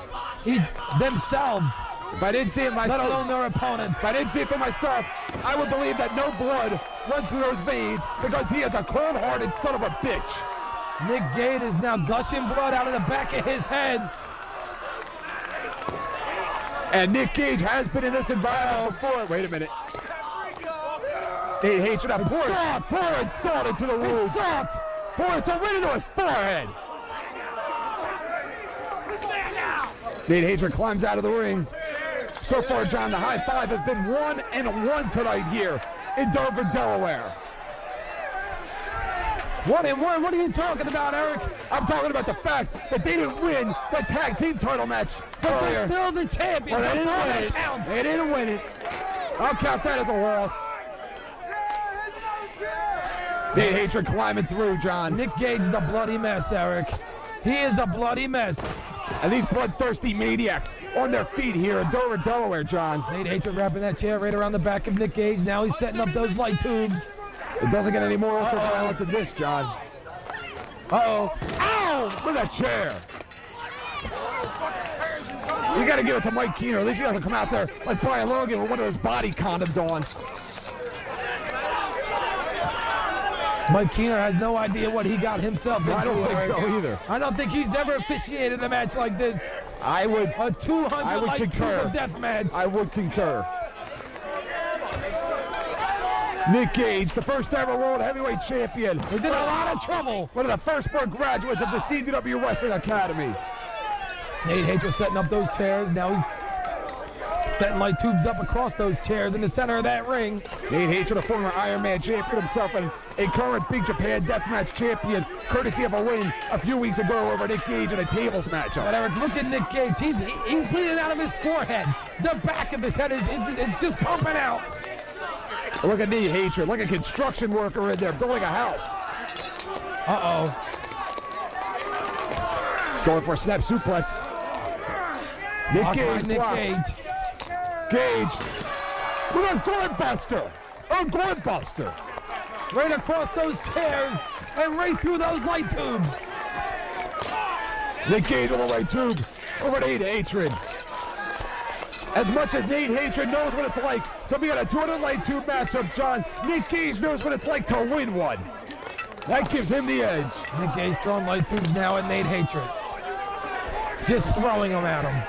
themselves. If I didn't see it myself, let alone their opponents. If I didn't see it for myself, I would believe that no blood runs through those veins because he is a cold-hearted son of a bitch. Nick Gage is now gushing blood out of the back of his head. And Nick Gage has been in this environment before. Wait a minute. Nate Hatred pouring salt into the wound. Pouring salt right into his forehead. Nate Hatred climbs out of the ring. So far, John, the high five has been 1-1 tonight here in Dover, Delaware. 1-1? What are you talking about, Eric? I'm talking about the fact that they didn't win the tag team title match earlier. They're still the champions. Well, they didn't win it. They didn't win it. I'll count that as a loss. Nate Hatred climbing through, John. Nick Gage is a bloody mess, Eric. He is a bloody mess. And these bloodthirsty maniacs on their feet here in Dover, Delaware, John. Nate Hatred wrapping that chair right around the back of Nick Gage. Now he's setting up those light tubes. It doesn't get any more ultra-violent than this, John. Uh-oh. Ow! Look at that chair. You got to give it to Mike Keener. At least he doesn't come out there like Brian Logan with one of those body condoms on. Mike Keener has no idea what he got himself into. I don't think so either. I don't think he's ever officiated a match like this. I would. A 200 light tube death match. I would concur. Nick Gage, the first ever World Heavyweight Champion. He's in a lot of trouble. One of the first-born graduates of the CZW Wrestling Academy. Nate Hatcher setting up those chairs. Now he's setting light tubes up across those chairs in the center of that ring. Nate Hatcher, the former Iron Man champion himself, and a current Big Japan Deathmatch champion, courtesy of a win a few weeks ago over Nick Gage in a tables matchup. But Eric, look at Nick Gage. He's bleeding out of his forehead. The back of his head is just pumping out. Look at Nate Hatcher, like a construction worker in there building a house. Uh-oh. Going for a snap suplex. Nick Gage. Gage. With a gourd-buster. A gourd-buster. Right across those chairs and right through those light tubes. Nick Gage on the light tube over Nate Hatred. As much as Nate Hatred knows what it's like to be on a 200 light tube matchup, John, Nick Gage knows what it's like to win one. That gives him the edge. Nick Gage throwing light tubes now at Nate Hatred. Just throwing them at him.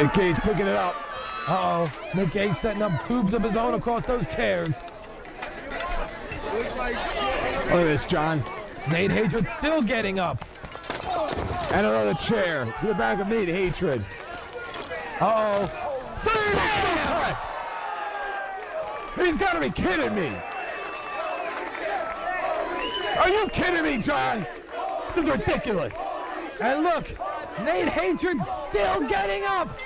Nick Gage picking it up. Uh-oh. Nick Gage setting up tubes of his own across those chairs. Look at this, John. Nate Hatred still getting up. And another chair to the back of Nate Hatred. Uh-oh. He's got to be kidding me. Are you kidding me, John? This is ridiculous. And look, Nate Hatred still getting up.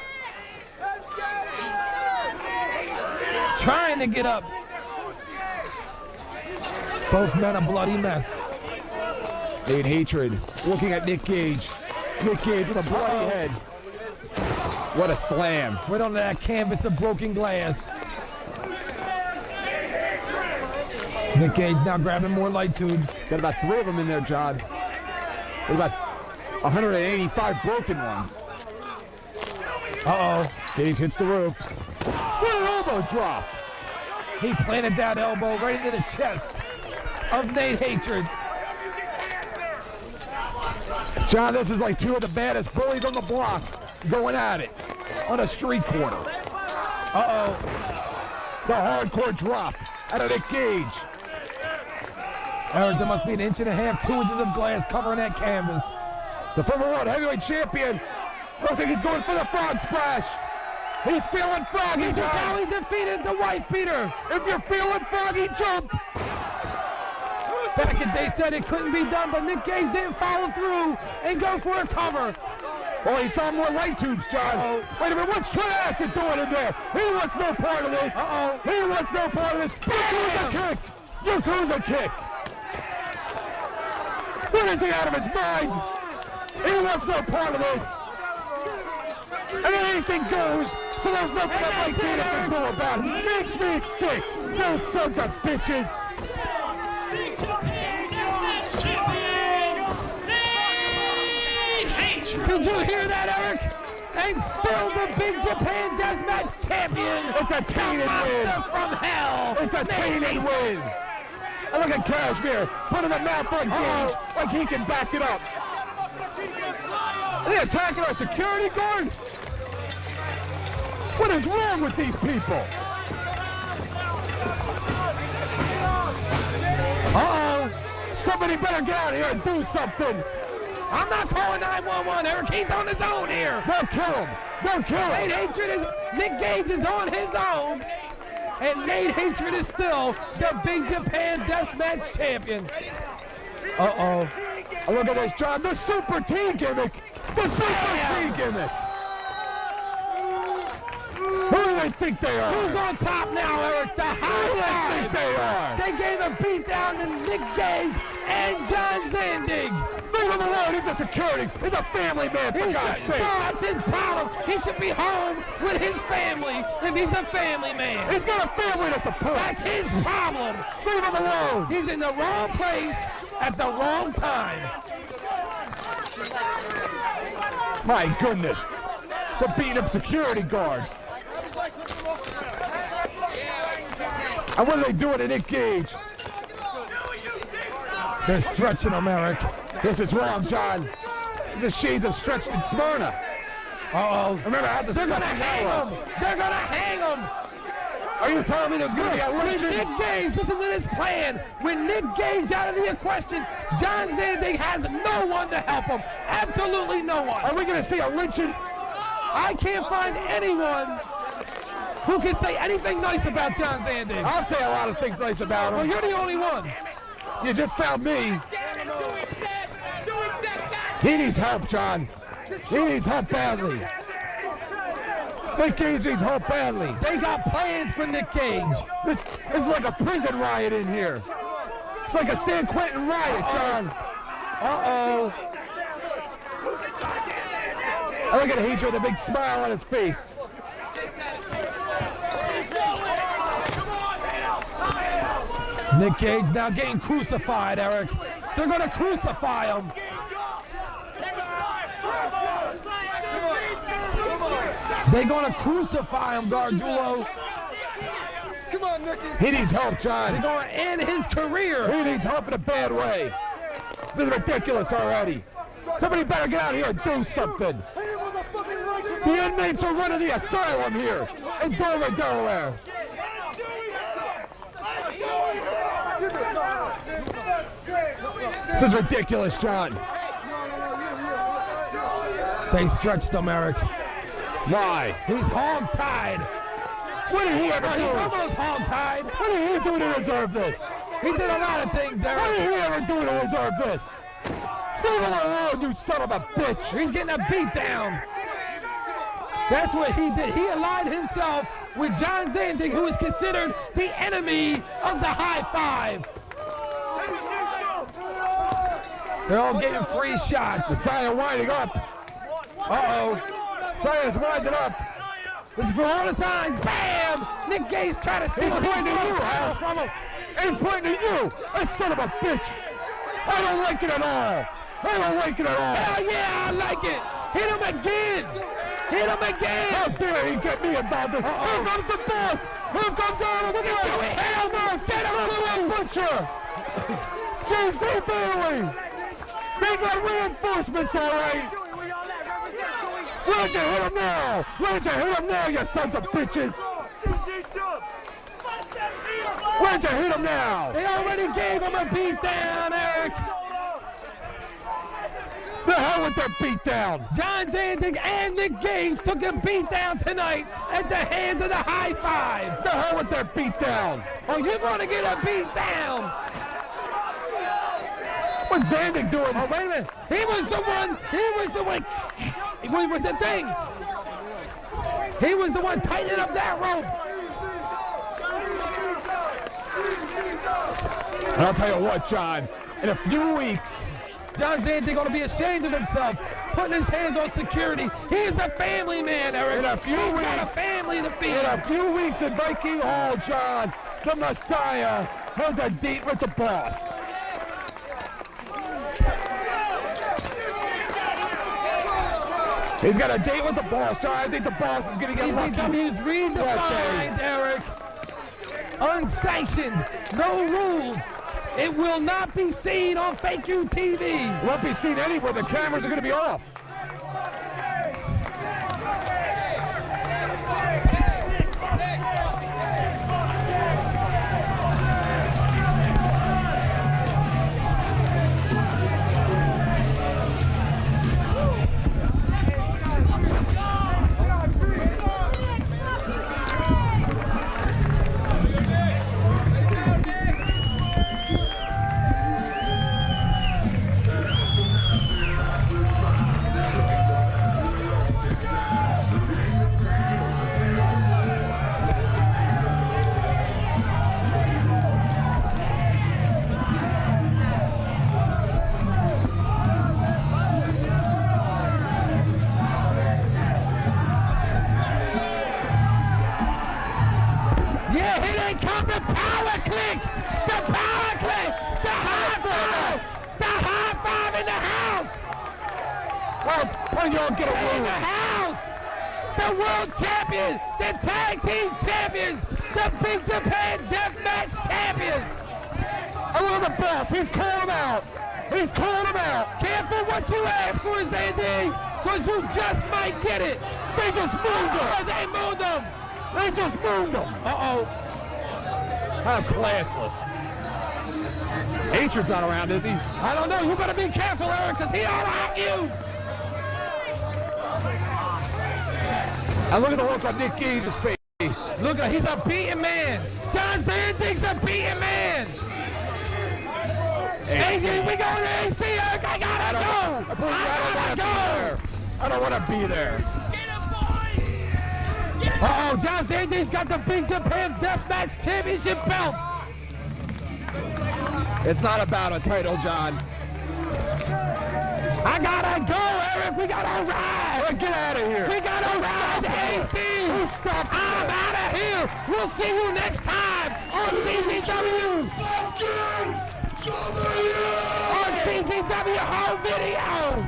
Trying to get up. Both men a bloody mess. Nate Hatred looking at Nick Gage. Nick Gage with a bloody head. What a slam. Right on that canvas of broken glass. Nick Gage now grabbing more light tubes. Got about 3 of them in there, John. There's about 185 broken ones. Uh-oh. Gage hits the roof. What an elbow drop. He planted that elbow right into the chest of Nate Hatred. John, this is like 2 of the baddest bullies on the block going at it on a street corner. Uh-oh. The hardcore drop out of Nick Gage. Eric, there must be 1.5 inches, 2 inches of glass covering that canvas. The former World Heavyweight Champion. Looks like he's going for the frog splash. He's feeling froggy, John. How he's defeated the wife beater. If you're feeling froggy, jump. Back in they said it couldn't be done, but Nick Gage didn't follow through and go for a cover. Oh, he saw more light tubes, John. Wait a minute, what's Trent Acid doing in there? He wants no part of this. Uh-oh. He wants no part of this. Yakuza kick. Yakuza kick. What is he out of his mind? He wants no part of this. And anything goes, so there's nothing that Mike Keener can do about it. Makes me sick. Those sons of bitches. Big Japan Deathmatch Champion, Nate Hatred. Did you hear that, Eric? And still the Big Japan Deathmatch Champion. It's a tainted win. From hell. It's a tainted win. And look at Kashmir putting the mouth on Gage like he can back it up. Are they attacking our security guard? What is wrong with these people? Uh-oh. Somebody better get out of here and do something. I'm not calling 911, Eric. He's on his own here. Don't kill him. Don't kill him. Nick Gage is on his own. And Nate Hatred is still the Big Japan Deathmatch Champion. Uh-oh. Oh, look at this, John. The Super T gimmick. The Super T gimmick. Who do they think they are? Who's on top now, Eric? The High Who do they think they are? They gave a beat down to Nick Gage and John Zandig. Leave him alone. He's a security. He's a family man, for God's sake. That's his problem. He should be home with his family if he's a family man. He's got a family to support. That's his problem. Leave him alone. He's in the wrong place at the wrong time. My goodness. For beating up security guards. And what are they doing to Nick Gage? They're stretching him, Eric. This is wrong, John. The shades of stretched in Smyrna. Uh-oh. Remember how They're gonna hang him. They're gonna hang him. Are you telling me there's going to be a lynching? Nick Gage, listen to this plan. With Nick Gage out of the equation, John Zandig has no one to help him. Absolutely no one. Are we going to see a lynching? I can't find anyone who can say anything nice about John Zandig. I'll say a lot of things nice about him. Well, you're the only one. You just found me. He needs help, John. He needs help badly. Nick Gage needs help badly. They got plans for Nick Gage. This is like a prison riot in here. It's like a San Quentin riot, John. Uh-oh. I look at Hedra with a big smile on his face. Nick Gage now getting crucified, Eric. They're going to crucify him. They're going to crucify him, Gargiulo. Come on, Nicky. He needs help, John. They're going to end his career. He needs help in a bad way. This is ridiculous already. Somebody better get out here and do something. The inmates are running the asylum here in Dover, Delaware. This is ridiculous, John. They stretched him, Eric. Why? He's hog-tied. What did he ever do? He's almost hog-tied. What did he do to deserve this? He did a lot of things, Eric. What did he ever do to deserve this? Leave him alone, you son of a bitch. He's getting a beat down. That's what he did. He allied himself with John Zandig, who is considered the enemy of the high five. They're all getting free shots. Messiah winding up. Uh-oh. Messiah's winding up. This is for all the time. Bam! Nick Gage trying to steal He's pointing to you, Al. from him. He's pointing to you. That son of a bitch. I don't like it at all. I don't like it at all. Hell yeah, I like it. Hit him again. Hit him again. How dare he get me involved in this? Here comes the boss. Here comes Donald. Look at him. Hell no. Get him out of the butcher. J.C. Bailey. They got reinforcements, all right. Where'd you hit him now? Where'd you hit him now, you sons of bitches? Where'd you hit him now? They already gave him a beat down, Eric. The hell with their beat down? John Zandig and Nick Gage took a beat down tonight at the hands of the high five. The hell with their beat down? Oh, you're going to get a beat down. What's Zandig doing? Oh, wait a minute. He was the one. He was the thing. He was the one tightening up that rope. And I'll tell you what, John. In a few weeks, John Zandig going to be ashamed of himself, putting his hands on security. He's a family man, Eric. In a few He's weeks, got a family to feed. In a few weeks in Viking Hall, John, the Messiah has a date with the boss. He's got a date with the boss, John. I think the boss is going to get lucky. He's redefined, Eric. Unsanctioned, no rules. It will not be seen on Fake U TV. Won't be seen anywhere. The cameras are going to be off. y'all get a in win. the house. The world champions, the tag team champions, the Big Japan Deathmatch champions. And look at the boss. He's calling him out. He's calling him out. Careful what you ask for, Zandy, because you just might get it. They just moved him. Oh, they moved him. They just moved him. Uh-oh. How classless. Hatred's not around, is he? I don't know. You better be careful, Eric, because he all out you. And look at the look on Nick Gage's face. Look at, he's a beaten man. John Zandig's a beaten man. AC, we going to AC, Eric. I gotta go. I don't want to be there. Uh-oh, John Zandig's got the Big Japan Deathmatch Championship belt. It's not about a title, John. I gotta go, Eric. We gotta ride. Right, get out of here. We gotta ride to AC. I'm out of here. We'll see you next time on CZW. On CZW Home Video.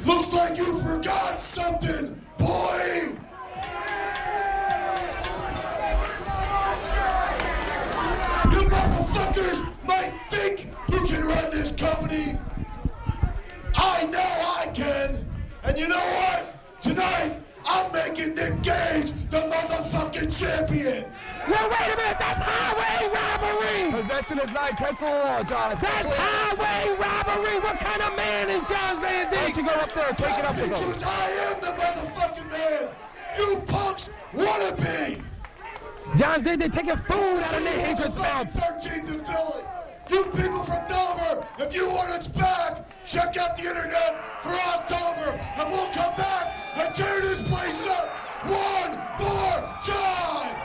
Looks like you forgot something, boy! You motherfuckers might think you can run this company. I know I can. And you know what? Tonight, I'm making Nick Gage the motherfucking champion. Well, wait a minute, that's highway robbery! Possession is 9/10 of the law, John. That's highway robbery! What kind of man is John Van Why don't you go up there and take it up with him? Because I am the motherfucking man. You punks wanna be. John Zandig taking food out of Nick Hatred's mouth. 13th and Philly. You people from Dover, if you want us back, check out the internet for October, and we'll come back and tear this place up one more time.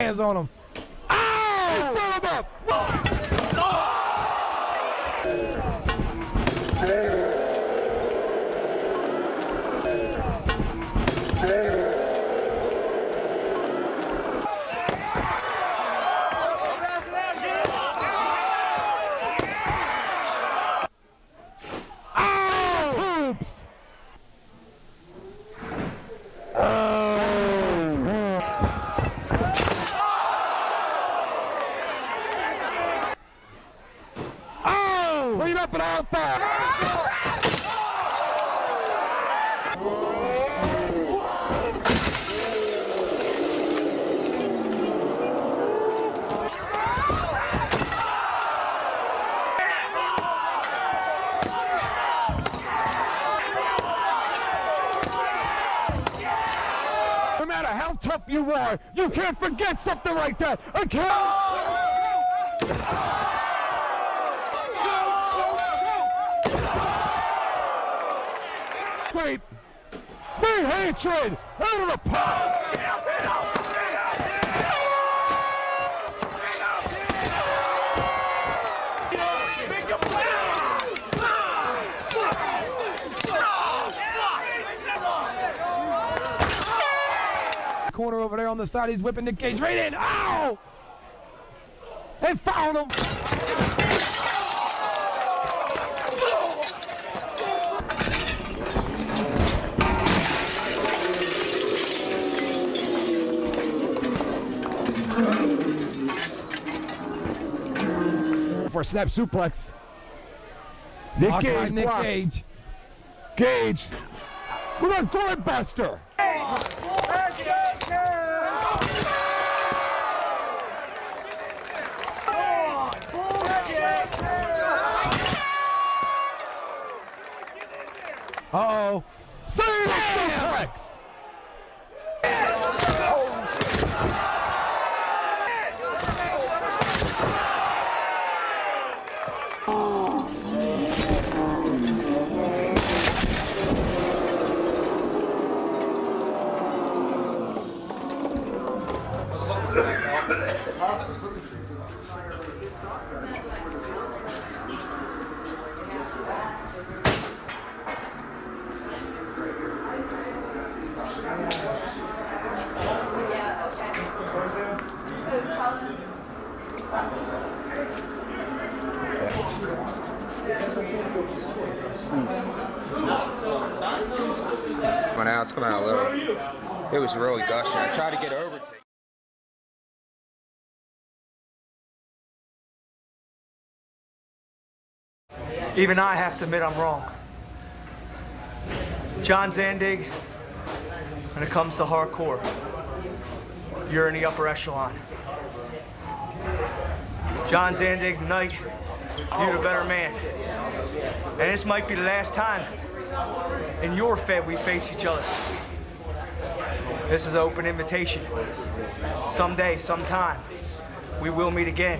Hands on him. Oh! Fill him up! Clean up and out there. No matter how tough you are. You can't forget something like that. I can't. Great. Big hatred out of the park. Corner over there on the side, he's whipping Nick Cage right in. Ow! And fouled him. For a snap suplex. Nick Cage. Cage with a gourd buster. Uh-oh. Save suplex. Went out, it's coming out a little. It was really gushing. I tried to get over to. Even I have to admit I'm wrong. John Zandig, when it comes to hardcore, you're in the upper echelon. John Zandig, tonight, you're the better man. And this might be the last time in your Fed we face each other. This is an open invitation. Someday, sometime, we will meet again.